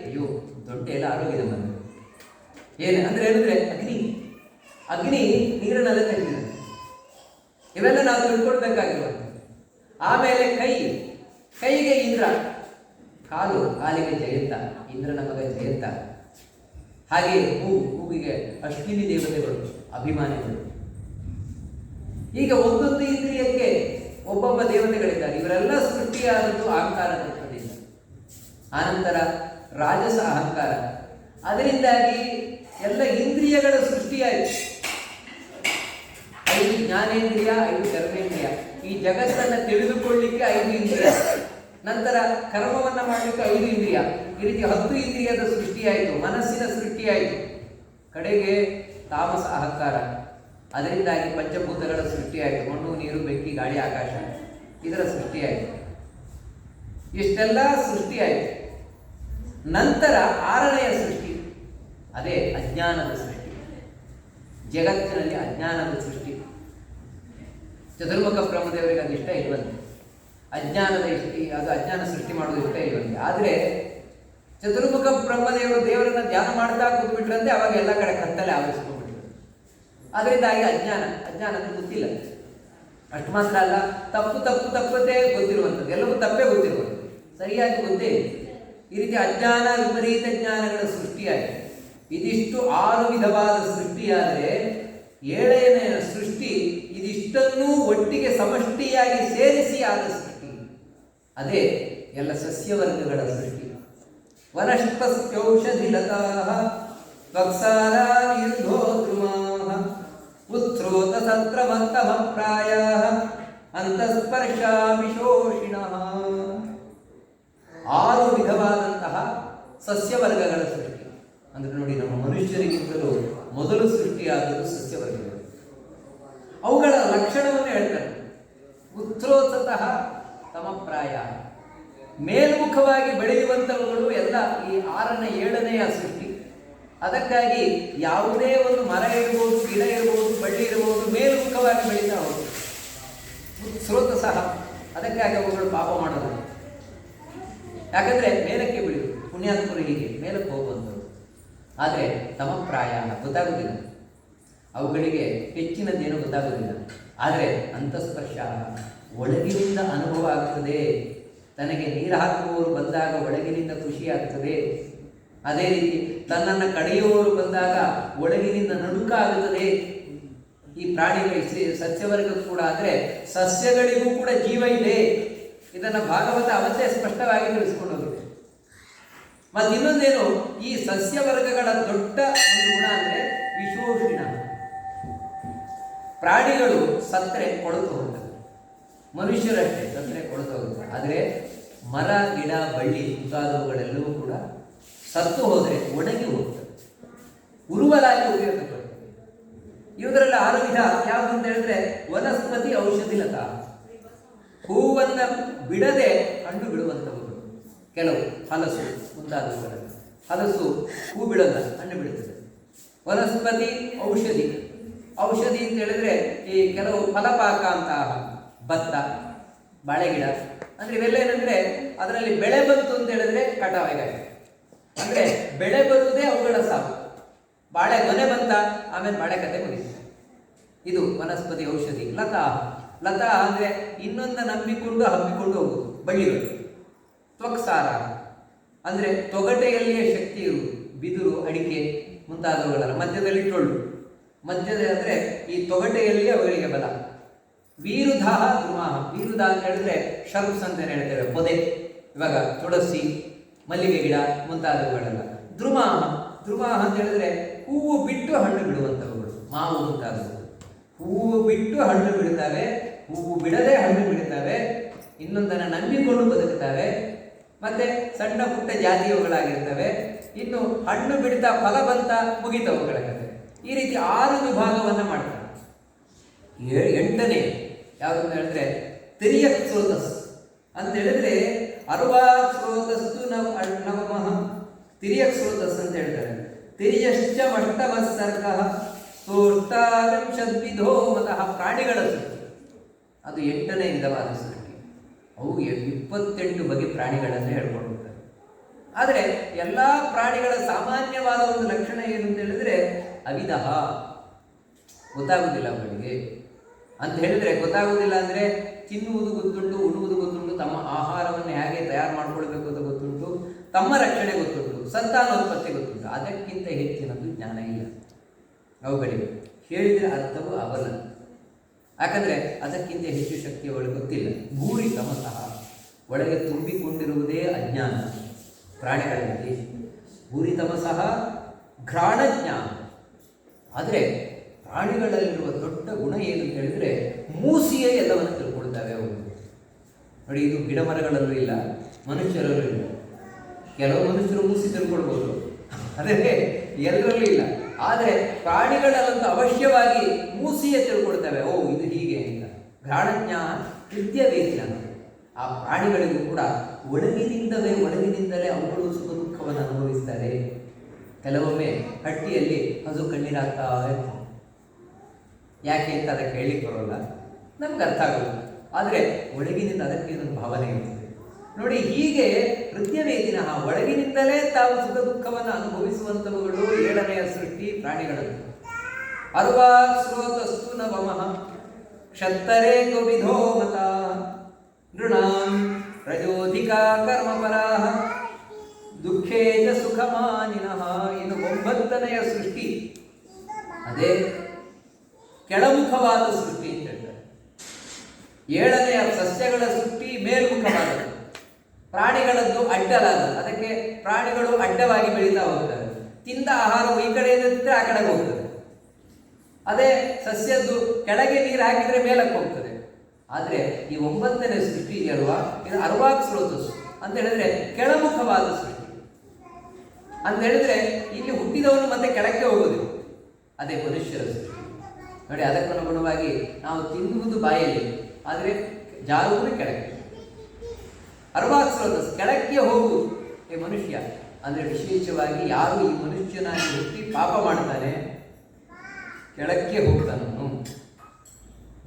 ಅಯ್ಯೋ ದೊಡ್ಡ ಎಲ್ಲ ಆರೋಗ್ಯದ ಬಂದ ಏನಂದ್ರೆ ಅಗ್ನಿ ನೀರನ್ನೆಲ್ಲ ತೆಗೆದಿದೆ. ಇವೆಲ್ಲ ನಾವು ತಿಳ್ಕೊಳ್ಬೇಕಾಗಿರುವಂಥ. ಆಮೇಲೆ ಕೈಗೆ ಇಂದ್ರ, ಕಾಲಿಗೆ ಜಯಂತ, ಇಂದ್ರನ ಮಗ ಜಯಂತ. ಹಾಗೆ ಹೂವಿಗೆ ಅಶ್ವಿನಿ ದೇವತೆಗಳು, ಅಭಿಮಾನಿಗಳು. ಈಗ ಒಂದೊಂದು ಇಂದ್ರಿಯಕ್ಕೆ ಒಬ್ಬೊಬ್ಬ ದೇವತೆಗಳಿದ್ದಾರೆ. ಇವರೆಲ್ಲ ಸೃಷ್ಟಿಯಾದದ್ದು ಅಹಂಕಾರ ತತ್ವದಿಂದ. ಆನಂತರ ರಾಜಸ ಅಹಂಕಾರ, ಅದರಿಂದಾಗಿ ಎಲ್ಲ ಇಂದ್ರಿಯಗಳ ಸೃಷ್ಟಿಯಾಯಿತು. 5 ಜ್ಞಾನೇಂದ್ರಿಯ, 5 ಕರ್ಮೇಂದ್ರಿಯ. ಈ ಜಗತ್ತನ್ನು ತಿಳಿದುಕೊಳ್ಳಲಿಕ್ಕೆ 5 ಇಂದ್ರಿಯ, ನಂತರ ಕರ್ಮವನ್ನು ಮಾಡಲಿಕ್ಕೆ 5 ಇಂದ್ರಿಯ. ಈ ರೀತಿ 10 ಇಂದ್ರಿಯದ ಸೃಷ್ಟಿಯಾಯಿತು, ಮನಸ್ಸಿನ ಸೃಷ್ಟಿಯಾಯಿತು. ಕಡೆಗೆ ತಾಮಸ ಅಹಂಕಾರ, ಅದರಿಂದಾಗಿ ಪಂಚಭೂತಗಳ ಸೃಷ್ಟಿಯಾಯಿತು. ಮಣ್ಣು, ನೀರು, ಬೆಂಕಿ, ಗಾಳಿ, ಆಕಾಶ, ಇದರ ಸೃಷ್ಟಿಯಾಯಿತು. ಇಷ್ಟೆಲ್ಲ ಸೃಷ್ಟಿಯಾಯಿತು. ನಂತರ 6ನೆಯ ಸೃಷ್ಟಿ, ಅದೇ ಅಜ್ಞಾನದ ಸೃಷ್ಟಿ. ಜಗತ್ತಿನಲ್ಲಿ ಅಜ್ಞಾನದ ಸೃಷ್ಟಿ. ಚತುರ್ಮುಖ ಬ್ರಹ್ಮದೇವರಿಗೆ ಅದು ಇಷ್ಟ ಇಲ್ವಂತೆ. ಅಜ್ಞಾನ ಸೃಷ್ಟಿ ಮಾಡೋದು ಇಷ್ಟ ಇಲ್ವಂತೆ. ಆದರೆ ಚತುರ್ಮುಖ ಬ್ರಹ್ಮದೇವರು ದೇವರನ್ನ ಧ್ಯಾನ ಮಾಡ್ತಾ ಕೂತ್ಬಿಟ್ರಂತೆ, ಅವಾಗ ಎಲ್ಲ ಕಡೆ ಕತ್ತಲೆ ಆವರಿಸ್ಕೊಂಡ್ಬಿಟ್ರು. ಅದರಿಂದಾಗಿ ಅಜ್ಞಾನ ಗೊತ್ತಿಲ್ಲ. ಅಷ್ಟು ಮಾತ್ರ ಅಲ್ಲ, ತಪ್ಪದೇ ಗೊತ್ತಿರುವಂಥದ್ದು, ಎಲ್ಲವೂ ತಪ್ಪೇ ಗೊತ್ತಿರುವಂಥದ್ದು, ಸರಿಯಾಗಿ ಗೊತ್ತೇ ಇಲ್ಲ. ಈ ರೀತಿ ಅಜ್ಞಾನ, ವಿಪರೀತ ಜ್ಞಾನಗಳ ಸೃಷ್ಟಿಯಾಗಿದೆ. ಇದಿಷ್ಟು 6 ವಿಧವಾದ ಸೃಷ್ಟಿಯಾದರೆ 7ನೆಯ ಸೃಷ್ಟಿ ಇದಿಷ್ಟನ್ನೂ ಒಟ್ಟಿಗೆ ಸಮಷ್ಟಿಯಾಗಿ ಸೇರಿಸಿ ಆದ ಸೃಷ್ಟಿ. ಅದೇ ಎಲ್ಲ ಸಸ್ಯವರ್ಗಗಳ ಸೃಷ್ಟಿ. ವನಸ್ಪತ್ಯೌಷಧಿಲತಾಃ ತ್ವಕ್ಸಾರಾಯುಧೋದ್ರುಮಾಃ ಉತ್ಸ್ರೋತ ಸತ್ರವಂತಃ ಪ್ರಾಯಃ ಅಂತಃಸ್ಪರ್ಶಾಮಿಶೋಷಿಣಃ. 6 ವಿಧವಾದಂತಹ ಸಸ್ಯವರ್ಗಗಳ ಸೃಷ್ಟಿ. ಅಂದರೆ ನೋಡಿ, ನಮ್ಮ ಮನುಷ್ಯರಿಗಿಂತಲೂ ಮೊದಲು ಸೃಷ್ಟಿಯಾದದ್ದು ಸಸ್ಯವರ್ಗಗಳು. ಅವುಗಳ ಲಕ್ಷಣವನ್ನು ಹೇಳ್ತಾರೆ. ಉತ್ಸ್ರೋತಃ ತಮಪ್ರಾಯ, ಮೇಲ್ಮುಖವಾಗಿ ಬೆಳೆಯುವಂಥವುಗಳು ಎಲ್ಲ ಈ 6ನೇ 7ನೆಯ ಸೃಷ್ಟಿ. ಅದಕ್ಕಾಗಿ ಯಾವುದೇ ಒಂದು ಮರ ಇರ್ಬೋದು, ಗಿಡ ಇರ್ಬೋದು, ಬಳ್ಳಿ ಇರ್ಬೋದು, ಮೇಲ್ಮುಖವಾಗಿ ಬೆಳೀತಾ ಹೋಗುತ್ತೆ. ಸ್ರೋತ ಸಹ ಅದಕ್ಕಾಗಿ ಅವುಗಳು ಪಾಪ ಮಾಡೋದು. ಯಾಕಂದ್ರೆ ಮೇಲಕ್ಕೆ ಬೆಳೆಯುವುದು. ಪುಣ್ಯಾತ್ಮರು ಹೀಗೆ ಮೇಲಕ್ಕೆ ಹೋಗುವಂಥದ್ದು. ಆದರೆ ತಮಪ್ರಾಯ ಗೊತ್ತಾಗುವುದಿಲ್ಲ, ಅವುಗಳಿಗೆ ಹೆಚ್ಚಿನದ್ದೇನು ಗೊತ್ತಾಗುವುದಿಲ್ಲ. ಆದರೆ ಅಂತಸ್ಪರ್ಶ ಒಳಗಿನಿಂದ ಅನುಭವ ಆಗ್ತದೆ. ತನಗೆ ನೀರು ಹಾಕುವವರು ಬಂದಾಗ ಒಳಗಿನಿಂದ ಖುಷಿ ಆಗ್ತದೆ. ಅದೇ ರೀತಿ ತನ್ನನ್ನು ಕಡಿಯುವವರು ಬಂದಾಗ ಒಳಗಿನಿಂದ ನಡುಕ ಆಗುತ್ತದೆ. ಈ ಪ್ರಾಣಿಗಳಿಗೆ, ಸಸ್ಯವರ್ಗಕ್ಕೂ ಕೂಡ. ಆದರೆ ಸಸ್ಯಗಳಿಗೂ ಕೂಡ ಜೀವ ಇದೆ. ಇದನ್ನು ಭಾಗವತ ಅವತ್ತೇ ಸ್ಪಷ್ಟವಾಗಿ ತಿಳಿಸ್ಕೊಂಡು ಹೋಗಿದೆ. ಮತ್ತು ಇನ್ನೊಂದೇನು, ಈ ಸಸ್ಯವರ್ಗಗಳ ದೊಡ್ಡ ಒಂದು ಗುಣ ಅಂದರೆ ವಿಶೋಷಿಣ. ಪ್ರಾಣಿಗಳು ಸತ್ತರೆ ಕೊಳೆತು ಹೋಗ್ತದೆ, ಮನುಷ್ಯರಷ್ಟೇ ಸತ್ತರೆ ಕೊಳೆತು ಹೋಗುತ್ತೆ. ಆದರೆ ಮರ, ಗಿಡ, ಬಳ್ಳಿ ಮುಂತಾದವುಗಳೆಲ್ಲವೂ ಕೂಡ ಸತ್ತು ಹೋದರೆ ಒಣಗಿ ಹೋಗ್ತದೆ, ಉರುವಲಾಗಿ ಉಪಯೋಗಪಡ್ತದೆ. ಇವುದರಲ್ಲಿ 6 ವಿಧ ಯಾವುದು ಅಂತ ಹೇಳಿದ್ರೆ, ವನಸ್ಪತಿ ಔಷಧಿ ಲತಾ, ಹೂವನ್ನು ಬಿಡದೆ ಹಣ್ಣು ಬಿಡುವಂಥವುಗಳು. ಕೆಲವು ಹಲಸು ಮುಂತಾದವುಗಳಲ್ಲಿ ಹಲಸು ಹೂ ಬಿಡಲ್ಲ, ಹಣ್ಣು ಬಿಡುತ್ತದೆ. ವನಸ್ಪತಿ ಔಷಧಿ, ಔಷಧಿ ಅಂತ ಹೇಳಿದ್ರೆ ಈ ಕೆಲವು ಫಲಪಾಕ ಅಂತ ಭತ್ತ, ಬಾಳೆಗಿಡ, ಅಂದ್ರೆ ಇವೆಲ್ಲ ಏನಂದ್ರೆ ಅದರಲ್ಲಿ ಬೆಳೆ ಬಂತು ಅಂತ ಹೇಳಿದ್ರೆ ಕಟಾವಿಗಾಗಿ, ಅಂದ್ರೆ ಬೆಳೆ ಬರುವುದೇ ಅವುಗಳ ಸಾಕು. ಬಾಳೆ ಗೊನೆ ಬಂತ, ಆಮೇಲೆ ಬಾಳೆ ಕತೆ ಮುಗಿತು. ಇದು ವನಸ್ಪತಿ ಔಷಧಿ. ಲತಾ, ಲತಾ ಅಂದ್ರೆ ಇನ್ನೊಂದ ನಂಬಿಕೊಂಡು ಹಬ್ಬಿಕೊಂಡು ಹೋಗುವುದು ಬಳ್ಳಿಗಳು. ತ್ವಕ್ಸಾರ ಅಂದ್ರೆ ತೊಗಟೆಯಲ್ಲಿಯೇ ಶಕ್ತಿ ಇರುವುದು. ಬಿದಿರು, ಅಡಿಕೆ ಮುಂತಾದವುಗಳಲ್ಲ, ಮಧ್ಯದಲ್ಲಿ ಟೊಳ್ಳು, ಮಧ್ಯದ ಅಂದ್ರೆ ಈ ತೊಗಟೆಯಲ್ಲಿ ಅವುಗಳಿಗೆ ಬಲ. ವೀರುದಾಹ ದ್ರುಮಾಹ, ವೀರುದಾಹ ಅಂತ ಹೇಳಿದ್ರೆ ಶರ್ಪ್ಸ್ ಅಂತ ಹೇಳ್ತೇವೆ, ಪೊದೆ. ಇವಾಗ ತುಳಸಿ, ಮಲ್ಲಿಗೆ ಗಿಡ ಮುಂತಾದವುಗಳೆಲ್ಲ. ದ್ರುಮಾಹ, ದ್ರುಮಾಹ ಅಂತ ಹೇಳಿದ್ರೆ ಹೂವು ಬಿಟ್ಟು ಹಣ್ಣು ಬಿಡುವಂಥವುಗಳು. ಮಾವು ಮುಂತಾದವು ಹೂವು ಬಿಟ್ಟು ಹಣ್ಣು ಬಿಡುತ್ತವೆ, ಹೂವು ಬಿಡದೆ ಹಣ್ಣು ಬಿಡುತ್ತವೆ, ಇನ್ನೊಂದನ್ನು ನಂಬಿಕೊಂಡು ಬದುಕುತ್ತವೆ, ಮತ್ತೆ ಸಣ್ಣ ಪುಟ್ಟ ಜಾತಿಯವುಗಳಾಗಿರ್ತವೆ. ಇನ್ನು ಹಣ್ಣು ಬಿಡ್ತಾ ಫಲ ಬಂತ ಮುಗಿತವುಗಳ ಕತೆ. ಈ ರೀತಿ 6 ವಿಭಾಗವನ್ನು ಮಾಡ್ತಾರೆ. 8ನೇ ಯಾವುದು ಅಂತ ಹೇಳಿದ್ರೆ ತಿರ್ಯಕ್ ಸ್ರೋತಸ್ ಅಂತ ಹೇಳಿದ್ರೆ ಅರ್ವಾ ಸ್ರೋತಸ್ಸು ನವಮಃ. ತಿರ್ಯಕ್ ಸ್ರೋತಸ್ ಅಂತ ಹೇಳ್ತಾರೆ. ತಿರ್ಯಶ್ಚ ಅಷ್ಟಮ ಸರ್ಗ ಸೋಷ್ಟಾವಿಂಶದ್ವಿಧೋ ಮತಃ. ಪ್ರಾಣಿಗಳ ಸೃಷ್ಟಿ ಅದು 8ನೇ ವಿಧವಾದ ಸೃಷ್ಟಿ. ಅವು 28 ಬಗೆ ಪ್ರಾಣಿಗಳನ್ನು ಹೇಳ್ಕೊಂಡು ಹೋಗ್ತಾರೆ. ಆದರೆ ಎಲ್ಲ ಪ್ರಾಣಿಗಳ ಸಾಮಾನ್ಯವಾದ ಒಂದು ಲಕ್ಷಣ ಏನು ಅಂತ ಹೇಳಿದ್ರೆ ಅವಿದಹ, ಗೊತ್ತಾಗುವುದಿಲ್ಲ ಅವರಿಗೆ ಅಂತ ಹೇಳಿದ್ರೆ. ಗೊತ್ತಾಗುವುದಿಲ್ಲ ಅಂದರೆ ತಿನ್ನುವುದು ಗೊತ್ತುಂಟು, ಉಣ್ಣುವುದು ಗೊತ್ತುಂಟು, ತಮ್ಮ ಆಹಾರವನ್ನು ಹೇಗೆ ತಯಾರು ಮಾಡಿಕೊಳ್ಬೇಕು ಅಂತ ಗೊತ್ತುಂಟು, ತಮ್ಮ ರಕ್ಷಣೆ ಗೊತ್ತುಂಟು, ಸಂತಾನೋತ್ಪತ್ತಿ ಗೊತ್ತುಂಟು. ಅದಕ್ಕಿಂತ ಹೆಚ್ಚಿನದು ಜ್ಞಾನ ಇಲ್ಲ ಅವುಗಳಿಗೆ. ಹೇಳಿದರೆ ಅರ್ಥವು ಅವಲ್ಲ, ಯಾಕಂದರೆ ಅದಕ್ಕಿಂತ ಹೆಚ್ಚು ಶಕ್ತಿ ಅವಳಿಗೆ ಗೊತ್ತಿಲ್ಲ. ಭೂರಿ ತಮಸಃ, ಒಳಗೆ ತುಂಬಿಕೊಂಡಿರುವುದೇ ಅಜ್ಞಾನ ಪ್ರಾಣಿಗಳಲ್ಲಿ. ಭೂರಿ ತಮಸಃ ಘ್ರಾಣಜ್ಞಾನ. ಆದರೆ ಪ್ರಾಣಿಗಳಲ್ಲಿರುವ ದೊಡ್ಡ ಗುಣ ಏನು ಅಂತ ಹೇಳಿದರೆ ಮೂಸಿಯೇ ಎಲ್ಲವನ್ನು ತಿಳ್ಕೊಳ್ತವೆ ಅವು. ನೋಡಿ, ಇದು ಗಿಡ ಮರಗಳಲ್ಲೂ ಇಲ್ಲ, ಮನುಷ್ಯರಲ್ಲೂ ಇಲ್ಲ. ಕೆಲವು ಮನುಷ್ಯರು ಮೂಸಿ ತಿಳ್ಕೊಳ್ಬೋದು, ಅದೇ ಎಲ್ಲರಲ್ಲೂ ಇಲ್ಲ. ಆದರೆ ಪ್ರಾಣಿಗಳಲ್ಲಂತೂ ಅವಶ್ಯವಾಗಿ ಮೂಸಿಯೇ ತಿಳ್ಕೊಳ್ತವೆ. ಓ, ಇದು ಹೀಗೆ ಅಂತ. ಘ್ರಾಣಜ್ಞಾನ ಹೃದಯವೇದಿನ. ಆ ಪ್ರಾಣಿಗಳಿಗೂ ಕೂಡ ಒಳಗಿನಿಂದಲೇ ಅವುಗಳು ಸುಖ ದುಃಖವನ್ನು ಅನುಭವಿಸ್ತಾರೆ. ಕೆಲವೊಮ್ಮೆ ಹಟ್ಟಿಯಲ್ಲಿ ಹಸು ಕಣ್ಣೀರಾಗ್ತಾ ಇರ್ತದೆ. ಯಾಕೆ ಅಂತ ಅದಕ್ಕೆ ಹೇಳಿಕ್ಕೆ ಬರೋಲ್ಲ, ನಮ್ಗೆ ಅರ್ಥ ಆಗೋಲ್ಲ. ಆದರೆ ಒಳಗಿನಿಂದ ಅದಕ್ಕೆ ಇನ್ನೊಂದು ಭಾವನೆ ಇರ್ತದೆ. ನೋಡಿ, ಹೀಗೆ ಹೃದಯವೇದಿನ, ಒಳಗಿನಿಂದಲೇ ತಾವು ಸುಖ ದುಃಖವನ್ನು ಅನುಭವಿಸುವಂಥವುಗಳು 7ನೆಯ ಸೃಷ್ಟಿ ಪ್ರಾಣಿಗಳನ್ನು. ಅರ್ವಾ ಸ್ರೋತಸ್ತು ನವಮಃ ಕ್ಷತ್ತರೇ ಗೋವಿಧೋ ಮತ ನೃಣಾಂ ರಜೋಧಿಕಾ ಕರ್ಮಪರಾಃ ದುಃಖೇಜ ಸುಖಮಾನಿನಃ. ಇನ್ನು 9ನೆಯ ಸೃಷ್ಟಿ ಅದೇ ಕೆಳಮುಖವಾದ ಸೃಷ್ಟಿ ಅಂತ ಹೇಳ್ತಾರೆ. 7ನೆಯ ಸಸ್ಯಗಳ ಸೃಷ್ಟಿ ಮೇಲ್ಮುಖವಾದದ್ದು, ಪ್ರಾಣಿಗಳದ್ದು ಅಡ್ಡಲಾದದ್ದು. ಅದಕ್ಕೆ ಪ್ರಾಣಿಗಳು ಅಡ್ಡವಾಗಿ ಬೆಳೀತಾ ಹೋಗ್ತವೆ. ತಿಂದ ಆಹಾರವು ಈ ಕಡೆಯಿಂದ ತಿಂದರೆ ಆ ಕಡೆಗೆ ಹೋಗ್ತದೆ. ಅದೇ ಸಸ್ಯದ್ದು ಕೆಳಗೆ ನೀರು ಹಾಕಿದರೆ ಮೇಲಕ್ಕೆ ಹೋಗ್ತದೆ. ಆದರೆ ಈ 9ನೇ ಸೃಷ್ಟಿ ಇದೆಯಲ್ವಾ, ಇದು ಅರ್ವಾಕ್ ಸ್ರೋತಸ್ ಅಂತ ಹೇಳಿದ್ರೆ ಕೆಳಮುಖವಾದ ಸೃಷ್ಟಿ ಅಂತ ಹೇಳಿದ್ರೆ ಇಲ್ಲಿ ಹುಟ್ಟಿದವನು ಮತ್ತೆ ಕೆಳಕ್ಕೆ ಹೋಗುವುದಿಲ್ಲ. ಅದೇ ಮನುಷ್ಯರ ಸೃಷ್ಟಿ. ನೋಡಿ, ಅದಕ್ಕನುಗುಣವಾಗಿ ನಾವು ತಿನ್ನುವುದು ಬಾಯಲ್ಲಿ, ಆದರೆ ಜಾರುವುದು ಕೆಳಕ್ಕೆ. ಅರ್ವಾಕ್ ಸ್ರೋತಸ್ ಕೆಳಕ್ಕೆ ಹೋಗುವುದು ಈ ಮನುಷ್ಯ. ಅಂದರೆ ವಿಶೇಷವಾಗಿ ಯಾರು ಈ ಮನುಷ್ಯನಾಗಿ ಹುಟ್ಟಿ ಪಾಪ ಮಾಡ್ತಾನೆ ಕೆಳಕ್ಕೆ ಹೋಗ್ತಾನವನು.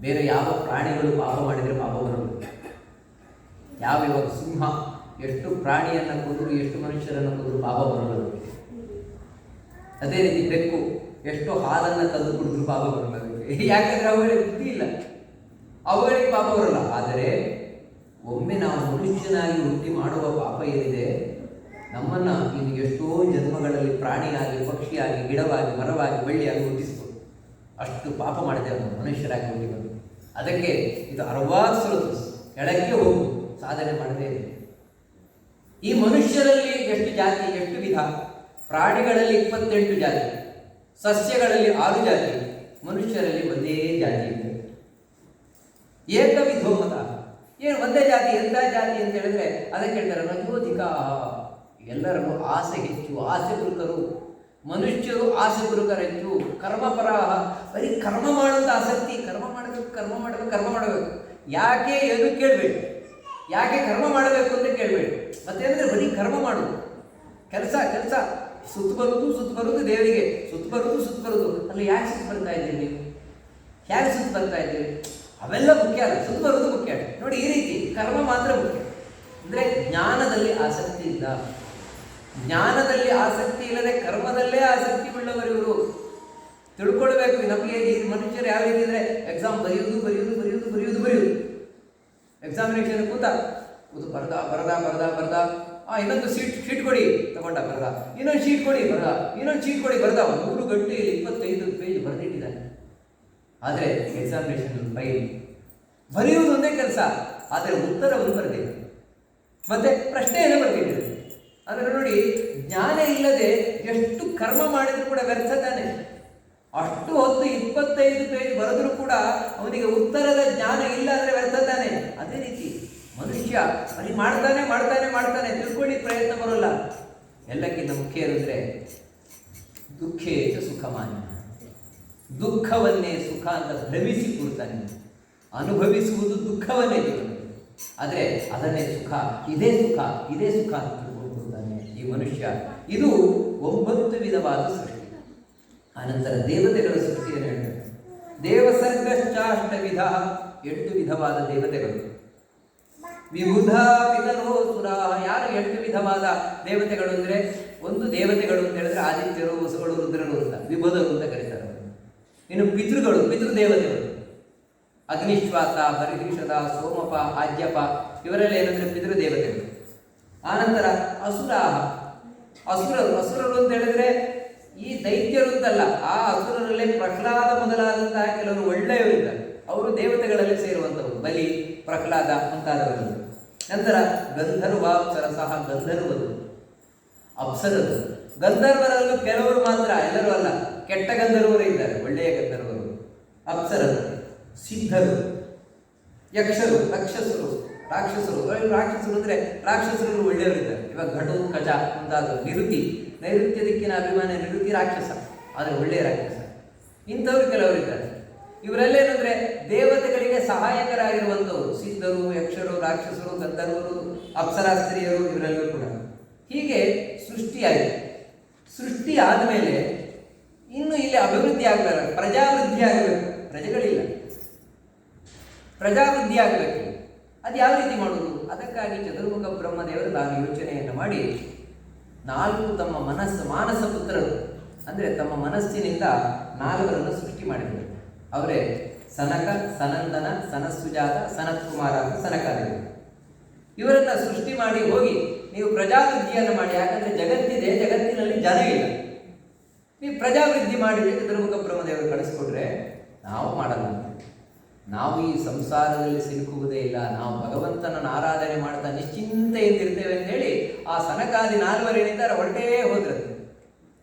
ಬೇರೆ ಯಾವ ಪ್ರಾಣಿಗಳು ಪಾಪ ಮಾಡಿದರೆ ಪಾಪ ಬರಲು, ಇವಾಗ ಸಿಂಹ ಎಷ್ಟು ಪ್ರಾಣಿಯನ್ನು ಕೊಂದರು ಎಷ್ಟು ಮನುಷ್ಯರನ್ನು ಕೊಂದರು ಪಾಪ ಬರಲು. ಅದೇ ರೀತಿ ಬೆಕ್ಕು ಎಷ್ಟು ಹಾಲನ್ನು ಕದ್ದು ಕುಡಿದ್ರು ಪಾಪ ಬರಲ್ಲ. ಯಾಕಂದ್ರೆ ಅವುಗಳಿಗೆ ಬುದ್ಧಿ ಇಲ್ಲ, ಅವುಗಳಿಗೆ ಪಾಪ ಬರಲ್ಲ. ಆದರೆ ಒಮ್ಮೆ ನಾವು ಮನುಷ್ಯನಾಗಿ ಹುಟ್ಟಿ ಮಾಡುವ ಪಾಪ ಏನಿದೆ, ನಮ್ಮನ್ನು ಇನ್ನು ಎಷ್ಟೋ ಜನ್ಮಗಳಲ್ಲಿ ಪ್ರಾಣಿಯಾಗಿ, ಪಕ್ಷಿಯಾಗಿ, ಗಿಡವಾಗಿ, ಮರವಾಗಿ, ಬಳ್ಳಿಯಾಗಿ ಹುಟ್ಟಿಸ್ಬೋದು. ಅಷ್ಟು ಪಾಪ ಮಾಡಿದೆ ಮನುಷ್ಯರಾಗಿ ಹುಟ್ಟಿ ಬಂದು. ಅದಕ್ಕೆ ಇದು 60 ಸುರತು ಕೆಳಕ್ಕೆ ಹೋಗು ಸಾಧನೆ ಮಾಡದೇ ಇದೆ. ಈ ಮನುಷ್ಯರಲ್ಲಿ ಎಷ್ಟು ಜಾತಿ, ಎಷ್ಟು ವಿಧ? ಪ್ರಾಣಿಗಳಲ್ಲಿ 28 ಜಾತಿ, ಸಸ್ಯಗಳಲ್ಲಿ 6 ಜಾತಿ, ಮನುಷ್ಯರಲ್ಲಿ ಒಂದೇ ಜಾತಿ ಇದೆ. ಏಕವಿಧೋಮತ. ಏನು ಒಂದೇ ಜಾತಿ? ಎಂಥ ಜಾತಿ ಅಂತ ಹೇಳಿದ್ರೆ ಅದಕ್ಕೆ ಹೇಳ್ತಾರೆ ರಜೋಧಿಕ. ಎಲ್ಲರನ್ನು ಆಸೆ ಹೆಚ್ಚು, ಆಸೆ ಗುರುಕರು. ಮನುಷ್ಯರು ಆಸೆ ಗುರುಕರು ಹೆಚ್ಚು. ಕರ್ಮಪರಾಹ, ಬರೀ ಕರ್ಮ ಮಾಡುವಂಥ ಆಸಕ್ತಿ. ಕರ್ಮ ಮಾಡಬೇಕು. ಯಾಕೆ ಏನು ಕೇಳಬೇಡಿ, ಯಾಕೆ ಕರ್ಮ ಮಾಡಬೇಕು ಅಂತ ಕೇಳಬೇಡಿ. ಮತ್ತೇನಂದ್ರೆ ಬರೀ ಕರ್ಮ ಮಾಡುದು, ಕೆಲಸ ಸುತ್ತ ಬರುವುದು ದೇವರಿಗೆ, ಸುತ್ತ ಬರುವುದು. ಅಲ್ಲಿ ಯಾಕೆ ಸುತ್ತ ಬರ್ತಾ ಇದ್ದೀರಿ ನೀವು? ಹೇಗೆ ಸುತ್ತ ಬರ್ತಾ ಇದ್ದೀರಿ? ಅವೆಲ್ಲ ಮುಖ್ಯ ಅಲ್ಲ, ಸುತ್ತ ಬರುವುದು ಮುಖ್ಯ. ನೋಡಿ, ಈ ರೀತಿ ಕರ್ಮ ಮಾತ್ರ ಮುಖ್ಯ. ಅಂದರೆ ಜ್ಞಾನದಲ್ಲಿ ಆಸಕ್ತಿ ಇಲ್ಲ. ಜ್ಞಾನದಲ್ಲಿ ಆಸಕ್ತಿ ಇಲ್ಲದೆ ಕರ್ಮದಲ್ಲೇ ಆಸಕ್ತಿ ಉಳ್ಳವರು ಇವರು. ತಿಳ್ಕೊಳ್ಬೇಕು. ನಮಗೆ ಈ ಮನುಷ್ಯರು ಯಾವ ರೀತಿ ಅಂದರೆ ಎಕ್ಸಾಮ್ ಬರೆಯುವುದು. ಎಕ್ಸಾಮಿನೇಷನ್ ಕೂತ ಬರ್ದ ಇನ್ನೊಂದು ಶೀಟ್ ಕೊಡಿ ತಗೊಂಡ, ಬರ್ದ. ಇನ್ನೊಂದು ಶೀಟ್ ಕೊಡಿ, ಬರ್ದ. 3 ಗಂಟೆಯಲ್ಲಿ 25 ಪೇಜ್ ಬರೆದಿಟ್ಟಿದ್ದಾನೆ. ಆದರೆ ಎಕ್ಸಾಮಿನೇಷನ್ ಫೈಲ್ ಬರೆಯುವುದು ಒಂದೇ ಕೆಲಸ, ಆದರೆ ಉತ್ತರವನ್ನು ಬರೆದಿದೆ, ಮತ್ತೆ ಪ್ರಶ್ನೆಯನ್ನು ಬರೆದಿದೆ. ಅಂದರೆ ನೋಡಿ, ಜ್ಞಾನ ಇಲ್ಲದೆ ಎಷ್ಟು ಕರ್ಮ ಮಾಡಿದರೂ ಕೂಡ ವ್ಯರ್ಥ ತಾನೆ. ಅಷ್ಟು ಹೊತ್ತು 25 ಪೇಜ್ ಬರೆದರೂ ಕೂಡ ಅವನಿಗೆ ಉತ್ತರದ ಜ್ಞಾನ ಇಲ್ಲ ಅಂದರೆ ವ್ಯರ್ಥ ತಾನೆ. ಅದೇ ರೀತಿ ಮನುಷ್ಯ ಬರೀ ಮಾಡ್ತಾನೆ, ತಿಳ್ಕೊಳ್ಳಿ ಪ್ರಯತ್ನ ಬರೋಲ್ಲ. ಎಲ್ಲಕ್ಕಿಂತ ಮುಖ್ಯ ಏನಂದರೆ ದುಃಖೇಚ ಸುಖಮಾನ್ಯ. ದುಃಖವನ್ನೇ ಸುಖ ಅಂತ ಭ್ರಮಿಸಿ ಕೂರ್ತಾನೆ. ಅನುಭವಿಸುವುದು ದುಃಖವನ್ನೇ ಜೀವನ, ಆದರೆ ಅದನ್ನೇ ಸುಖ, ಇದೇ ಸುಖ ಅಂತ ತಿಳ್ಕೊಳ್ತಾನೆ ಈ ಮನುಷ್ಯ. ಇದು 9 ವಿಧವಾದ ಸೃಷ್ಟಿ. ಆನಂತರ ದೇವತೆಗಳ ಸೃಷ್ಟಿಯನ್ನು ಹೇಳ್ತಾರೆ. ದೇವಸರ್ಗಶ್ಚಾಷ್ಟವಿಧ, 8 ವಿಧವಾದ ದೇವತೆಗಳು. ವಿಬುಧ ಪಿತರೋ ಸುರ. ಯಾರು 8 ವಿಧವಾದ ದೇವತೆಗಳು ಅಂದರೆ, ಒಂದು ದೇವತೆಗಳು ಅಂತ ಹೇಳಿದ್ರೆ ಆದಿತ್ಯರು, ವಸುಗಳು, ರುದ್ರರು ಅಂತ, ವಿಬುಧರು ಅಂತ ಕರೀತಾರೆ. ಇನ್ನು ಪಿತೃದೇವತೆಗಳು ಅಗ್ನಿಶ್ವಾಸ, ಬರಿಹಿಷದ, ಸೋಮಪ, ಆಜ್ಯಪ, ಇವರೆಲ್ಲ ಏನಂದ್ರೆ ಪಿತೃದೇವತೆಗಳು. ಆನಂತರ ಅಸುರರು ಅಂತ ಹೇಳಿದ್ರೆ ಈ ದೈತ್ಯರು ಅಂತಲ್ಲ, ಆ ಅಸುರರಲ್ಲೇ ಪ್ರಹ್ಲಾದ ಮೊದಲಾದಂತಹ ಕೆಲವರು ಒಳ್ಳೆಯವರಿದ್ದಾರೆ, ಅವರು ದೇವತೆಗಳಲ್ಲಿ ಸೇರುವಂಥವರು. ಬಲಿ, ಪ್ರಹ್ಲಾದ ಮುಂತಾದವರು. ನಂತರ ಗಂಧರ್ವಾಪ್ಸರಸಃ, ಗಂಧರ್ವರು, ಅಪ್ಸರರು. ಗಂಧರ್ವರಲ್ಲೂ ಕೆಲವರು ಮಾತ್ರ, ಎಲ್ಲರೂ ಅಲ್ಲ, ಕೆಟ್ಟ ಗಂಧರ್ವರು ಇದ್ದಾರೆ, ಒಳ್ಳೆಯ ಗಂಧರ್ವರು. ಅಪ್ಸರರು, ಸಿದ್ಧರು, ಯಕ್ಷರು, ರಾಕ್ಷಸರು. ಅಂದರೆ ರಾಕ್ಷಸರು ಒಳ್ಳೆಯವರಿದ್ದಾರೆ. ಇವಾಗ ಘಟು, ಕಜ ಮುಂತಾದ ನೈಋತ್ಯ ದಿಕ್ಕಿನ ಅಭಿಮಾನ ನಿರುತಿ ರಾಕ್ಷಸ, ಆದರೆ ಒಳ್ಳೆಯ ರಾಕ್ಷಸ. ಇಂಥವ್ರು ಕೆಲವರಿದ್ದಾರೆ. ಇವರೆಲ್ಲೇನೆಂದರೆ ದೇವತೆಗಳಿಗೆ ಸಹಾಯಕರಾಗಿರುವಂಥವ್ರು. ಸಿದ್ಧರು, ಯಕ್ಷರು, ರಾಕ್ಷಸರು, ಗಂಧರ್ವರು, ಅಪ್ಸರಾಸ್ತ್ರೀಯರು, ಇವರೆಲ್ಲರೂ ಕೂಡ. ಹೀಗೆ ಸೃಷ್ಟಿಯಾಗಿದೆ. ಸೃಷ್ಟಿ ಆದಮೇಲೆ ಇನ್ನು ಇಲ್ಲಿ ಅಭಿವೃದ್ಧಿ ಆಗಲ್ಲ, ಪ್ರಜಾವೃದ್ಧಿ ಆಗಬೇಕು. ಪ್ರಜೆಗಳಿಲ್ಲ, ಪ್ರಜಾವೃದ್ಧಿ ಆಗಬೇಕು. ಅದು ಯಾವ ರೀತಿ ಮಾಡುವುದು? ಅದಕ್ಕಾಗಿ ಚತುರ್ಮುಖ ಬ್ರಹ್ಮದೇವರು ತಾನು ಯೋಚನೆಯನ್ನು ಮಾಡಿ 4 ತಮ್ಮ ಮಾನಸ ಪುತ್ರರು, ಅಂದರೆ ತಮ್ಮ ಮನಸ್ಸಿನಿಂದ 4ರನ್ನು ಸೃಷ್ಟಿ ಮಾಡಿದರು. ಅವರೇ ಸನಕ, ಸನಂದನ, ಸನತ್ಸುಜಾತ, ಸನತ್ಕುಮಾರ ಅಂತ ಸನಕಾದಿಗಳು. ಇವರನ್ನು ಸೃಷ್ಟಿ ಮಾಡಿ ಹೋಗಿ ನೀವು ಪ್ರಜಾವೃದ್ಧಿಯನ್ನು ಮಾಡಿ, ಯಾಕಂದರೆ ಜಗತ್ತಿದೆ, ಜಗತ್ತಿನಲ್ಲಿ ಜನ ಇಲ್ಲ, ನೀವು ಪ್ರಜಾವೃದ್ಧಿ ಮಾಡಿದರೆ ಚತುರ್ಮುಖ ಬ್ರಹ್ಮದೇವರು ಕಳಿಸ್ಕೊಟ್ರೆ ನಾವು ಮಾಡಲ್ಲ. ನಾವು ಈ ಸಂಸಾರದಲ್ಲಿ ಸಿಲುಕುವುದೇ ಇಲ್ಲ, ನಾವು ಭಗವಂತನನ್ನು ಆರಾಧನೆ ಮಾಡ್ತಾ ನಿಶ್ಚಿಂತೆಯಿಂದಿರ್ತೇವೆ ಅಂತೇಳಿ ಆ ಸನಕಾದಿ 4 ಹೊರಟೇ ಹೋದ್ರಂತೆ.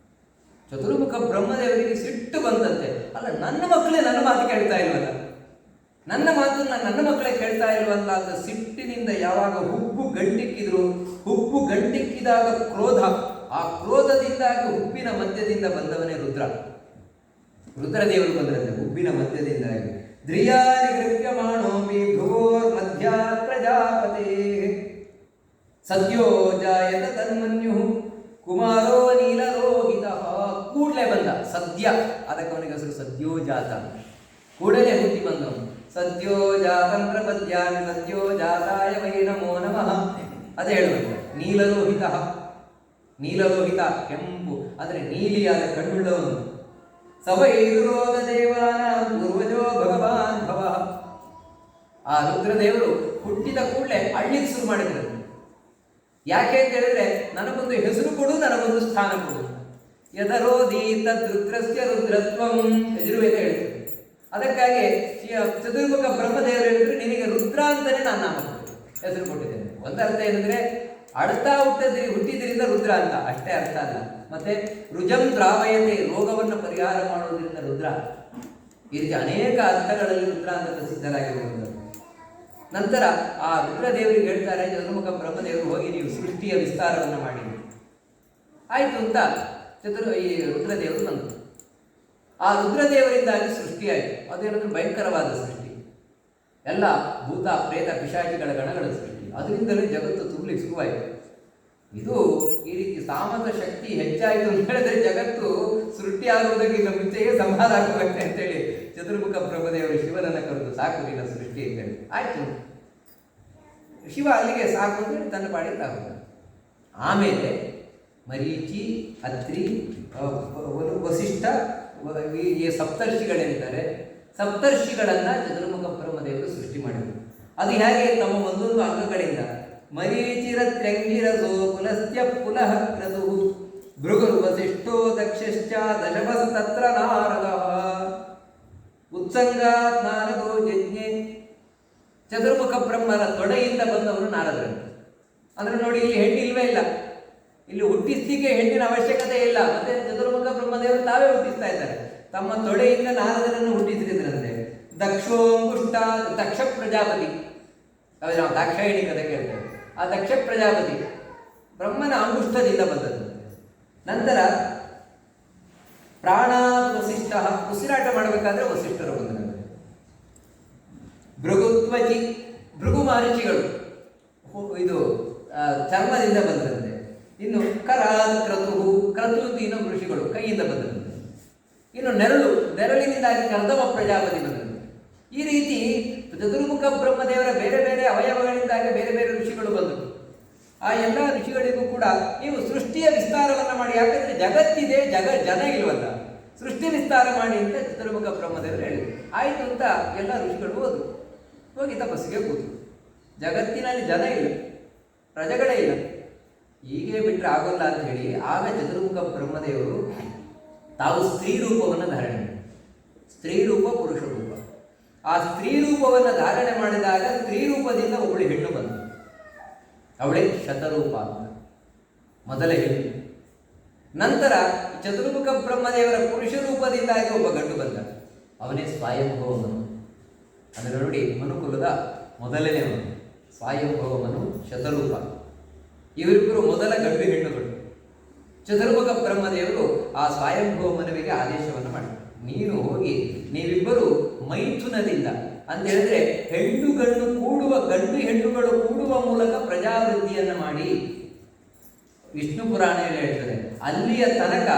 ಚತುರ್ಮುಖ ಬ್ರಹ್ಮದೇವರಿಗೆ ಸಿಟ್ಟು ಬಂದಂತೆ. ಅಲ್ಲ, ನನ್ನ ಮಕ್ಕಳೇ ನನ್ನ ಮಾತು ಕೇಳ್ತಾ ಇಲ್ವಲ್ಲ, ನನ್ನ ಮಾತನ್ನ ನನ್ನ ಮಕ್ಕಳೇ ಕೇಳ್ತಾ ಇಲ್ವಲ್ಲ ಅಂತ ಸಿಟ್ಟಿನಿಂದ ಯಾವಾಗ ಹುಬ್ಬು ಗಂಟಿಕ್ಕಿದಾಗ ಕ್ರೋಧ, ಆ ಕ್ರೋಧದಿಂದಾಗಿ ಹುಬ್ಬಿನ ಮಧ್ಯದಿಂದ ಬಂದವನೇ ರುದ್ರದೇವರು ಬಂದರಂತೆ. ಹುಬ್ಬಿನ ಮಧ್ಯದಿಂದಾಗಿ ಧ್ರಿಯಾನಿ ಗೃಹ್ಯಮಾಣೋಪಿ ಭುವೋರ್ ಮಧ್ಯಾತ್ ಪ್ರಜಾಪತೆ ಸದ್ಯೋ ಜಾಯತ ತನ್ಮನ್ಯು ಕುಮಾರೋ ನೀಲಲೋಹಿತ, ಕೂಡಲೇ ಬಂದ. ಸದ್ಯ, ಅದಕ್ಕೆ ಅವನಿಗೆ ಹೆಸರು ಸದ್ಯೋಜಾತ, ಕೂಡಲೇ ಹುಟ್ಟಿ ಬಂದವನು. ಸದ್ಯೋಜಾತಂ ಪ್ರಪದ್ಯಾಮಿ ಸದ್ಯೋಜಾತಾಯ ವೈ ನಮೋ ನಮಃ. ಅದೇ ಹೇಳುವಂತೆ ನೀಲಲೋಹಿತ. ನೀಲಲೋಹಿತ ಕೆಂಪು, ಅಂದರೆ ನೀಲಿಯಾದ ಕಣ್ಣುಳ್ಳವನು. ಸವೈರುರೋಗ ದೇವಾನ ಪೂರ್ವಜೋ ಭಗವಾನ್ ಭವ. ಆ ರುದ್ರದೇವರು ಹುಟ್ಟಿದ ಕೂಡಲೇ ಅಳ್ಳಿಗೆ ಶುರು ಮಾಡಿದ್ರು. ಯಾಕೆ ಅಂತ ಹೇಳಿದ್ರೆ, ನನಗೊಂದು ಹೆಸರು ಕೊಡು, ನನಗೊಂದು ಸ್ಥಾನ ಕೊಡು. ಯದರೋಧಿ ತದ್ರುದ್ರಸ್ಯ ರುದ್ರತ್ವಂ, ಯಜುರ್ವೇದ ಹೇಳ್ತದೆ. ಅದಕ್ಕಾಗಿ ಚತುರ್ಮುಖ ಬ್ರಹ್ಮದೇವರು ಹೇಳಿದ್ರು, ನಿನಗೆ ರುದ್ರ ಅಂತಾನೆ ನಾನು ನಾಮ ಹೆಸರು ಕೊಟ್ಟಿದ್ದೇನೆ. ಒಂದರ್ಥ ಏನಂದ್ರೆ ಅಳ್ತಾ ಹುಟ್ಟಿದ್ರಿಂದ ರುದ್ರ ಅಂತ, ಅಷ್ಟೇ ಅರ್ಥ ಅಲ್ಲ. ಮತ್ತೆ ರುಜಂ ದ್ರಾವಯತೆ, ರೋಗವನ್ನು ಪರಿಹಾರ ಮಾಡುವುದರಿಂದ ರುದ್ರ. ಈ ರೀತಿ ಅನೇಕ ಅರ್ಥಗಳಲ್ಲಿ ರುದ್ರ ಅಂತ ಪ್ರಸಿದ್ಧರಾಗಿರುವುದು. ನಂತರ ಆ ರುದ್ರದೇವರಿಗೆ ಹೇಳ್ತಾರೆ, ಚತುರ್ಮುಖ ಬ್ರಹ್ಮದೇವರು, ಹೋಗಿ ನೀವು ಸೃಷ್ಟಿಯ ವಿಸ್ತಾರವನ್ನು ಮಾಡಿ. ಆಯಿತು ಅಂತ ಈ ರುದ್ರದೇವರು ಬಂದರು. ಆ ರುದ್ರದೇವರಿಂದಾಗಿ ಸೃಷ್ಟಿಯಾಯಿತು. ಅದೇನಂದ್ರೆ ಭಯಂಕರವಾದ ಸೃಷ್ಟಿ, ಎಲ್ಲ ಭೂತ ಪ್ರೇತ ಪಿಶಾಚಿಗಳ ಗಣಗಳ ಸೃಷ್ಟಿ. ಅದರಿಂದಲೇ ಜಗತ್ತು ತುಂಬಲಿ ಶುರುವಾಯಿತು. ಇದು ಈ ರೀತಿ ಸಾಮದ ಶಕ್ತಿ ಹೆಚ್ಚಾಯಿತು ಅಂತ ಹೇಳಿದ್ರೆ ಜಗತ್ತು ಸೃಷ್ಟಿ ಆಗುವುದಕ್ಕಿಂತ ಮುಂಚೆಯೇ ಸಂಹಾರ ಆಗಬೇಕು ಅಂತೇಳಿ ಚತುರ್ಮುಖ ಬ್ರಹ್ಮದೇವರು ಶಿವನನ್ನು ಕರೆದು, ಸಾಕು ನಿನ್ನ ಸೃಷ್ಟಿ ಅಂತೇಳಿ. ಆಯ್ತು, ಶಿವ ಅಲ್ಲಿಗೆ ಸಾಕು ಅಂತೇಳಿ ತನ್ನ ಪಾಡಿಗೆ ತಾಗುತ್ತ. ಆಮೇಲೆ ಮರೀಚಿ, ಅತ್ರಿ, ವಸಿಷ್ಠ, ಈ ಸಪ್ತರ್ಷಿಗಳೇನಿದ್ದಾರೆ, ಸಪ್ತರ್ಷಿಗಳನ್ನು ಚತುರ್ಮುಖ ಬ್ರಹ್ಮದೇವರು ಸೃಷ್ಟಿ ಮಾಡಿದರು. ಅದು ಹೇಗೆ? ತಮ್ಮ ಒಂದೊಂದು ಅಂಗಗಳಿಂದ ಮರೀಚಿರತ್ರ್ಯಂಗಿರಸೋ ಪುಲಸ್ತ್ಯ ಪುನಃ ಕ್ರತು ಭೃಗುರು ವಸಿಷ್ಠೋ ದಕ್ಷಶ್ಚ ದಶಮಸ್ತತ್ರ ನಾರದ ಉತ್ಸಂಗಾತ್ ನಾರದೋ ಯಜ್ಞೆ. ಚತುರ್ಮುಖ ಬ್ರಹ್ಮನ ತೊಡೆಯಿಂದ ಬಂದವರು ನಾರದರು. ಅಂದ್ರೆ ನೋಡಿ, ಇಲ್ಲಿ ಹೆಣ್ಣು ಇಲ್ವೇ ಇಲ್ಲ, ಇಲ್ಲಿ ಹುಟ್ಟಿಸ್ಲಿಕ್ಕೆ ಹೆಣ್ಣಿನ ಅವಶ್ಯಕತೆ ಇಲ್ಲ. ಮತ್ತೆ ಚತುರ್ಮುಖ ಬ್ರಹ್ಮದೇವರು ತಾವೇ ಹುಟ್ಟಿಸ್ತಾ ಇದ್ದಾರೆ. ತಮ್ಮ ತೊಡೆಯಿಂದ ನಾರದರನ್ನು ಹುಟ್ಟಿಸಿದ್ರಂತೆ. ದಕ್ಷೋಂಗುಷ್ಟ, ದಕ್ಷ ಪ್ರಜಾಪತಿ, ಅದೇ ನಾವು ದಾಕ್ಷಾಯಿಣಿ ಕಥೆ ಕೇಳ್ತೇವೆ. ಆ ದಕ್ಷ ಪ್ರಜಾಪತಿ ಬ್ರಹ್ಮನ ಅಂಗುಷ್ಟದಿಂದ ಬಂದದ್ದು. ನಂತರ ಪ್ರಾಣಾತ್ ವಸಿಷ್ಠ, ಉಸಿರಾಟ ಮಾಡಬೇಕಾದ್ರೆ ವಸಿಷ್ಠರು ಬಂದರು. ಭೃಗುತ್ವಚಿ, ಭೃಗು ಮಹರ್ಷಿಗಳು ಇದು ಚರ್ಮದಿಂದ ಬಂದಂತೆ. ಇನ್ನು ಕರಾತ್ ಕ್ರತು, ಕ್ರತು ಇನ್ನೊಬ್ಬ ಋಷಿಗಳು ಕೈಯಿಂದ ಬಂದಂತೆ. ಇನ್ನು ನೆರಳಿನಿಂದಾಗಿ ಕರ್ದಮ ಪ್ರಜಾಪತಿ ಬಂದಂತೆ. ಈ ರೀತಿ ಚತುರ್ಮುಖ ಬ್ರಹ್ಮದೇವರ ಬೇರೆ ಬೇರೆ ಅವಯವಗಳಿಂದಾಗಿ ಬೇರೆ ಬೇರೆ ಋಷಿಗಳು ಬಂದರು. ಆ ಎಲ್ಲ ಋಷಿಗಳಿಗೂ ಕೂಡ ನೀವು ಸೃಷ್ಟಿಯ ವಿಸ್ತಾರವನ್ನು ಮಾಡಿ, ಯಾಕಂದ್ರೆ ಜಗತ್ತಿದೆ, ಜನ ಇಲ್ವಲ್ಲ, ಸೃಷ್ಟಿ ವಿಸ್ತಾರ ಮಾಡಿ ಅಂತ ಚತುರ್ಮುಖ ಬ್ರಹ್ಮದೇವರು ಹೇಳಿದರು. ಆಯಿತು ಅಂತ ಎಲ್ಲ ಋಷಿಗಳು ಹೋಗಿ ತಪಸ್ಸಿಗೆ ಕೂತು. ಜಗತ್ತಿನಲ್ಲಿ ಜನ ಇಲ್ಲ, ಪ್ರಜೆಗಳೇ ಇಲ್ಲ, ಹೀಗೆ ಬಿಟ್ಟರೆ ಆಗೋಲ್ಲ ಅಂತ ಹೇಳಿ ಆಗ ಚತುರ್ಮುಖ ಬ್ರಹ್ಮದೇವರು ತಾವು ಸ್ತ್ರೀ ರೂಪವನ್ನು ಧಾರಣೆ ಮಾಡಿ, ಸ್ತ್ರೀ ರೂಪ ಪುರುಷ ರೂಪ, ಆ ಸ್ತ್ರೀ ರೂಪವನ್ನು ಧಾರಣೆ ಮಾಡಿದಾಗ ಸ್ತ್ರೀ ರೂಪದಿಂದ ಒಬ್ಬಳು ಹೆಣ್ಣು ಬಂತು. ಅವಳೇ ಶತರೂಪ ಅಂತ ಮೊದಲ ಹೆಣ್ಣು. ನಂತರ ಚತುರ್ಮುಖ ಬ್ರಹ್ಮದೇವರ ಪುರುಷ ರೂಪದಿಂದಾಗಿ ಒಬ್ಬ ಗಂಡು ಬಂದ, ಅವನೇ ಸ್ವಯಂಭವಮನು. ಅಂದರೆ ನೋಡಿ, ಮನುಕುಲದ ಮೊದಲನೇ ಮನು ಸ್ವಯಂಭವಮನು, ಶತರೂಪ. ಇವರಿಬ್ಬರು ಮೊದಲ ಗಂಡು ಹೆಣ್ಣುಗಳು. ಚತುರ್ಮುಖ ಬ್ರಹ್ಮದೇವರು ಆ ಸ್ವಯಂಭವಮನುವಿಗೆ ಆದೇಶವನ್ನು ಮಾಡಿದರು, ನೀನು ಹೋಗಿ ನೀವಿಬ್ಬರು ಮೈಥುನದಿಂದ ಅಂತ ಹೇಳಿದ್ರೆ ಹೆಣ್ಣು ಗಂಡು ಕೂಡುವ, ಗಂಡು ಹೆಣ್ಣುಗಳು ಕೂಡುವ ಮೂಲಕ ಪ್ರಜಾವೃದ್ಧಿಯನ್ನು ಮಾಡಿ. ವಿಷ್ಣು ಪುರಾಣ ಹೇಳ್ತದೆ, ಅಲ್ಲಿಯ ತನಕ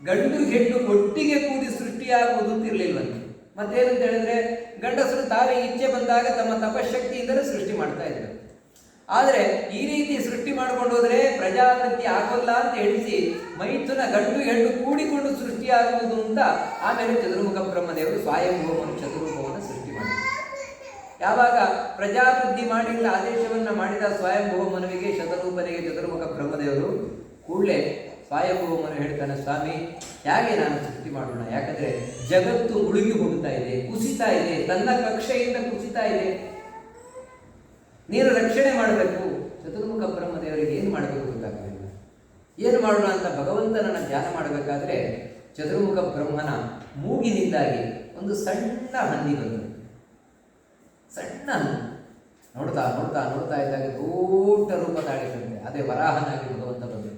ಗಂಡು ಹೆಣ್ಣು ಒಟ್ಟಿಗೆ ಕೂಡಿ ಸೃಷ್ಟಿಯಾಗುವುದು ಅಂತಿರ್ಲಿಲ್ವಂತೆ. ಮತ್ತೇನಂತ ಹೇಳಿದ್ರೆ ಗಂಡಸರು ತಾವೇ ಇಚ್ಛೆ ಬಂದಾಗ ತಮ್ಮ ತಪಶಕ್ತಿಯಿಂದಲೇ ಸೃಷ್ಟಿ ಮಾಡ್ತಾ ಇದ್ದಾರೆ. ಆದರೆ ಈ ರೀತಿ ಸೃಷ್ಟಿ ಮಾಡಿಕೊಂಡು ಹೋದರೆ ಪ್ರಜಾವೃದ್ಧಿ ಆಗೋಲ್ಲ ಅಂತ ಹೇಳಿಸಿ ಮೈಥುನ ಗಂಡು ಹೆಣ್ಣು ಕೂಡಿಕೊಂಡು ಸೃಷ್ಟಿಯಾಗುವುದು ಅಂತ ಆಮೇಲೆ ಚತುರ್ಮುಖ ಬ್ರಹ್ಮದೇವರು ಸ್ವಯಂಭೂಮನು ಚತುರ್ಮುಖವನ್ನು ಸೃಷ್ಟಿ ಮಾಡಿದರು. ಯಾವಾಗ ಪ್ರಜಾವೃದ್ಧಿ ಮಾಡಿಲ್ಲ ಆದೇಶವನ್ನು ಮಾಡಿದ ಸ್ವಯಂಭೂಮನುವಿಗೆ, ಶತರೂಪನಿಗೆ ಚತುರ್ಮುಖ ಬ್ರಹ್ಮದೇವರು ಕೂಡಲೇ ಸ್ವಯಂಭೂಮನು ಹೇಳ್ತಾನೆ, ಸ್ವಾಮಿ ಹೇಗೆ ನಾನು ಸೃಷ್ಟಿ ಮಾಡೋಣ? ಯಾಕಂದರೆ ಜಗತ್ತು ಮುಳುಗಿ ಹೋಗ್ತಾ ಇದೆ, ಕುಸಿತಾ ಇದೆ, ತನ್ನ ಕಕ್ಷೆಯಿಂದ ಕುಸಿತಾ ಇದೆ, ನೀನು ರಕ್ಷಣೆ ಮಾಡಬೇಕು. ಚತುರ್ಮುಖ ಬ್ರಹ್ಮದೇವರಿಗೆ ಏನು ಮಾಡಬೇಕು ಗೊತ್ತಾಗಲಿಲ್ಲ. ಏನು ಮಾಡೋಣ ಅಂತ ಭಗವಂತನನ್ನು ಧ್ಯಾನ ಮಾಡಬೇಕಾದ್ರೆ ಚತುರ್ಮುಖ ಬ್ರಹ್ಮನ ಮೂಗಿನಿಂದಾಗಿ ಒಂದು ಸಣ್ಣ ಹಂದಿ ಬಂತು. ಸಣ್ಣ ಹಂದಿ ನೋಡ್ತಾ ನೋಡ್ತಾ ನೋಡ್ತಾ ಇದ್ದಾಗ ದೊಡ್ಡ ರೂಪ ತಾಳಿದಂತೆ. ಅದೇ ವರಾಹನಾಗಿ ಭಗವಂತ ಬಂದರು.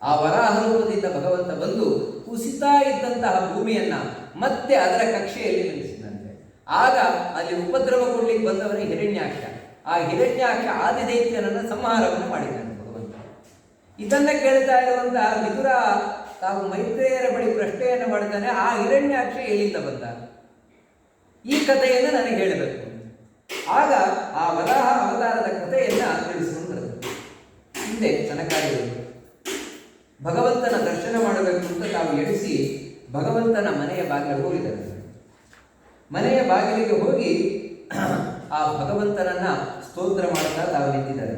ಆ ವರಾಹ ರೂಪದಿಂದ ಭಗವಂತ ಬಂದು ಕುಸಿತಾ ಇದ್ದಂತಹ ಭೂಮಿಯನ್ನ ಮತ್ತೆ ಅದರ ಕಕ್ಷೆಯಲ್ಲಿ ನಿಲ್ಲಿಸಿದಂತೆ. ಆಗ ಅಲ್ಲಿ ಉಪದ್ರವ ಕೊಡ್ಲಿಕ್ಕೆ ಬಂದವನೇ ಹಿರಣ್ಯಾಕ್ಷ. ಆ ಹಿರಣ್ಯಾಕ್ಷ ಆದಿದೈತ್ಯನನ್ನು ಸಂಹಾರವನ್ನು ಮಾಡಿದ್ದಾನೆ ಭಗವಂತ. ಇದನ್ನ ಕೇಳ್ತಾ ಇರುವಂತಹ ವಿದುರ ತಾವು ಮೈತ್ರೇಯರ ಬಳಿ ಪ್ರಶ್ನೆಯನ್ನು ಮಾಡ್ತಾನೆ, ಆ ಹಿರಣ್ಯಾಕ್ಷ ಎಲ್ಲಿಂದ ಬಂದ, ಈ ಕಥೆಯನ್ನು ನನಗೆ ಹೇಳಬೇಕು. ಆಗ ಆ ವರಾಹ ಅವತಾರದ ಕಥೆಯನ್ನ ತಿಳಿಸಿಕೊಂಡು ಬರುತ್ತೆ. ಹಿಂದೆ ಸನಕಾದಿಗಳು ಭಗವಂತನ ದರ್ಶನ ಮಾಡಬೇಕು ಅಂತ ತಾವು ಎಣಿಸಿ ಭಗವಂತನ ಮನೆಯ ಬಾಗಿಲಿಗೆ ಹೋಗಿದ್ದಾರೆ. ಮನೆಯ ಬಾಗಿಲಿಗೆ ಹೋಗಿ ಆ ಭಗವಂತನನ್ನ ಸ್ತೋತ್ರ ಮಾಡ್ತಾ ತಾವು ನಿಂತಿದ್ದಾರೆ.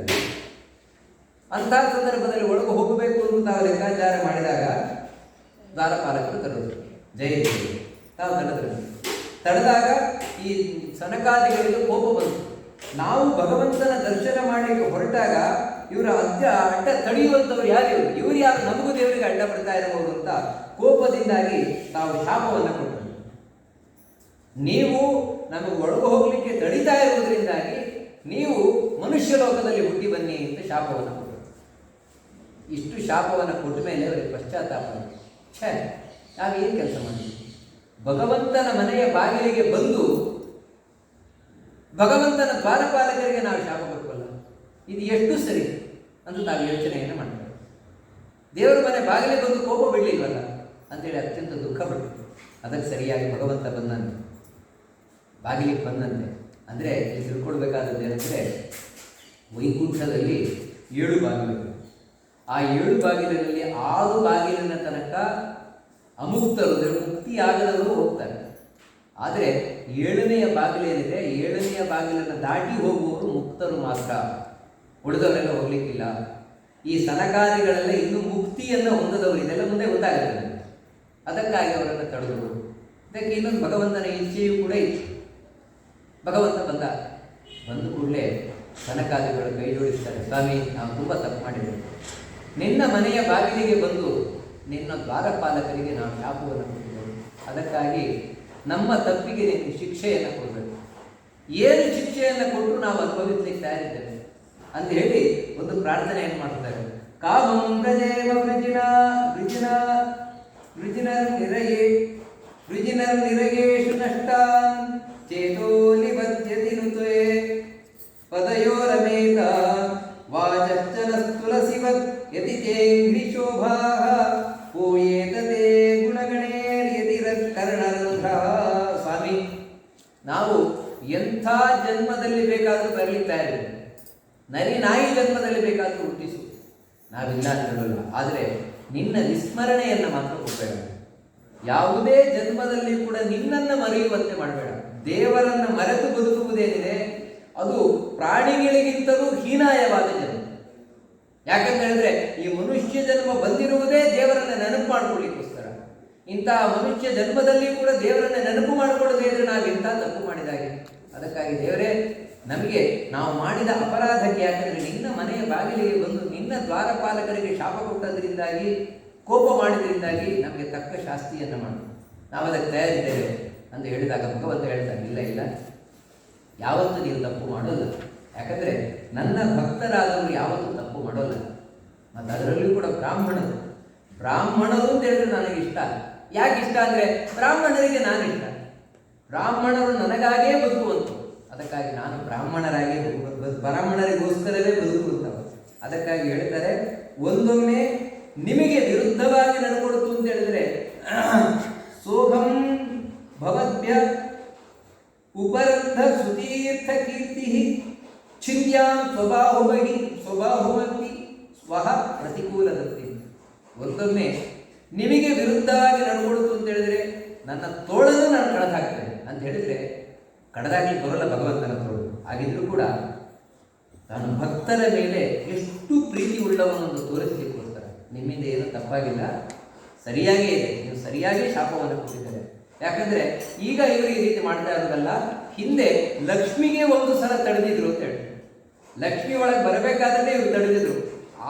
ಅಂತಹ ಸಂದರ್ಭದಲ್ಲಿ ಒಳಗೆ ಹೋಗಬೇಕು ಅಂತ ತಾವು ಲೆಕ್ಕಾಚಾರ ಮಾಡಿದಾಗ ದ್ವಾರಪಾಲಕರು ತರೋದು, ಜಯ ಜಯ ತಾವು ತಡೆದಾಗ ಈ ಸನಕಾದಿಗಳಿಗೆ ಕೋಪ ಬಂತು. ನಾವು ಭಗವಂತನ ದರ್ಶನ ಮಾಡಲಿಕ್ಕೆ ಹೊರಟಾಗ ಇವರ ಅಡ್ಡ ತಡೆಯುವಂಥವ್ರು ಯಾರು, ಇವರು ಯಾರು, ನಮಗೂ ದೇವರಿಗೆ ಅಡ್ಡ ಬರ್ತಾ ಇರಬಹುದು ಅಂತ ಕೋಪದಿಂದಾಗಿ ತಾವು ಶಾಪವನ್ನು ಕೊಟ್ಟರು. ನೀವು ನಮಗೆ ಒಳಗೆ ಹೋಗ್ಲಿಕ್ಕೆ ತಡಿತಾ ಇರುವುದರಿಂದಾಗಿ ನೀವು ಮನುಷ್ಯ ಲೋಕದಲ್ಲಿ ಹುಟ್ಟಿ ಬನ್ನಿ ಅಂತ ಶಾಪವನ್ನು ಕೊಟ್ಟರು. ಇಷ್ಟು ಶಾಪವನ್ನು ಕೊಟ್ಟ ಮೇಲೆ ಅವರಿಗೆ ಪಶ್ಚಾತ್ತಾಪ, ಛೇ ನಾವೇನು ಕೆಲಸ ಮಾಡಿದ್ವಿ, ಭಗವಂತನ ಮನೆಯ ಬಾಗಿಲಿಗೆ ಬಂದು ಭಗವಂತನ ದ್ವಾರಪಾಲಕರಿಗೆ ನಾವು ಶಾಪ ಕೊಟ್ಟವಲ್ಲ, ಇದು ಎಷ್ಟು ಸರಿ ಅಂತ ನಾವು ಯೋಚನೆಯನ್ನು ಮಾಡ್ತೇವೆ. ದೇವರ ಮನೆ ಬಾಗಿಲಿಗೆ ಬಂದು ಕೋಪ ಬಿಡಲಿಲ್ವಲ್ಲ ಅಂತೇಳಿ ಅತ್ಯಂತ ದುಃಖ ಪಟ್ಟು ಅದಕ್ಕೆ ಸರಿಯಾಗಿ ಭಗವಂತ ಬಂದಂತೆ, ಬಾಗಿಲಿಗೆ ಬಂದಂತೆ. ಅಂದರೆ ಇಲ್ಲಿ ತಿಳ್ಕೊಳ್ಬೇಕಾದದ್ದು ಏನಂದರೆ, ವೈಕುಂಠದಲ್ಲಿ 7 ಬಾಗಿಲುಗಳು. ಆ 7 ಬಾಗಿಲಿನಲ್ಲಿ 6 ಬಾಗಿಲಿನ ತನಕ ಅಮುಕ್ತರು, ಮುಕ್ತಿಯಾಗದವರು ಹೋಗ್ತಾರೆ. ಆದರೆ 7ನೆಯ ಬಾಗಿಲೇನಿದೆ, 7ನೆಯ ಬಾಗಿಲನ್ನು ದಾಟಿ ಹೋಗುವವರು ಮುಕ್ತರು ಮಾತ್ರ, ಉಳಿದವರೆಲ್ಲ ಹೋಗ್ಲಿಕ್ಕಿಲ್ಲ. ಈ ಸನಕಾದಿಗಳೆಲ್ಲ ಇನ್ನೂ ಮುಕ್ತಿಯನ್ನು ಹೊಂದದವರು, ಇದೆಲ್ಲ ಮುಂದೆ ಗೊತ್ತಾಗುತ್ತೆ. ಅದಕ್ಕಾಗಿ ಅವರನ್ನು ತಡೆದರು. ಇದಕ್ಕೆ ಇನ್ನೊಂದು ಭಗವಂತನ ಇಚ್ಛೆಯೂ ಕೂಡ ಇತ್ತು. ಭಗವಂತ ಬಂದ ಕೂಡಲೇ ಸನಕಾದಿಗಳು ಕೈ ಜೋಡಿಸ್ತಾರೆ, ಸ್ವಾಮಿ ನಾವು ತುಂಬ ತಪ್ಪು ಮಾಡಿದ್ದೇವೆ, ನಿನ್ನ ಮನೆಯ ಬಾಗಿಲಿಗೆ ಬಂದು ನಿನ್ನ ದ್ವಾರಪಾಲಕರಿಗೆ ನಾವು ಶಾಪವನ್ನು ಕೊಟ್ಟಿದ್ದೇವೆ, ಅದಕ್ಕಾಗಿ ನಮ್ಮ ತಪ್ಪಿಗೆ ನಿನ್ನ ಶಿಕ್ಷೆಯನ್ನು ಕೊಡಬೇಕು, ಏನು ಶಿಕ್ಷೆಯನ್ನು ಕೊಟ್ಟು ನಾವು ಅನುಭವಿಸ್ಲಿಕ್ಕೆ ತಯಾರಿದ್ದೇವೆ ಅಂತ ಹೇಳಿ ಒಂದು ಪ್ರಾರ್ಥನೆಯನ್ನು ಮಾಡ್ತಾರೆ. ಕಾಮಂ ಪ್ರಜೇವ ವೃಜಿನರ್ ನಿರಯೇಷು ನಷ್ಟಾನ್ ಚೇತೋ ನಿಬಧ್ಯತಿ ನುತೇ ಪದಯೋರಮೇತ ವಾಚಶ್ಚನಸ್ತುಲಸಿವತ್ ಯತಿ ತೇಂಘ್ರಿ ಶೋಭಾಃ ಪೂಯೇತತೆ ಗುಣಗಣೇರ್ಯತಿರತ್ಕರ್ಣರಂಧ್ರಃ. ಸ್ವಾಮಿ, ನಾವು ಎಂಥ ಜನ್ಮದಲ್ಲಿ ಬೇಕಾದರೂ ಬರಲಿಕ್ತಾ ಇದ್ದೇವೆ, ನರಿ ನಾಯಿ ಜನ್ಮದಲ್ಲಿ ಬೇಕಾದರೂ ಹುಟ್ಟಿಸು, ನಾವಿಲ್ಲ ಅಂತ ಹೇಳಲ್ಲ. ಆದರೆ ನಿನ್ನ ವಿಸ್ಮರಣೆಯನ್ನು ಮಾತ್ರ ಕೊಡಬೇಡ, ಯಾವುದೇ ಜನ್ಮದಲ್ಲಿ ಕೂಡ ನಿನ್ನನ್ನು ಮರೆಯುವಂತೆ ಮಾಡಬೇಡ. ದೇವರನ್ನು ಮರೆತು ಬದುಕುವುದೇನಿದೆ ಅದು ಪ್ರಾಣಿಗಳಿಗಿಂತಲೂ ಹೀನಾಯವಾದ ಜನ್ಮ. ಯಾಕಂತ ಹೇಳಿದ್ರೆ ಈ ಮನುಷ್ಯ ಜನ್ಮ ಬಂದಿರುವುದೇ ದೇವರನ್ನು ನೆನಪು ಮಾಡಿಕೊಳ್ಳಿಕ್ಕೋಸ್ಕರ. ಇಂತಹ ಮನುಷ್ಯ ಜನ್ಮದಲ್ಲಿ ಕೂಡ ದೇವರನ್ನು ನೆನಪು ಮಾಡಿಕೊಳ್ಳದೇ ಇದ್ರೆ ನಾವು ಇಂಥ ತಪ್ಪು ಮಾಡಿದಾಗೆ. ಅದಕ್ಕಾಗಿ ದೇವರೇ, ನಮಗೆ ನಾವು ಮಾಡಿದ ಅಪರಾಧಕ್ಕೆ, ಯಾಕಂದರೆ ನಿನ್ನ ಮನೆಯ ಬಾಗಿಲಿಗೆ ಬಂದು ನಿನ್ನ ದ್ವಾರಪಾಲಕರಿಗೆ ಶಾಪ ಕೊಟ್ಟದ್ರಿಂದಾಗಿ, ಕೋಪ ಮಾಡಿದ್ರಿಂದಾಗಿ ನಮಗೆ ತಕ್ಕ ಶಾಸ್ತಿಯನ್ನು ಮಾಡು, ನಾವು ಅದಕ್ಕೆ ತಯಾರಿದ್ದೇವೆ ಅಂತ ಹೇಳಿದಾಗ ಭಗವಂತ ಹೇಳ್ತಾನೆ, ಇಲ್ಲ ಇಲ್ಲ, ಯಾವತ್ತೂ ನೀವು ತಪ್ಪು ಮಾಡೋಲ್ಲ. ಯಾಕಂದರೆ ನನ್ನ ಭಕ್ತರಾದವರು ಯಾವತ್ತೂ ತಪ್ಪು ಮಾಡೋಲ್ಲ. ಮತ್ತು ಅದರಲ್ಲೂ ಕೂಡ ಬ್ರಾಹ್ಮಣರು ಅಂತ ಹೇಳಿದ್ರೆ ನನಗಿಷ್ಟ. ಯಾಕೆ ಇಷ್ಟ ಅಂದರೆ ಬ್ರಾಹ್ಮಣರಿಗೆ ನಾನು ಇಷ್ಟ, ಬ್ರಾಹ್ಮಣರು ನನಗಾಗೇ ಬದುಕುವಂತು. ಅದಕ್ಕಾಗಿ ನಾನು ಬ್ರಾಹ್ಮಣರಿಗೋಸ್ಕರವೇ ಬದುಕುವಂಥವು. ಅದಕ್ಕಾಗಿ ಹೇಳ್ತಾರೆ, ಒಂದೊಮ್ಮೆ ನಿಮಗೆ ವಿರುದ್ಧವಾಗಿ ನಡ್ಕೊಡ್ತು ಅಂತ ಹೇಳಿದ್ರೆ ಸೋಭಂ ಭವದ್ಭ್ಯ ಉಪರದ್ಧ ಸುತೀರ್ಥ ಕೀರ್ತಿ ಚಿಂತ್ಯಾಂ ಸ್ವಬಾಹುಮಿ ಸ್ವಹ ಪ್ರತಿಕೂಲದತ್ತಿ. ಒಂದೊಮ್ಮೆ ನಿಮಗೆ ವಿರುದ್ಧವಾಗಿ ನಡ್ಕೊಡ್ತು ಅಂತ ಹೇಳಿದ್ರೆ ನನ್ನ ತೋಳನ್ನು ನಾನು ಕಳೆದಾಕ್ತೇನೆ ಅಂತ ಹೇಳಿದ್ರೆ, ಕಳೆದಾಗಲಿ ಬರೋಲ್ಲ ಭಗವಂತನ ತೋಳು. ಆಗಿದ್ರೂ ಕೂಡ ತಾನು ಭಕ್ತರ ಮೇಲೆ ಎಷ್ಟು ಪ್ರೀತಿ ಉಳ್ಳವನೊಂದು ತೋರಿಸಲಿಕ್ಕೋಸ್ಕರ, ನಿಮ್ಮಿಂದ ಏನೂ ತಪ್ಪಾಗಿಲ್ಲ, ಸರಿಯಾಗೇ ಇದೆ, ನೀವು ಸರಿಯಾಗಿ ಶಾಪವನ್ನು ಕೊಟ್ಟಿದ್ದಾರೆ. ಯಾಕಂದರೆ ಈಗ ಇವರು ಈ ರೀತಿ ಮಾಡ್ತಾ ಇರೋದಲ್ಲ, ಹಿಂದೆ ಲಕ್ಷ್ಮಿಗೆ ಒಂದು ಸಲ ತಡೆದಿದ್ರು ಅಂತ ಹೇಳಿ, ಲಕ್ಷ್ಮಿ ಒಳಗೆ ಬರಬೇಕಾದ್ರೆ ಇವರು ತಡೆದಿದ್ರು,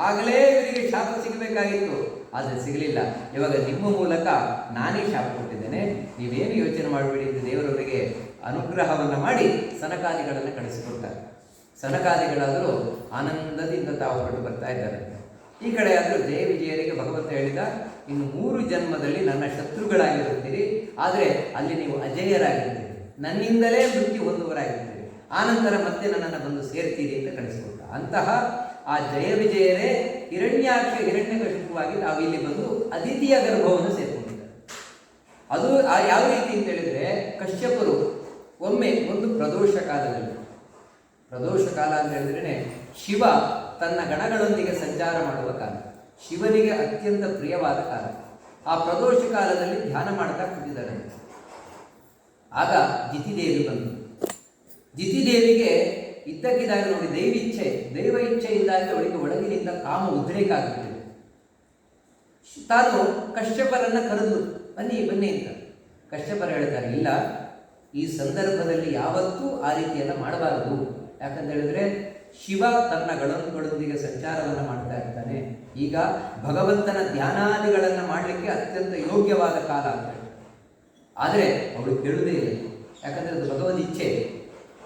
ಆಗಲೇ ಇವರಿಗೆ ಶಾಪ ಸಿಗಬೇಕಾಗಿತ್ತು, ಆದರೆ ಸಿಗಲಿಲ್ಲ. ಇವಾಗ ನಿಮ್ಮ ಮೂಲಕ ನಾನೇ ಶಾಪ ಕೊಟ್ಟಿದ್ದೇನೆ, ನೀವೇನು ಯೋಚನೆ ಮಾಡಬೇಡಿ ಎಂದು ದೇವರವರಿಗೆ ಅನುಗ್ರಹವನ್ನು ಮಾಡಿ ಸನಕಾದಿಗಳನ್ನು ಕಳಿಸಿಕೊಡ್ತಾರೆ. ಸನಕಾದಿಗಳಾದರೂ ಆನಂದದಿಂದ ತಾವು ಹೊರಟು ಬರ್ತಾ ಇದ್ದಾರೆ. ಈ ಕಡೆ ಆದರೂ ಜಯ ವಿಜಯರಿಗೆ ಭಗವಂತ ಹೇಳಿದ, ಇನ್ನು 3 ಜನ್ಮದಲ್ಲಿ ನನ್ನ ಶತ್ರುಗಳಾಗಿರುತ್ತೀರಿ, ಆದರೆ ಅಲ್ಲಿ ನೀವು ಅಜೇಯರಾಗಿರ್ತೀರಿ, ನನ್ನಿಂದಲೇ ಮೃತ್ಯು ಹೊಂದುವರಾಗಿರ್ತೀರಿ, ಆನಂತರ ಮತ್ತೆ ನನ್ನನ್ನು ಬಂದು ಸೇರ್ತೀರಿ ಅಂತ ಕಳಿಸಿಕೊಟ್ಟ. ಅಂತಹ ಆ ಜಯ ವಿಜಯರೇ ಹಿರಣ್ಯಾಕ್ಷ ಹಿರಣ್ಯಕಶಿಪುವಾಗಿ ನಾವಿಲ್ಲಿ ಬಂದು ಅದಿತಿಯ ಗರ್ಭವನ್ನು ಸೇರ್ಕೊಂಡಿದ್ದಾರೆ. ಅದು ಯಾವ ರೀತಿ ಅಂತ ಹೇಳಿದ್ರೆ, ಕಶ್ಯಪರು ಒಮ್ಮೆ ಒಂದು ಪ್ರದೋಷ ಕಾಲದಲ್ಲಿ, ಪ್ರದೋಷ ಕಾಲ ಅಂತ ಹೇಳಿದ್ರೆ ಶಿವ ತನ್ನ ಗಣಗಳೊಂದಿಗೆ ಸಂಚಾರ ಮಾಡುವ ಕಾಲ, ಶಿವನಿಗೆ ಅತ್ಯಂತ ಪ್ರಿಯವಾದ ಕಾಲ. ಆ ಪ್ರದೋಷ ಕಾಲದಲ್ಲಿ ಧ್ಯಾನ ಮಾಡ್ತಾ ಕೂತಿದ್ದಾರೆ. ಆಗ ಜಿತಿದೇವಿ ಬಂದು, ಜಿತಿದೇವಿಗೆ ಇದ್ದಕ್ಕಿದ್ದಾಗ ನೋಡಿ ದೈವ ಇಚ್ಛೆಯಿಂದಾಗಿ ಅವಳಿಗೆ ಒಳಗಿನಿಂದ ಕಾಮ ಉದ್ರೇಕ ಆಗುತ್ತಿದೆ. ತಾನು ಕಶ್ಯಪರನ್ನ ಕರೆದು ಬನ್ನಿ ಬನ್ನಿ ಅಂತ. ಕಶ್ಯಪರ ಹೇಳ್ತಾರೆ, ಇಲ್ಲ, ಈ ಸಂದರ್ಭದಲ್ಲಿ ಯಾವತ್ತೂ ಆ ರೀತಿಯೆಲ್ಲ ಮಾಡಬಾರದು. ಯಾಕಂತ ಹೇಳಿದ್ರೆ ಶಿವ ತನ್ನ ಗಣಗಳೊಂದಿಗೆ ಸಂಚಾರವನ್ನು ಮಾಡ್ತಾ ಇರ್ತಾನೆ. ಈಗ ಭಗವಂತನ ಧ್ಯಾನಾದಿಗಳನ್ನು ಮಾಡಲಿಕ್ಕೆ ಅತ್ಯಂತ ಯೋಗ್ಯವಾದ ಕಾಲ ಅಂತ ಹೇಳ್ತಾರೆ. ಆದರೆ ಅವಳು ಕೇಳುವುದೇ ಇಲ್ಲ. ಯಾಕಂದರೆ ಅದು ಭಗವದ್ ಇಚ್ಛೆ.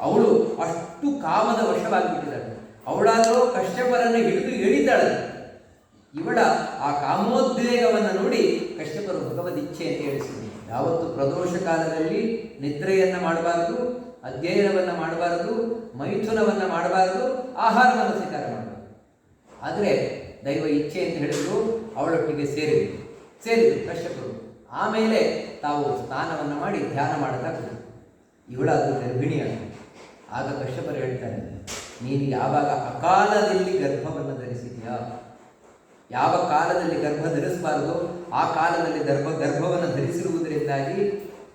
ಅವಳು ಅಷ್ಟು ಕಾಮದ ವಶವಾಗಿಬಿಟ್ಟಿದ್ದಾಳೆ. ಅವಳಾದರೂ ಕಶ್ಯಪರನ್ನು ಹಿಡಿದು ಎಳಿತಾಳೆ. ಇವಳ ಆ ಕಾಮೋದ್ವೇಗವನ್ನು ನೋಡಿ ಕಶ್ಯಪರು ಭಗವದ್ ಇಚ್ಛೆ ಅಂತ ಹೇಳಿಸಿದ್ರು. ಯಾವತ್ತು ಪ್ರದೋಷ ಕಾಲದಲ್ಲಿ ನಿದ್ರೆಯನ್ನು ಮಾಡಬಾರದು, ಅಧ್ಯಯನವನ್ನು ಮಾಡಬಾರದು, ಮೈಥುನವನ್ನು ಮಾಡಬಾರದು, ಆಹಾರವನ್ನು ಸ್ವೀಕಾರ ಮಾಡಬಾರದು. ಆದರೆ ದೈವ ಇಚ್ಛೆ ಅಂತ ಹೇಳಿದ್ರು. ಅವಳೊಟ್ಟಿಗೆ ಸೇರಿದ್ರು ಕಶ್ಯಪರು. ಆಮೇಲೆ ತಾವು ಸ್ನಾನವನ್ನು ಮಾಡಿ ಧ್ಯಾನ ಮಾಡ್ತಾ ಇವಳಾದರೂ ಗರ್ಭಿಣಿಯಾಗಿ. ಆಗ ಕಶ್ಯಪರು ಹೇಳ್ತಾರೆ, ನೀನು ಯಾವಾಗ ಅಕಾಲದಲ್ಲಿ ಗರ್ಭವನ್ನು ಧರಿಸಿದೆಯಾ, ಯಾವ ಕಾಲದಲ್ಲಿ ಗರ್ಭ ಧರಿಸಬಾರದು ಆ ಕಾಲದಲ್ಲಿ ಗರ್ಭವನ್ನು ಧರಿಸಿರುವುದರಿಂದಾಗಿ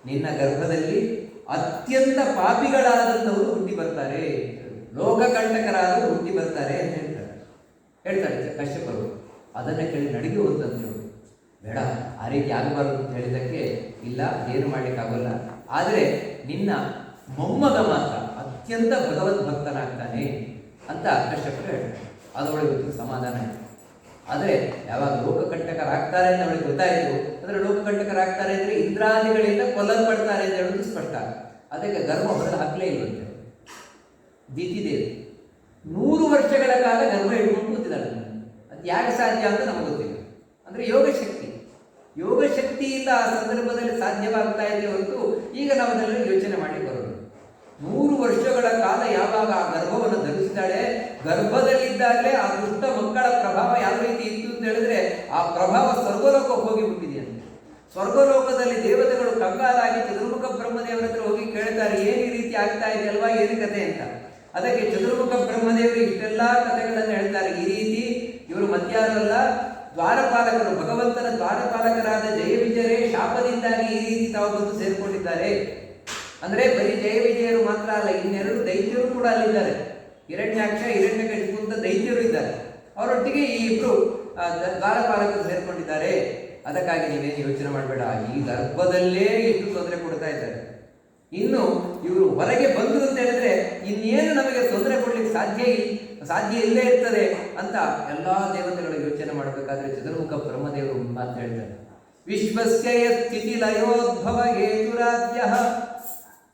ನಿನ್ನ ಗರ್ಭದಲ್ಲಿ ಅತ್ಯಂತ ಪಾಪಿಗಳಾದಂಥವರು ಹುಟ್ಟಿ ಬರ್ತಾರೆ, ಲೋಕಕಂಟಕರಾದರೂ ಹುಟ್ಟಿ ಬರ್ತಾರೆ ಅಂತ ಹೇಳ್ತಾರೆ ಕಶ್ಯಪರು. ಅದನ್ನು ಕೇಳಿ ನಡಿಗೆ ಹೋದಂತೆ, ಬೇಡ ಆ ರೀತಿ ಆಗಬಾರದು ಅಂತ ಹೇಳಿದ್ದಕ್ಕೆ, ಇಲ್ಲ ಏನು ಮಾಡಲಿಕ್ಕಾಗಲ್ಲ, ಆದರೆ ನಿನ್ನ ಮೊಮ್ಮಗ ಮಾತ್ರ ಅತ್ಯಂತ ಭಗವದ್ಭಕ್ತನಾಗ್ತಾನೆ ಅಂತ ಕಶ್ಯಪರು ಹೇಳ್ತಾರೆ. ಅದರೊಳಗೆ ಸಮಾಧಾನ ಆಯಿತು. ಆದರೆ ಯಾವಾಗ ಲೋಕಕಂಟಕರಾಗ್ತಾರೆ ಅಂತ ಅವಳಿಗೆ ಗೊತ್ತಾಯಿತು, ಅಂದರೆ ಲೋಕಕಂಟಕರಾಗ್ತಾರೆ ಅಂದರೆ ಇಂದ್ರಾದಿಗಳಿಂದ ಕೊಲ್ಲಲ್ಪಡ್ತಾರೆ ಅಂತ ಹೇಳೋದು ಸ್ಪಷ್ಟ. ಅದಕ್ಕೆ ಗರ್ಭ ಹೊರಗೆ ಹಾಕಲೇ ಇಲ್ಲಂತೆ. ದಿತಿದೇವಿ 100 ವರ್ಷಗಳ ಕಾಲ ಗರ್ಭ ಹಿಡ್ಕೊಂಡು ಕೂತಿದ್ದಾಳೆ. ಅದು ಯಾಕೆ ಸಾಧ್ಯ ಅಂತ ನಮಗೆ ಗೊತ್ತಿಲ್ಲ. ಅಂದರೆ ಯೋಗಶಕ್ತಿಯಿಂದ ಆ ಸಂದರ್ಭದಲ್ಲಿ ಸಾಧ್ಯವಾಗ್ತಾ ಇದೆ ಹೊರತು ಈಗ ನಾವು ಅದನ್ನು ಯೋಚನೆ ಮಾಡಿ ಬರೋದು. 100 ವರ್ಷಗಳ ಕಾಲ ಯಾವಾಗ ಆ ಗರ್ಭವನ್ನು ಧರಿಸಿದ್ದಾಳೆ, ಗರ್ಭದಲ್ಲಿದ್ದಾಗಲೇ ಆ ದುಷ್ಟ ಮಕ್ಕಳ ಪ್ರಭಾವ ಯಾವ ರೀತಿ ಇತ್ತು ಅಂತ ಹೇಳಿದ್ರೆ, ಆ ಪ್ರಭಾವ ಸ್ವರ್ಗಲೋಕಕ್ಕೆ ಹೋಗಿಬಿಟ್ಟಿದೆಯಂತೆ. ಸ್ವರ್ಗಲೋಕದಲ್ಲಿ ದೇವತೆಗಳು ಕಂಗಾಲಾಗಿ ಚತುರ್ಮುಖ ಬ್ರಹ್ಮದೇವರ ಹತ್ರ ಹೋಗಿ ಕೇಳ್ತಾರೆ, ಏನು ಈ ರೀತಿ ಆಗ್ತಾ ಇದೆ ಅಲ್ವಾ, ಏನು ಕಥೆ ಅಂತ. ಅದಕ್ಕೆ ಚತುರ್ಮುಖ ಬ್ರಹ್ಮದೇವರು ಇಷ್ಟೆಲ್ಲ ಕಥೆಗಳನ್ನು ಹೇಳ್ತಾರೆ. ಈ ರೀತಿ ಇವರು ಮಧ್ಯಾಹ್ನಲ್ಲ, ದ್ವಾರಪಾಲಕರು, ಭಗವಂತನ ದ್ವಾರಪಾಲಕರಾದ ಜಯ ವಿಜಯರೇ ಶಾಪದಿಂದಾಗಿ ಈ ರೀತಿ ತಾವು ಬಂದು ಸೇರಿಕೊಂಡಿದ್ದಾರೆ. ಅಂದರೆ ಬರೀ ಜಯ ವಿಜಯರು ಮಾತ್ರ ಅಲ್ಲ, ಇನ್ನೆರಡು ದೈತ್ಯರು ಕೂಡ ಅಲ್ಲಿದ್ದಾರೆ. ಹಿರಣ್ಯಾಕ್ಷ ಹಿರಣ್ಯಕಶಿಪು ಅಂತ ದೈತ್ಯರು ಇದ್ದಾರೆ. ಅವರೊಟ್ಟಿಗೆ ಈ ಇಬ್ಬರು ದ್ವಾರಪಾಲಕರು ಸೇರ್ಕೊಂಡಿದ್ದಾರೆ. ಅದಕ್ಕಾಗಿ ನೀವೇನು ಯೋಚನೆ ಮಾಡಬೇಡ, ಈ ಗರ್ಭದಲ್ಲೇ ಇಷ್ಟು ತೊಂದರೆ ಕೊಡ್ತಾ ಇದ್ದಾರೆ. ಇನ್ನು ಇವರು ಹೊರಗೆ ಬಂದರು ಅಂತ ಹೇಳಿದ್ರೆ ಇನ್ನೇನು ನಮಗೆ ತೊಂದರೆ ಕೊಡ್ಲಿಕ್ಕೆ ಸಾಧ್ಯ ಇಲ್ಲೇ ಇರ್ತದೆ ಅಂತ ಎಲ್ಲ ದೇವತೆಗಳು ಯೋಚನೆ ಮಾಡಬೇಕಾದ್ರೆ ಚತುರ್ಮುಖ ಬ್ರಹ್ಮದೇವರು ಮಾತು ಹೇಳ್ತಾರೆ. ವಿಶ್ವಸ್ಯ ಸ್ಥಿತಿ ಲಯೋದ್ಭವ ಹೇತುರಾದ್ಯ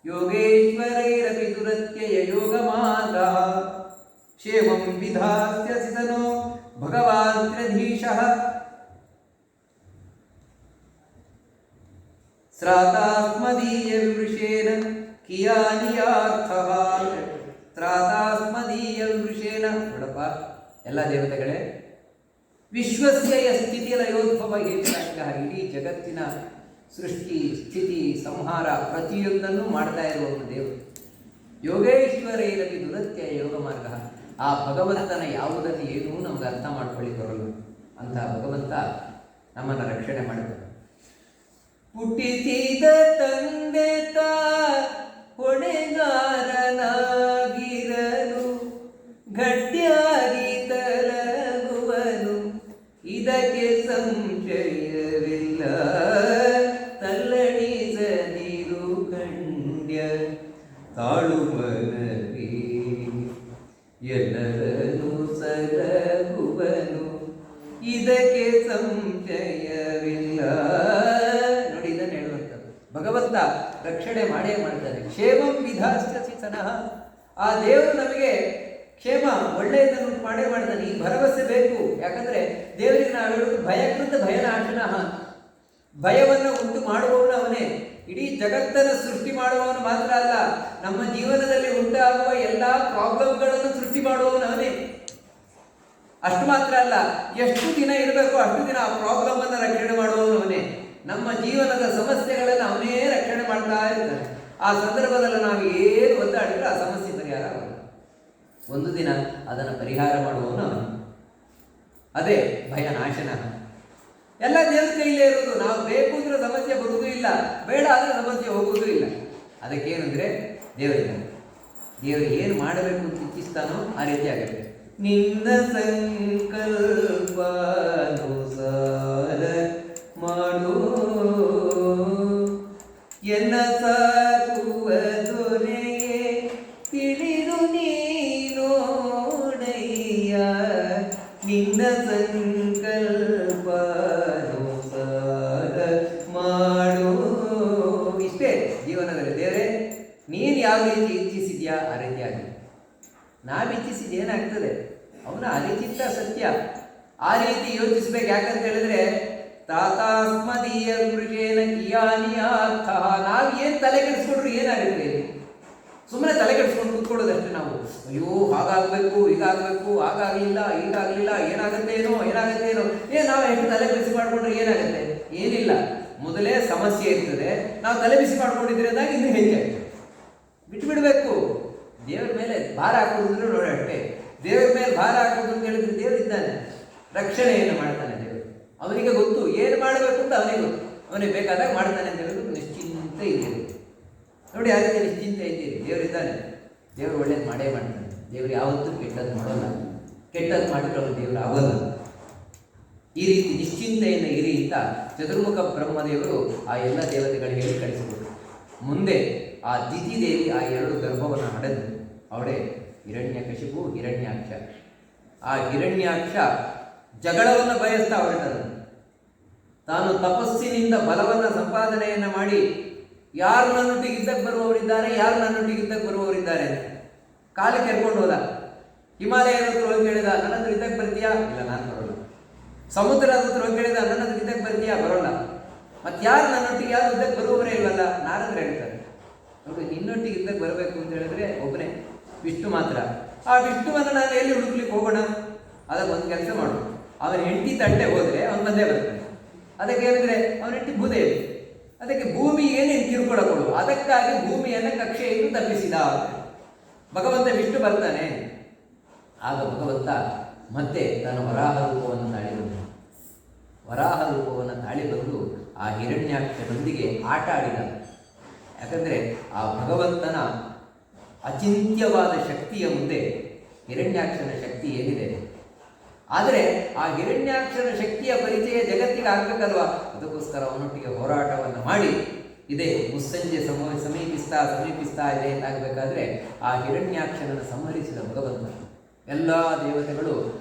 ಯೋಗೇಶ್ವರೈರಪಿ ದುರತ್ಯಯ ಯೋಗ ಮಾರ್ಗ ಕ್ಷೇಮಂ ವಿಧಾಸ್ಯಸಿ ತನೋ ಭಗವಾನ್ ತ್ರಿಧೀಶಃ ಶ್ರಾತಾಸ್ಮದೀಯ ವಿವೃಷೇನ ಕಿಯಾನಿಯಾರ್ಥಃ. ತ್ರಾತಾಸ್ಮದೀಯ ವಿವೃಷೇನ. ನೋಡಪ್ಪ ಎಲ್ಲ ದೇವತೆಗಳೇ, ವಿಶ್ವಸ್ಯ ಸ್ಥಿತಿ ಲಯೋದ್ಭವ ಹೇತುರಾದ್ಯ, ಇಡೀ ಜಗತ್ತಿನ ಸೃಷ್ಟಿ ಸ್ಥಿತಿ ಸಂಹಾರ ಪ್ರತಿಯೊಂದನ್ನು ಮಾಡ್ತಾ ಇರುವವನು ದೇವರು. ಯೋಗೇಶ್ವರೈರಪಿ ದುರತ್ಯ ಯೋಗ ಮಾರ್ಗ. ಆ ಭಗವಂತನ ಯಾವುದನ್ನು ಏನೂ ನಮ್ಗೆ ಅರ್ಥ ಮಾಡ್ಕೊಳ್ಳಿ ಬರಲ್ಲ ಅಂತ ಭಗವಂತ ನಮ್ಮನ್ನು ರಕ್ಷಣೆ ಮಾಡಿದ. ಹುಟ್ಟಿಸಿದ ತಂದೆ ಹೊಣೆಗಾರನಾಗಿರಲು ಗಟ್ಟಿಯಾಗಿ ತಲಗುವನು, ಇದಕ್ಕೆ ಸಂಶಯವಿಲ್ಲ. ತಲ್ಲಣಿಸದಿರು ಕಂಡ್ಯ ತಾಳುಮನವಿ ಎಲ್ಲರನ್ನು ಸಲಗುವನು, ಇದಕ್ಕೆ ಸಂಶಯವಿಲ್ಲ. ನೋಡಿ, ಇದನ್ನು ಹೇಳುವಂಥದ್ದು ಭಗವಂತ ರಕ್ಷಣೆ ಮಾಡೇ ಮಾಡ್ತಾನೆ. ಕ್ಷೇಮಂ ವಿಧಾಸ್ಯಸಿ ತನಃ. ಆ ದೇವರು ನಮಗೆ ಕ್ಷೇಮ ಒಳ್ಳೆಯದನ್ನು ಮಾಡೇ ಮಾಡ್ತಾನೆ. ಈ ಭರವಸೆ ಬೇಕು. ಯಾಕಂದ್ರೆ ದೇವರಿಗೆ ನಾವು ಹೇಳುವುದು ಭಯಕೃತ ಭಯನಾಶನಃ. ಭಯವನ್ನು ಉಂಟು ಮಾಡುವವನು ಅವನೇ. ಇಡೀ ಜಗತ್ತನ್ನು ಸೃಷ್ಟಿ ಮಾಡುವವನು ಮಾತ್ರ ಅಲ್ಲ, ನಮ್ಮ ಜೀವನದಲ್ಲಿ ಉಂಟಾಗುವ ಎಲ್ಲ ಪ್ರಾಬ್ಲಮ್ಗಳನ್ನು ಸೃಷ್ಟಿ ಮಾಡುವವನು ಅವನೇ. ಅಷ್ಟು ಮಾತ್ರ ಅಲ್ಲ, ಎಷ್ಟು ದಿನ ಇರಬೇಕು ಅಷ್ಟು ದಿನ ಆ ಪ್ರಾಬ್ಲಮ್ ಅನ್ನು ರಕ್ಷಣೆ ಮಾಡುವವನು ಅವನೇ. ನಮ್ಮ ಜೀವನದ ಸಮಸ್ಯೆಗಳನ್ನು ಅವನೇ ರಕ್ಷಣೆ ಮಾಡ್ತಾ ಇರ್ತಾನೆ. ಆ ಸಂದರ್ಭದಲ್ಲಿ ನಾವು ಏನು ಒದ್ದಾಡಿದ್ರೆ ಆ ಸಮಸ್ಯೆ ಪರಿಹಾರ ಆಗಲ್ಲ. ಒಂದು ದಿನ ಅದನ್ನು ಪರಿಹಾರ ಮಾಡುವವನು ಅವನು. ಅದೇ ಭಯ ನಾಶನ. ಎಲ್ಲ ದೇವ್ರ ಕೈಲೇ ಇರೋದು. ನಾವು ಬೇಕು ಅಂದ್ರೆ ಸಮಸ್ಯೆ ಬರುವುದೂ ಇಲ್ಲ, ಬೇಡ ಆದರೆ ಸಮಸ್ಯೆ ಹೋಗುವುದೂ ಇಲ್ಲ. ಅದಕ್ಕೇನಂದ್ರೆ ದೇವರಿದ್ದಾನೆ. ದೇವರು ಏನು ಮಾಡಬೇಕು ಅಂತ ಇಚ್ಛಿಸ್ತಾನೋ ಆ ರೀತಿ ಆಗುತ್ತೆ. ನಿನ್ನ ಸಂಕಲ್ಪಾನುಸಾರ ಮಾಡು ಎನ್ನ ಸಾಕುವ ದೊರೆಯೇ ತಿಳಿದು ನೀನೋಡಯ್ಯ. ನಿನ್ನ ಸಂಕಲ್ಪಾನುಸಾರ ಮಾಡು. ಇಷ್ಟೇ ಜೀವನದಲ್ಲಿ. ದೇವರೇ ನೀನು ಯಾವ ರೀತಿ ಇಚ್ಛಿಸಿದ್ಯಾ ಆ ರೀತಿ ಆಗಲಿ. ನಾವು ಇಚ್ಛಿಸಿದ ಏನಾಗ್ತದೆ ಅವನ ಅನಿಚಿತ್ತ ಸತ್ಯ. ಆ ರೀತಿ ಯೋಚಿಸ್ಬೇಕು. ಯಾಕಂತ ಹೇಳಿದ್ರೆ ತಾತಾಸ್ಮದೀಯ ಪುರುಷೇನ ಕಿಯಾನಿಯಾರ್ಥ. ನಾವು ಏನು ತಲೆ ಕೆಡಿಸ್ಕೊಂಡ್ರು ಏನಾಗುತ್ತೆ? ಸುಮ್ಮನೆ ತಲೆ ಕೆಡಿಸ್ಕೊಂಡು ಕೂತ್ಕೊಳ್ಳೋದಷ್ಟೇ ನಾವು. ಅಯ್ಯೋ ಹಾಗಾಗಬೇಕು, ಹೀಗಾಗಬೇಕು, ಹಾಗಾಗಲಿಲ್ಲ, ಹೀಗಾಗಲಿಲ್ಲ, ಏನಾಗುತ್ತೆ ಏನೋ ನಾವು ಎಷ್ಟು ತಲೆ ಬಿಸಿ ಮಾಡಿಕೊಂಡ್ರೆ ಏನಾಗುತ್ತೆ? ಏನಿಲ್ಲ. ಮೊದಲೇ ಸಮಸ್ಯೆ ಇರ್ತದೆ, ನಾವು ತಲೆ ಬಿಸಿ ಮಾಡ್ಕೊಂಡಿದ್ರೆ ಅಂದಾಗ ಇನ್ನೂ ಹೆಚ್ಚಾಗ್ತದೆ. ಬಿಟ್ಬಿಡ್ಬೇಕು. ದೇವರ ಮೇಲೆ ಭಾರ ಹಾಕೋದಿದ್ರು ನೋಡಿ ಅಷ್ಟೇ. ದೇವರ ಮೇಲೆ ಭಾರ ಹಾಕೋದು ಅಂತ ಹೇಳಿದ್ರೆ ದೇವರಿದ್ದಾನೆ, ರಕ್ಷಣೆಯನ್ನು ಮಾಡ್ತಾನೆ ದೇವರು. ಅವನಿಗೆ ಗೊತ್ತು ಏನು ಮಾಡಬೇಕು ಅಂತ ಅವನಿಗೆ ಗೊತ್ತು. ಅವನಿಗೆ ಬೇಕಾದಾಗ ಮಾಡ್ತಾನೆ ಅಂತ ಹೇಳಿದ್ರು ನಿಶ್ಚಿಂತೆ ಇದ್ದೀರಿ ನೋಡಿ. ಆ ರೀತಿ ನಿಶ್ಚಿಂತೆ ಇದ್ದೀರಿ. ದೇವರಿದ್ದಾನೆ, ದೇವರು ಒಳ್ಳೇದು ಮಾಡೇ ಮಾಡ್ತಾನೆ. ದೇವರು ಯಾವತ್ತೂ ಕೆಟ್ಟದ್ದು ಮಾಡೋಲ್ಲ. ಕೆಟ್ಟದ್ದು ಮಾಡಿದ್ರೆ ಅವನು ದೇವರು ಆಗೋಲ್ಲ. ಈ ರೀತಿ ನಿಶ್ಚಿಂತೆಯನ್ನು ಇರಿ ಅಂತ ಚತುರ್ಮುಖ ಬ್ರಹ್ಮದೇವರು ಆ ಎಲ್ಲ ದೇವತೆಗಳಿಗೆ ಹೇಳಿ ಕಳಿಸಿದರು. ಮುಂದೆ ಆ ದಿತಿದೇವಿ ಆ ಎರಡು ಗರ್ಭವನ್ನು ಹಡೆದು ಅವಳೇ ಹಿರಣ್ಯಕಶಿಪು, ಹಿರಣ್ಯಾಕ್ಷ. ಆ ಹಿರಣ್ಯಾಕ್ಷ ಜಗಳವನ್ನು ಬಯಸ್ತಾ ಹೊರಟನು. ತಾನು ತಪಸ್ಸಿನಿಂದ ಬಲವನ್ನು ಸಂಪಾದನೆಯನ್ನು ಮಾಡಿ ಯಾರು ನನ್ನೊಟ್ಟಿಗೆ ಯುದ್ಧಕ್ಕೆ ಬರುವವರಿದ್ದಾರೆ, ಯಾರು ನನ್ನೊಟ್ಟಿಗೆ ಯುದ್ಧಕ್ಕೆ ಬರುವವರಿದ್ದಾರೆ ಕಾಲು ಕೆರ್ಕೊಂಡು ಹೋದ. ಹಿಮಾಲಯದ ಹತ್ರ ಹೋಗಿ ಕೇಳಿದ, ನನ್ನ ಹತ್ರ ಯುದ್ಧಕ್ಕೆ ಬರ್ತೀಯಾ? ಇಲ್ಲ, ನಾನು ಬರೋಲ್ಲ. ಸಮುದ್ರದ ಹತ್ರ ಹೋಗಿ ಕೇಳಿದ, ನನ್ನ ಹತ್ರ ಯುದ್ಧಕ್ಕೆ ಬರ್ತೀಯಾ? ಬರೋಲ್ಲ. ಮತ್ತೆ ಯಾರು ನನ್ನೊಟ್ಟಿಗೆ ಯಾರು ಯುದ್ಧಕ್ಕೆ ಬರುವವರೇ ಇಲ್ವಲ್ಲ? ನಾರದ್ರು ಹೇಳ್ತಾರೆ. ನೋಡಿ, ನಿನ್ನೊಟ್ಟಿಗೆ ಯುದ್ಧಕ್ಕೆ ಬರಬೇಕು ಅಂತ ಹೇಳಿದ್ರೆ ಒಬ್ಬನೇ ವಿಷ್ಣು ಮಾತ್ರ. ಆ ವಿಷ್ಣುವನ್ನು ನಾನು ಎಲ್ಲಿ ಹುಡುಕ್ಲಿಕ್ಕೆ ಹೋಗೋಣ? ಅದಕ್ಕೆ ಒಂದು ಕೆಲಸ ಮಾಡು, ಅವನ ಹೆಂಡತಿ ತಟ್ಟೆ ಹೋದರೆ ಅವನು ಬಂದೇ ಬರ್ತಾನೆ. ಅದಕ್ಕೆ ಹೇಳಿದ್ರೆ ಅವನ ಹೆಂಡತಿ ಭೂದೇವಿ. ಅದಕ್ಕೆ ಭೂಮಿ ಏನೇನು ಕಿರುಕುಳ ಕೊಡು, ಅದಕ್ಕಾಗಿ ಭೂಮಿಯನ್ನು ಕಕ್ಷೆಯನ್ನು ತಪ್ಪಿಸಿದ ಭಗವಂತ ವಿಷ್ಣು ಬರ್ತಾನೆ. ಆಗ ಭಗವಂತ ಮತ್ತೆ ತನ್ನ ವರಾಹ ರೂಪವನ್ನು ತಾಳಿ ಬಂದ. ವರಾಹ ರೂಪವನ್ನು ತಾಳಿ ಬಂದು ಆ ಹಿರಣ್ಯಾಕ್ಷನೊಂದಿಗೆ ಆಟ ಆಡಿದ. ಯಾಕಂದರೆ ಆ ಭಗವಂತನ ಅಚಿಂತ್ಯವಾದ ಶಕ್ತಿಯ ಮುಂದೆ ಹಿರಣ್ಯಾಕ್ಷನ ಶಕ್ತಿ ಏನಿದೆ. ಆದರೆ ಆ ಹಿರಣ್ಯಾಕ್ಷನ ಶಕ್ತಿಯ ಪರಿಚಯ ಜಗತ್ತಿಗೆ ಆಗಬೇಕಲ್ವ? ಅದಕ್ಕೋಸ್ಕರ ಅವನೊಟ್ಟಿಗೆ ಹೋರಾಟವನ್ನು ಮಾಡಿ ಇದೇ ಮುಸ್ಸಂಜೆ ಸಮೀಪಿಸ್ತಾ ಇದೆ ಎಂದಾಗಬೇಕಾದ್ರೆ ಆ ಹಿರಣ್ಯಾಕ್ಷನನ್ನು ಸಂಹರಿಸಿದ ಭಗವಂತ. ಎಲ್ಲ ದೇವತೆಗಳು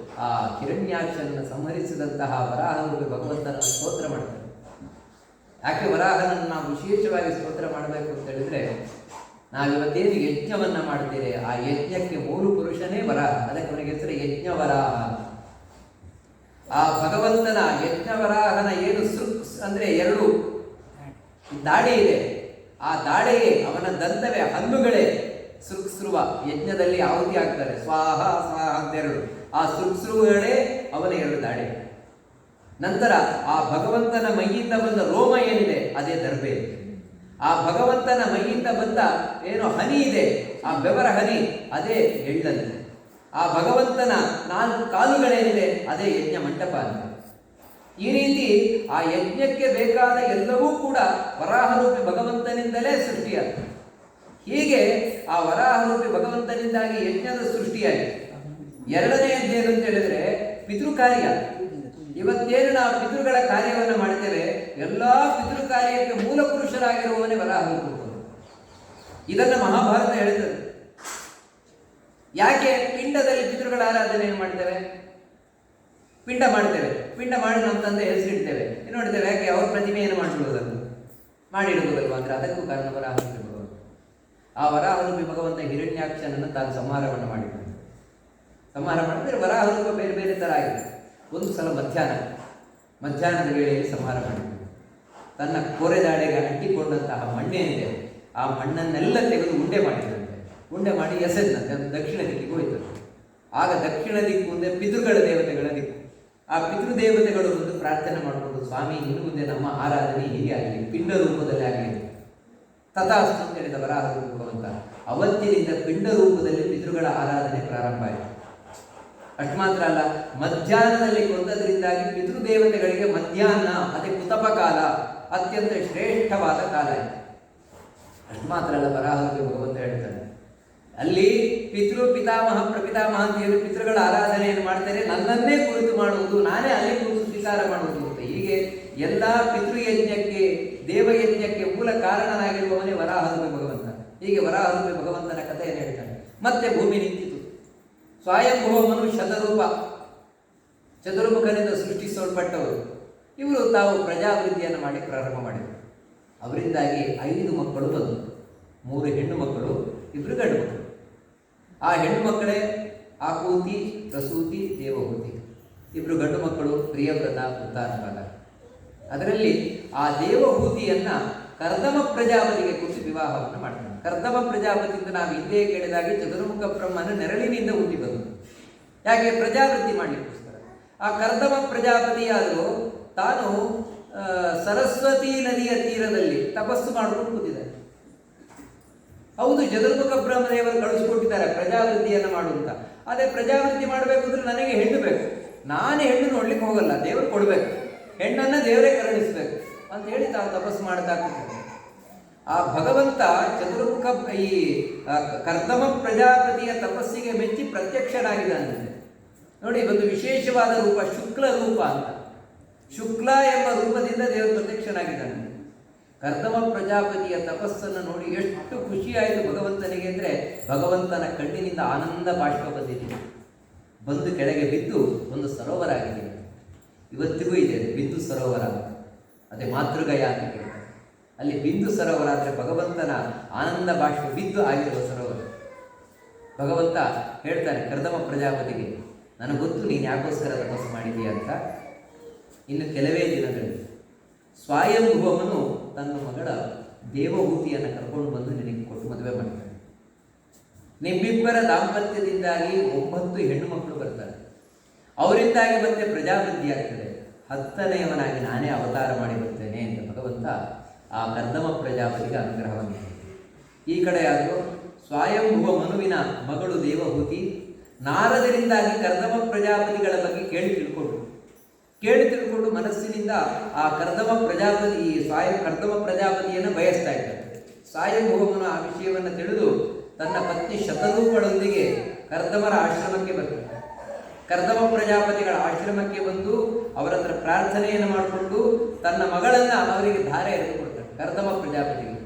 ಆ ಹಿರಣ್ಯಾಕ್ಷನನ್ನು ಸಂಹರಿಸಿದಂತಹ ವರಾಹರೂಪಿ ಭಗವಂತನ ಸ್ತೋತ್ರ ಮಾಡ್ತಾರೆ. ಯಾಕೆ ವರಾಹನನ್ನು ನಾವು ವಿಶೇಷವಾಗಿ ಸ್ತೋತ್ರ ಮಾಡಬೇಕು ಅಂತ ಹೇಳಿದ್ರೆ, ನಾವಿವತ್ತೇನು ಯಜ್ಞವನ್ನು ಮಾಡ್ತೇವೆ ಆ ಯಜ್ಞಕ್ಕೆ ಮೂಲ ಪುರುಷನೇ ವರಾಹ. ಅದಕ್ಕೆ ಅವನಿಗೆ ಹೆಸರು ಯಜ್ಞವರಾಹ. ಆ ಭಗವಂತನ ಯಜ್ಞವರಾಹನ ಏನು ಅಂದರೆ ಎರಡು ದಾಡಿ ಇದೆ. ಆ ದಾಡೆಯೇ ಅವನ ದಂತವೇ, ಹಲ್ಲುಗಳೇ ಸೃಕ್ಸ್ರುವ. ಯಜ್ಞದಲ್ಲಿ ಆಹುತಿ ಆಗ್ತಾರೆ, ಸ್ವಾಹ ಸ್ವಾಹ ಅಂತೆರಡು. ಆ ಸೃಕ್ಸ್ರುಗಳೇ ಅವನ ಎರಡು ದಾಡೆ. ನಂತರ ಆ ಭಗವಂತನ ಮೈಯಿಂದ ಬಂದ ರೋಮ ಏನಿದೆ ಅದೇ ದರ್ಬೆ. ಆ ಭಗವಂತನ ಮೈಯಿಂದ ಬಂದ ಏನು ಹನಿ ಇದೆ, ಆ ಬೆವರ ಹನಿ ಅದೇ ಎಳ್ಳಂತೆ. ಆ ಭಗವಂತನ 4 ಕಾಲುಗಳೇನಿದೆ ಅದೇ ಯಜ್ಞ ಮಂಟಪ ಅಂತ. ಈ ರೀತಿ ಆ ಯಜ್ಞಕ್ಕೆ ಬೇಕಾದ ಎಲ್ಲವೂ ಕೂಡ ವರಾಹರೂಪಿ ಭಗವಂತನಿಂದಲೇ ಸೃಷ್ಟಿಯಾಗಿದೆ. ಹೀಗೆ ಆ ವರಾಹರೂಪಿ ಭಗವಂತನಿಂದಾಗಿ ಯಜ್ಞದ ಸೃಷ್ಟಿಯಾಗಿದೆ. ಎರಡನೆಯದ್ದೇನು ಅಂತ ಹೇಳಿದ್ರೆ ಪಿತೃಕಾರ್ಯ. ಇವತ್ತೇನು ನಾವು ಪಿತೃಗಳ ಕಾರ್ಯವನ್ನು ಮಾಡ್ತೇವೆ, ಎಲ್ಲ ಪಿತೃ ಕಾರ್ಯಕ್ಕೆ ಮೂಲ ಪುರುಷರಾಗಿರುವವನೇ ವರಾಹರೂಪಿ. ಇದನ್ನು ಮಹಾಭಾರತ ಹೇಳ್ತದೆ. ಯಾಕೆ ಪಿಂಡದಲ್ಲಿ ಪಿತೃಗಳ ಆರಾಧನೆಯನ್ನು ಮಾಡ್ತೇವೆ? ಪಿಂಡ ಮಾಡ್ತೇವೆ, ಪಿಂಡ ಮಾಡಿ ನಮ್ಮ ತಂದೆ ಹೆಸರಿಡ್ತೇವೆ, ನೋಡ್ತೇವೆ. ಯಾಕೆ ಅವ್ರ ಪ್ರತಿಮೆಯನ್ನು ಮಾಡಿಬಿಡುವುದನ್ನು ಮಾಡಿಡುವುದಲ್ವ ಅಂದರೆ ಅದಕ್ಕೂ ಕಾರಣ ವರಾಹರೂಪಿ ಭಗವಂತ. ಆ ವರಾಹರೂಪಿ ಭಗವಂತ ಹಿರಣ್ಯಾಕ್ಷನನ್ನು ತಾನು ಸಂಹಾರವನ್ನು ಮಾಡಿದ್ದಾನೆ. ಸಂಹಾರ ಮಾಡಿದ್ರೆ ವರಾಹರೂಪ ಬೇರೆ ಬೇರೆ ಥರ ಆಗಿದೆ. ಒಂದು ಸಲ ಮಧ್ಯಾಹ್ನದ ವೇಳೆಯಲ್ಲಿ ಸಂಹಾರ ಮಾಡಿದ್ದಾನೆ. ತನ್ನ ಕೋರೆದಾಡೆಗೆ ಅಂಟಿಕೊಂಡಂತಹ ಮಣ್ಣೇನಿದೆ ಆ ಮಣ್ಣನ್ನೆಲ್ಲ ತೆಗೆದು ಉಂಡೆ ಮಾಡಿದಂತೆ. ಉಂಡೆ ಮಾಡಿ ಎಸೆದಂತೆ. ಅದು ದಕ್ಷಿಣ ದಿಕ್ಕಿಗೆ ಹೋಯ್ತು. ಆಗ ದಕ್ಷಿಣ ದಿಕ್ಕು ಅಂದರೆ ಪಿತೃಗಳ ದೇವತೆಗಳ ದಿಕ್ಕು. ಆ ಪಿತೃದೇವತೆಗಳು ಬಂದು ಪ್ರಾರ್ಥನೆ ಮಾಡಿಕೊಂಡು, ಸ್ವಾಮಿ ಇನ್ನು ಮುಂದೆ ನಮ್ಮ ಆರಾಧನೆ ಹೀಗೆ ಆಗಲಿ, ಪಿಂಡ ರೂಪದಲ್ಲಿ ಆಗಲಿ, ತಥಾಸ್ತು ಅಂತ ಹೇಳಿದ ವರಾಹ ರೂಪವಂತ. ಅವತ್ತಿನಿಂದ ಪಿಂಡ ರೂಪದಲ್ಲಿ ಪಿತೃಗಳ ಆರಾಧನೆ ಪ್ರಾರಂಭ ಆಯಿತು. ಅಷ್ಟು ಮಾತ್ರ ಅಲ್ಲ, ಮಧ್ಯಾಹ್ನದಲ್ಲಿ ಕೊಂದದ್ರಿಂದಾಗಿ ಪಿತೃದೇವತೆಗಳಿಗೆ ಮಧ್ಯಾಹ್ನ ಅದೇ ಕುತಪ ಕಾಲ ಅತ್ಯಂತ ಶ್ರೇಷ್ಠವಾದ ಕಾಲ ಆಯಿತು. ಅಷ್ಟು ಮಾತ್ರ ಅಲ್ಲ, ವರಾಹಕ್ಕೆ ಭಗವಂತ ಹೇಳ್ತಾನೆ, ಅಲ್ಲಿ ಪಿತಾಮಹ ಪ್ರಪಿತಾಮಹ ಅಂತ ಹೇಳಿ ಪಿತೃಗಳ ಆರಾಧನೆಯನ್ನು ಮಾಡ್ತಾರೆ, ನನ್ನನ್ನೇ ಕುರಿತು ಮಾಡುವುದು, ನಾನೇ ಅಲ್ಲಿ ಕುರಿತು ಸ್ವೀಕಾರ ಮಾಡುವುದು ಅಂತ. ಹೀಗೆ ಎಲ್ಲ ಪಿತೃಯಜ್ಞಕ್ಕೆ ದೇವಯಜ್ಞಕ್ಕೆ ಮೂಲ ಕಾರಣನಾಗಿರುವವನೇ ವರಾಹರೂಪಿ ಭಗವಂತ. ಹೀಗೆ ವರಾಹರೂಪಿ ಭಗವಂತನ ಕಥೆಯನ್ನು ಹೇಳ್ತಾನೆ. ಮತ್ತೆ ಭೂಮಿ ನಿಂತಿತು. ಸ್ವಯಂಭುವ ಮನು ಶತರೂಪ, ಚತುರ್ಮುಖನಿಂದ ಸೃಷ್ಟಿಸಲ್ಪಟ್ಟವರು ಇವರು ತಾವು ಪ್ರಜಾವೃದ್ಧಿಯನ್ನು ಮಾಡಿ ಪ್ರಾರಂಭ ಮಾಡಿದರು. ಅವರಿಂದಾಗಿ 5 ಮಕ್ಕಳು ಬಂದರು. 3 ಹೆಣ್ಣು ಮಕ್ಕಳು, 2 ಗಂಡು ಮಕ್ಕಳು. ಆ ಹೆಣ್ಣು ಮಕ್ಕಳೇ ಆಕೂತಿ, ಪ್ರಸೂತಿ, ದೇವಹೂತಿ. 2 ಗಂಡು ಮಕ್ಕಳು ಪ್ರಿಯವ್ರತ, ಉತ್ತಾನಪಾದ. ಅದರಲ್ಲಿ ಆ ದೇವಹೂತಿಯನ್ನ ಕರ್ದಮ ಪ್ರಜಾಪತಿಗೆ ಕೊಟ್ಟು ವಿವಾಹವನ್ನು ಮಾಡ್ತಾನೆ. ಕರ್ದಮ ಪ್ರಜಾಪತಿಯಿಂದ ನಾವು ಹಿಂದೆ ಕೇಳಿದಾಗೆ ಚತುರ್ಮುಖ ಬ್ರಹ್ಮನ ನೆರಳಿನಿಂದ ಹುಟ್ಟಿ ಬಂದು, ಯಾಕೆ ಪ್ರಜಾವೃದ್ಧಿ ಮಾಡಲಿಕ್ಕೋಸ್ಕರ. ಆ ಕರ್ದಮ ಪ್ರಜಾಪತಿಯಾದರೂ ತಾನು ಸರಸ್ವತಿ ನದಿಯ ತೀರದಲ್ಲಿ ತಪಸ್ಸು ಮಾಡಿಕೊಂಡು ಕೂತಿದ್ದಾರೆ. ಹೌದು, ಚತುರ್ಮುಖ ಬ್ರಹ್ಮದೇವರು ಕಳಿಸ್ಕೊಟ್ಟಿದ್ದಾರೆ ಪ್ರಜಾವೃದ್ಧಿಯನ್ನು ಮಾಡುವಂತ. ಅದೇ ಪ್ರಜಾವೃದ್ಧಿ ಮಾಡಬೇಕು ಅಂದ್ರೆ ನನಗೆ ಹೆಣ್ಣು ಬೇಕು, ನಾನೇ ಹೆಣ್ಣು ನೋಡ್ಲಿಕ್ಕೆ ಹೋಗಲ್ಲ, ದೇವರು ಕೊಡಬೇಕು, ಹೆಣ್ಣನ್ನು ದೇವರೇ ಕರುಣಿಸ್ಬೇಕು ಅಂತ ಹೇಳಿ ತಾವು ತಪಸ್ಸು ಮಾಡ್ತಾ ಕೂತಿದ್ದಾರೆ. ಆ ಭಗವಂತ ಚತುರ್ಮುಖ ಈ ಕರ್ದಮ ಪ್ರಜಾಪತಿಯ ತಪಸ್ಸಿಗೆ ಮೆಚ್ಚಿ ಪ್ರತ್ಯಕ್ಷನಾಗಿದ್ದಾನೆ. ನೋಡಿ, ಒಂದು ವಿಶೇಷವಾದ ರೂಪ, ಶುಕ್ಲ ರೂಪ ಅಂತ. ಶುಕ್ಲ ಎಂಬ ರೂಪದಿಂದ ದೇವರು ಪ್ರತ್ಯಕ್ಷನಾಗಿದ್ದಾನೆ. ಕರ್ದಮ ಪ್ರಜಾಪತಿಯ ತಪಸ್ಸನ್ನು ನೋಡಿ ಎಷ್ಟು ಖುಷಿಯಾಯಿತು ಭಗವಂತನಿಗೆ ಅಂದರೆ, ಭಗವಂತನ ಕಣ್ಣಿನಿಂದ ಆನಂದ ಬಾಷ್ಪ ಬಂದಿದೆ. ಬಂದು ಕೆಳಗೆ ಬಿದ್ದು ಒಂದು ಸರೋವರ ಆಗಿದೆ. ಇವತ್ತಿಗೂ ಇದೆ ಬಿಂದು ಸರೋವರ, ಅದೇ ಮಾತೃಗಯ ಅಂತ ಹೇಳ್ತಾರೆ. ಅಲ್ಲಿ ಬಿಂದು ಸರೋವರ ಅಂದರೆ ಭಗವಂತನ ಆನಂದ ಬಾಷ್ಪ ಬಿದ್ದು ಆಗಿರುವ ಸರೋವರ. ಭಗವಂತ ಹೇಳ್ತಾನೆ ಕರ್ದಮ ಪ್ರಜಾಪತಿಗೆ, ನನಗೆ ಗೊತ್ತು ನೀನು ಯಾಕೋಸ್ಕರ ತಪಸ್ಸು ಮಾಡಿದೀಯ ಅಂತ. ಇನ್ನು ಕೆಲವೇ ದಿನಗಳಲ್ಲಿ ಸ್ವಯಂಭುವನು ತನ್ನ ಮಗಳ ದೇವಹೂತಿಯನ್ನು ಕರ್ಕೊಂಡು ಬಂದು ನಿನಗೆ ಕೊಟ್ಟು ಮದುವೆ ಮಾಡ್ತಾನೆ. ನಿಮ್ಮಿಬ್ಬರ ದಾಂಪತ್ಯದಿಂದಾಗಿ 9 ಹೆಣ್ಣು ಮಕ್ಕಳು ಬರ್ತಾರೆ. ಅವರಿಂದಾಗಿ ಮತ್ತೆ ಪ್ರಜಾವೃದ್ಧಿ ಆಗ್ತದೆ. 10ನೇಯವನಾಗಿ ನಾನೇ ಅವತಾರ ಮಾಡಿ ಬರ್ತೇನೆ ಅಂತ ಭಗವಂತ ಆ ಕರ್ದಮ ಪ್ರಜಾಪತಿಗೆ ಅನುಗ್ರಹವನ್ನು. ಈ ಕಡೆ ಆದರೂ ಸ್ವಯಂಭುವ ಮನುವಿನ ಮಗಳು ದೇವಹೂತಿ ನಾರದರಿಂದಾಗಿ ಕರ್ದಮ ಪ್ರಜಾಪತಿಗಳ ಬಗ್ಗೆ ಕೇಳಿ ತಿಳ್ಕೊಂಡು ಮನಸ್ಸಿನಿಂದ ಆ ಕರ್ದಮ ಪ್ರಜಾಪತಿಯನ್ನು ಬಯಸ್ತಾ ಇದ್ದಾರೆ. ಸ್ವಯಂಭುವಮನು ಆ ವಿಷಯವನ್ನು ತಿಳಿದು ತನ್ನ ಪತ್ನಿ ಶತರೂಪಳೊಂದಿಗೆ ಕರ್ದಮರ ಆಶ್ರಮಕ್ಕೆ ಬರ್ತಾರೆ. ಕರ್ದಮ ಪ್ರಜಾಪತಿಗಳ ಆಶ್ರಮಕ್ಕೆ ಬಂದು ಅವರ ಹತ್ರ ಪ್ರಾರ್ಥನೆಯನ್ನು ಮಾಡಿಕೊಂಡು ತನ್ನ ಮಗಳನ್ನು ಅವರಿಗೆ ಧಾರೆ ಎರೆದು ಕೊಡ್ತಾರೆ. ಕರ್ದಮ ಪ್ರಜಾಪತಿಗೆ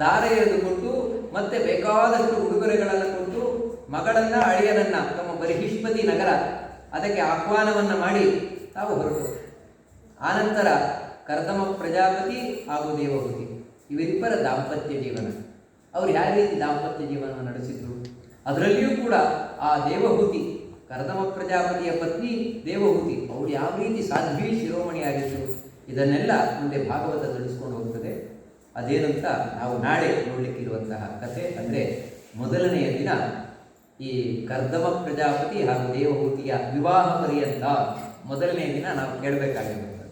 ಧಾರೆ ಎರೆದು ಕೊಟ್ಟು ಮತ್ತೆ ಬೇಕಾದಷ್ಟು ಉಡುಗೊರೆಗಳನ್ನು ಕೊಟ್ಟು ಮಗಳನ್ನ ಅಳಿಯನನ್ನ ತಮ್ಮ ಬರಿಹಿಷ್ಪತಿ ನಗರ ಅದಕ್ಕೆ ಆಹ್ವಾನವನ್ನು ಮಾಡಿ ತಾವು ಹೊರಟು. ಆನಂತರ ಕರ್ದಮ ಪ್ರಜಾಪತಿ ಹಾಗೂ ದೇವಹೂತಿ ಇವರಿಬ್ಬರ ದಾಂಪತ್ಯ ಜೀವನ, ಅವರು ಯಾವ ರೀತಿ ದಾಂಪತ್ಯ ಜೀವನವನ್ನು ನಡೆಸಿದ್ರು, ಅದರಲ್ಲಿಯೂ ಕೂಡ ಆ ದೇವಹೂತಿ ಕರ್ದಮ ಪ್ರಜಾಪತಿಯ ಪತ್ನಿ ದೇವಹೂತಿ ಅವಳು ಯಾವ ರೀತಿ ಸಾಧ್ವಿ ಶಿರೋಮಣಿಯಾಗಿತ್ತು, ಇದನ್ನೆಲ್ಲ ಮುಂದೆ ಭಾಗವತ ತಿಳಿಸ್ಕೊಂಡು ಹೋಗ್ತದೆ. ಅದೇನಂತ ನಾವು ನಾಳೆ ನೋಡಲಿಕ್ಕಿರುವಂತಹ ಕಥೆ. ಅಂದರೆ ಮೊದಲನೆಯ ದಿನ ಈ ಕರ್ದಮ ಪ್ರಜಾಪತಿ ಹಾಗೂ ದೇವಹೂತಿಯ ವಿವಾಹ ಪರ್ಯಂತ ಮೊದಲನೆಯ ದಿನ ನಾವು ಕೇಳಬೇಕಾಗಿರುತ್ತದೆ.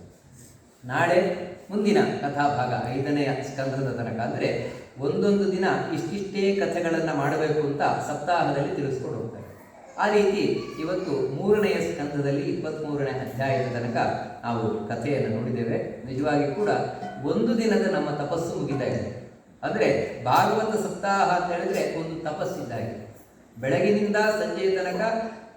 ನಾಳೆ ಮುಂದಿನ ಕಥಾಭಾಗ 5ನೇ ಸ್ಕಂದದ ತನಕ, ಅಂದರೆ ಒಂದೊಂದು ದಿನ ಇಷ್ಟಿಷ್ಟೇ ಕಥೆಗಳನ್ನು ಮಾಡಬೇಕು ಅಂತ ಸಪ್ತಾಹದಲ್ಲಿ ತಿಳಿಸ್ಕೊಂಡು ಹೋಗ್ತಾರೆ. ಆ ರೀತಿ ಇವತ್ತು 3ನೇ ಸ್ಕಂದದಲ್ಲಿ 23ನೇ ಅಧ್ಯಾಯದ ತನಕ ನಾವು ಕಥೆಯನ್ನು ನೋಡಿದ್ದೇವೆ. ನಿಜವಾಗಿ ಕೂಡ ಒಂದು ದಿನದ ನಮ್ಮ ತಪಸ್ಸು ಮುಗಿತಾ ಇದೆ. ಅಂದರೆ ಭಾಗವತ ಸಪ್ತಾಹ ಅಂತ ಹೇಳಿದ್ರೆ ಒಂದು ತಪಸ್ಸಿದ್ದಾಗಿದೆ. ಬೆಳಗಿನಿಂದ ಸಂಜೆಯ ತನಕ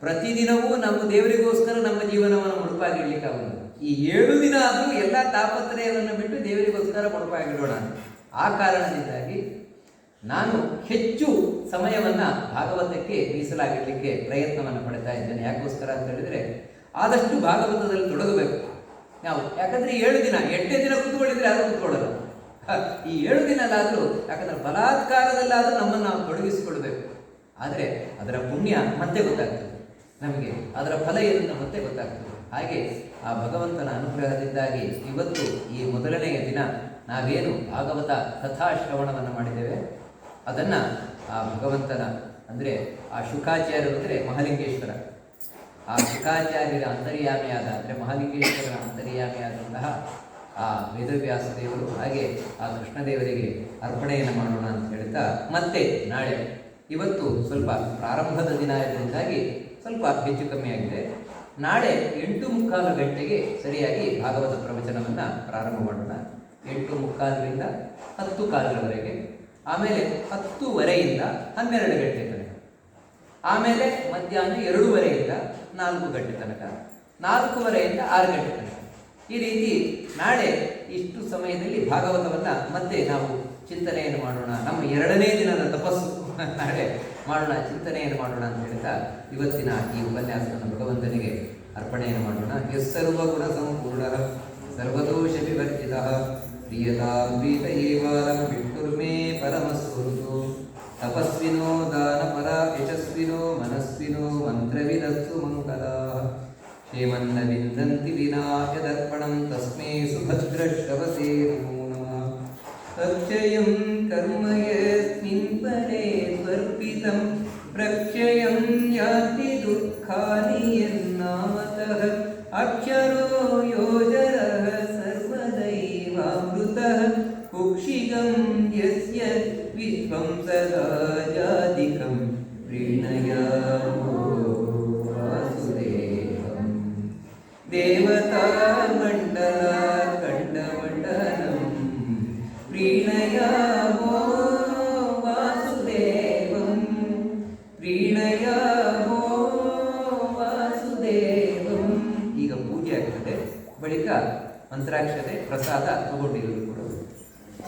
ಪ್ರತಿದಿನವೂ ನಮ್ಮ ದೇವರಿಗೋಸ್ಕರ ನಮ್ಮ ಜೀವನವನ್ನು ಮುಡುಪಾಗಿಡ್ಲಿಕ್ಕಾಗುವುದು. ಈ 7 ದಿನ ಆದರೂ ಎಲ್ಲ ತಾಪತ್ರಯವನ್ನು ಬಿಟ್ಟು ದೇವರಿಗೋಸ್ಕರ ಮುಡುಪಾಗಿಡೋಣ. ಆ ಕಾರಣದಿಂದಾಗಿ ನಾನು ಹೆಚ್ಚು ಸಮಯವನ್ನು ಭಾಗವತಕ್ಕೆ ಮೀಸಲಾಗಿಡಲಿಕ್ಕೆ ಪ್ರಯತ್ನವನ್ನು ಪಡ್ತಾ ಇದ್ದೇನೆ. ಯಾಕೋಸ್ಕರ ಅಂತ ಹೇಳಿದರೆ ಆದಷ್ಟು ಭಾಗವತದಲ್ಲಿ ತೊಡಗಬೇಕು ನಾವು. ಯಾಕಂದರೆ 7 ದಿನ 8 ದಿನ ಕೂತ್ಕೊಳ್ಳಿದ್ರೆ ಅದು ಕೂತ್ಕೊಳ್ಳಲ್ಲ. ಈ 7 ದಿನದಾದರೂ ಯಾಕಂದರೆ ಬಲಾತ್ಕಾರದಲ್ಲಾದರೂ ನಮ್ಮನ್ನು ನಾವು ತೊಡಗಿಸಿಕೊಳ್ಬೇಕು. ಆದರೆ ಅದರ ಪುಣ್ಯ ಮತ್ತೆ ಗೊತ್ತಾಗ್ತದೆ ನಮಗೆ, ಅದರ ಫಲ ಏನು ಮತ್ತೆ ಗೊತ್ತಾಗ್ತದೆ. ಹಾಗೆ ಆ ಭಗವಂತನ ಅನುಗ್ರಹದಿಂದಾಗಿ ಇವತ್ತು ಈ ಮೊದಲನೆಯ ದಿನ ನಾವೇನು ಭಾಗವತ ಕಥಾಶ್ರವಣವನ್ನು ಮಾಡಿದ್ದೇವೆ ಅದನ್ನು ಆ ಭಗವಂತನ ಅಂದರೆ ಆ ಶುಕಾಚಾರ್ಯರು ಅಂದರೆ ಮಹಾಲಿಂಗೇಶ್ವರ, ಆ ಶುಕಾಚಾರ್ಯರ ಅಂತರ್ಯಾಮಿಯಾದ ಅಂದರೆ ಮಹಾಲಿಂಗೇಶ್ವರನ ಅಂತರ್ಯಾಮಿಯಾದಂತಹ ಆ ವೇದವ್ಯಾಸ ದೇವರು ಹಾಗೆ ಆ ಕೃಷ್ಣದೇವರಿಗೆ ಅರ್ಪಣೆಯನ್ನು ಮಾಡೋಣ ಅಂತ ಹೇಳ್ತಾ ಮತ್ತೆ ನಾಳೆ, ಇವತ್ತು ಸ್ವಲ್ಪ ಪ್ರಾರಂಭದ ದಿನ ಇರೋದ್ರಿಂದಾಗಿ ಸ್ವಲ್ಪ ಹೆಚ್ಚು ಕಮ್ಮಿ ಆಗಿದೆ. ನಾಳೆ 8:15 ಗಂಟೆಗೆ ಸರಿಯಾಗಿ ಭಾಗವತ ಪ್ರವಚನವನ್ನು ಪ್ರಾರಂಭ ಮಾಡೋಣ. 8:15ರಿಂದ 10:15 ಆಮೇಲೆ 10:15ರಿಂದ 12 ಗಂಟೆ ತನಕ, ಆಮೇಲೆ ಮಧ್ಯಾಹ್ನ 2:15ರಿಂದ 4 ಗಂಟೆ ತನಕ, 4:15ರಿಂದ 6 ಗಂಟೆ ತನಕ. ಈ ರೀತಿ ನಾಳೆ ಇಷ್ಟು ಸಮಯದಲ್ಲಿ ಭಾಗವತವನ್ನು ಮತ್ತೆ ನಾವು ಚಿಂತನೆಯನ್ನು ಮಾಡೋಣ. ನಮ್ಮ 2ನೇ ದಿನದ ತಪಸ್ಸು ನಾಳೆ ಮಾಡೋಣ, ಚಿಂತನೆಯನ್ನು ಮಾಡೋಣ ಅಂತ ಹೇಳ್ತಾ ಇವತ್ತಿನ ಈ ಉಪನ್ಯಾಸವನ್ನು ಭಗವಂತನಿಗೆ ಅರ್ಪಣೆಯನ್ನು ಮಾಡೋಣ. ಯಸ್ಸರ್ವಗುಣ ಸಂಪೂರ್ಣ ಸರ್ವದೋಷ ವಿವರ್ಜಿತ ಪ್ರಿಯತಾಂ ಪ್ರೀತ ಏವಾಲಂ ವಿಷ್ಣುರ್ಮೇ ಪರಮಸ್ವರುತು ತಪಸ್ವಿನೋ ದಾನಪರ ಯಶಸ್ವಿನೋ ಮನಸ್ವಿನೋ ಮಂತ್ರವಿದಸ್ಸು ಮಂಗಲಾಃ ಶ್ರೀಮನ್ನ ವಿಂದಂತಿ ವಿನಾ ಯದರ್ಪಣಂ ತಸ್ಮೈ ಸುಭದ್ರಶ್ರವಸೇ ನಮೋ ನಮಃ. ಅಕ್ಷಯಂ ಕರ್ಮ ಯಸ್ಮಿನ್ ಪರೇ ಸ್ವರ್ಪಿತಂ ಪ್ರಕ್ಷಯಂ ಯಾತಿ ದುಃಖಾನಿ ಯನ್ನಾಮತಃ ಅಕ್ಷರೋ ಯೋಜರಃ ಸರ್ವದೈವಾಮೃತಃ ಕುಕ್ಷಿಗಂ ಯಸ್ಯ ವಿಶ್ವಂ ಸದಾ ಜಾತಿಕಂ ಪ್ರೀಣಯಾಮೋ ವಾಸುದೇವಂ ದೇವತಾ ಮಂಡಲ ಕಂಡಮಂಡಲಂ ಪ್ರೀಣಯಾಮೋ ವಾಸುದೇವಂ ಪ್ರೀಣಯಾಮೋ ವಾಸುದೇವಂ. ಈಗ ಪೂಜೆ ಆಗ್ತದೆ, ಬಳಿಕ ಮಂತ್ರಾಕ್ಷತೆ ಪ್ರಸಾದ ತಗೊಂಡಿರೋದು ಕೂಡ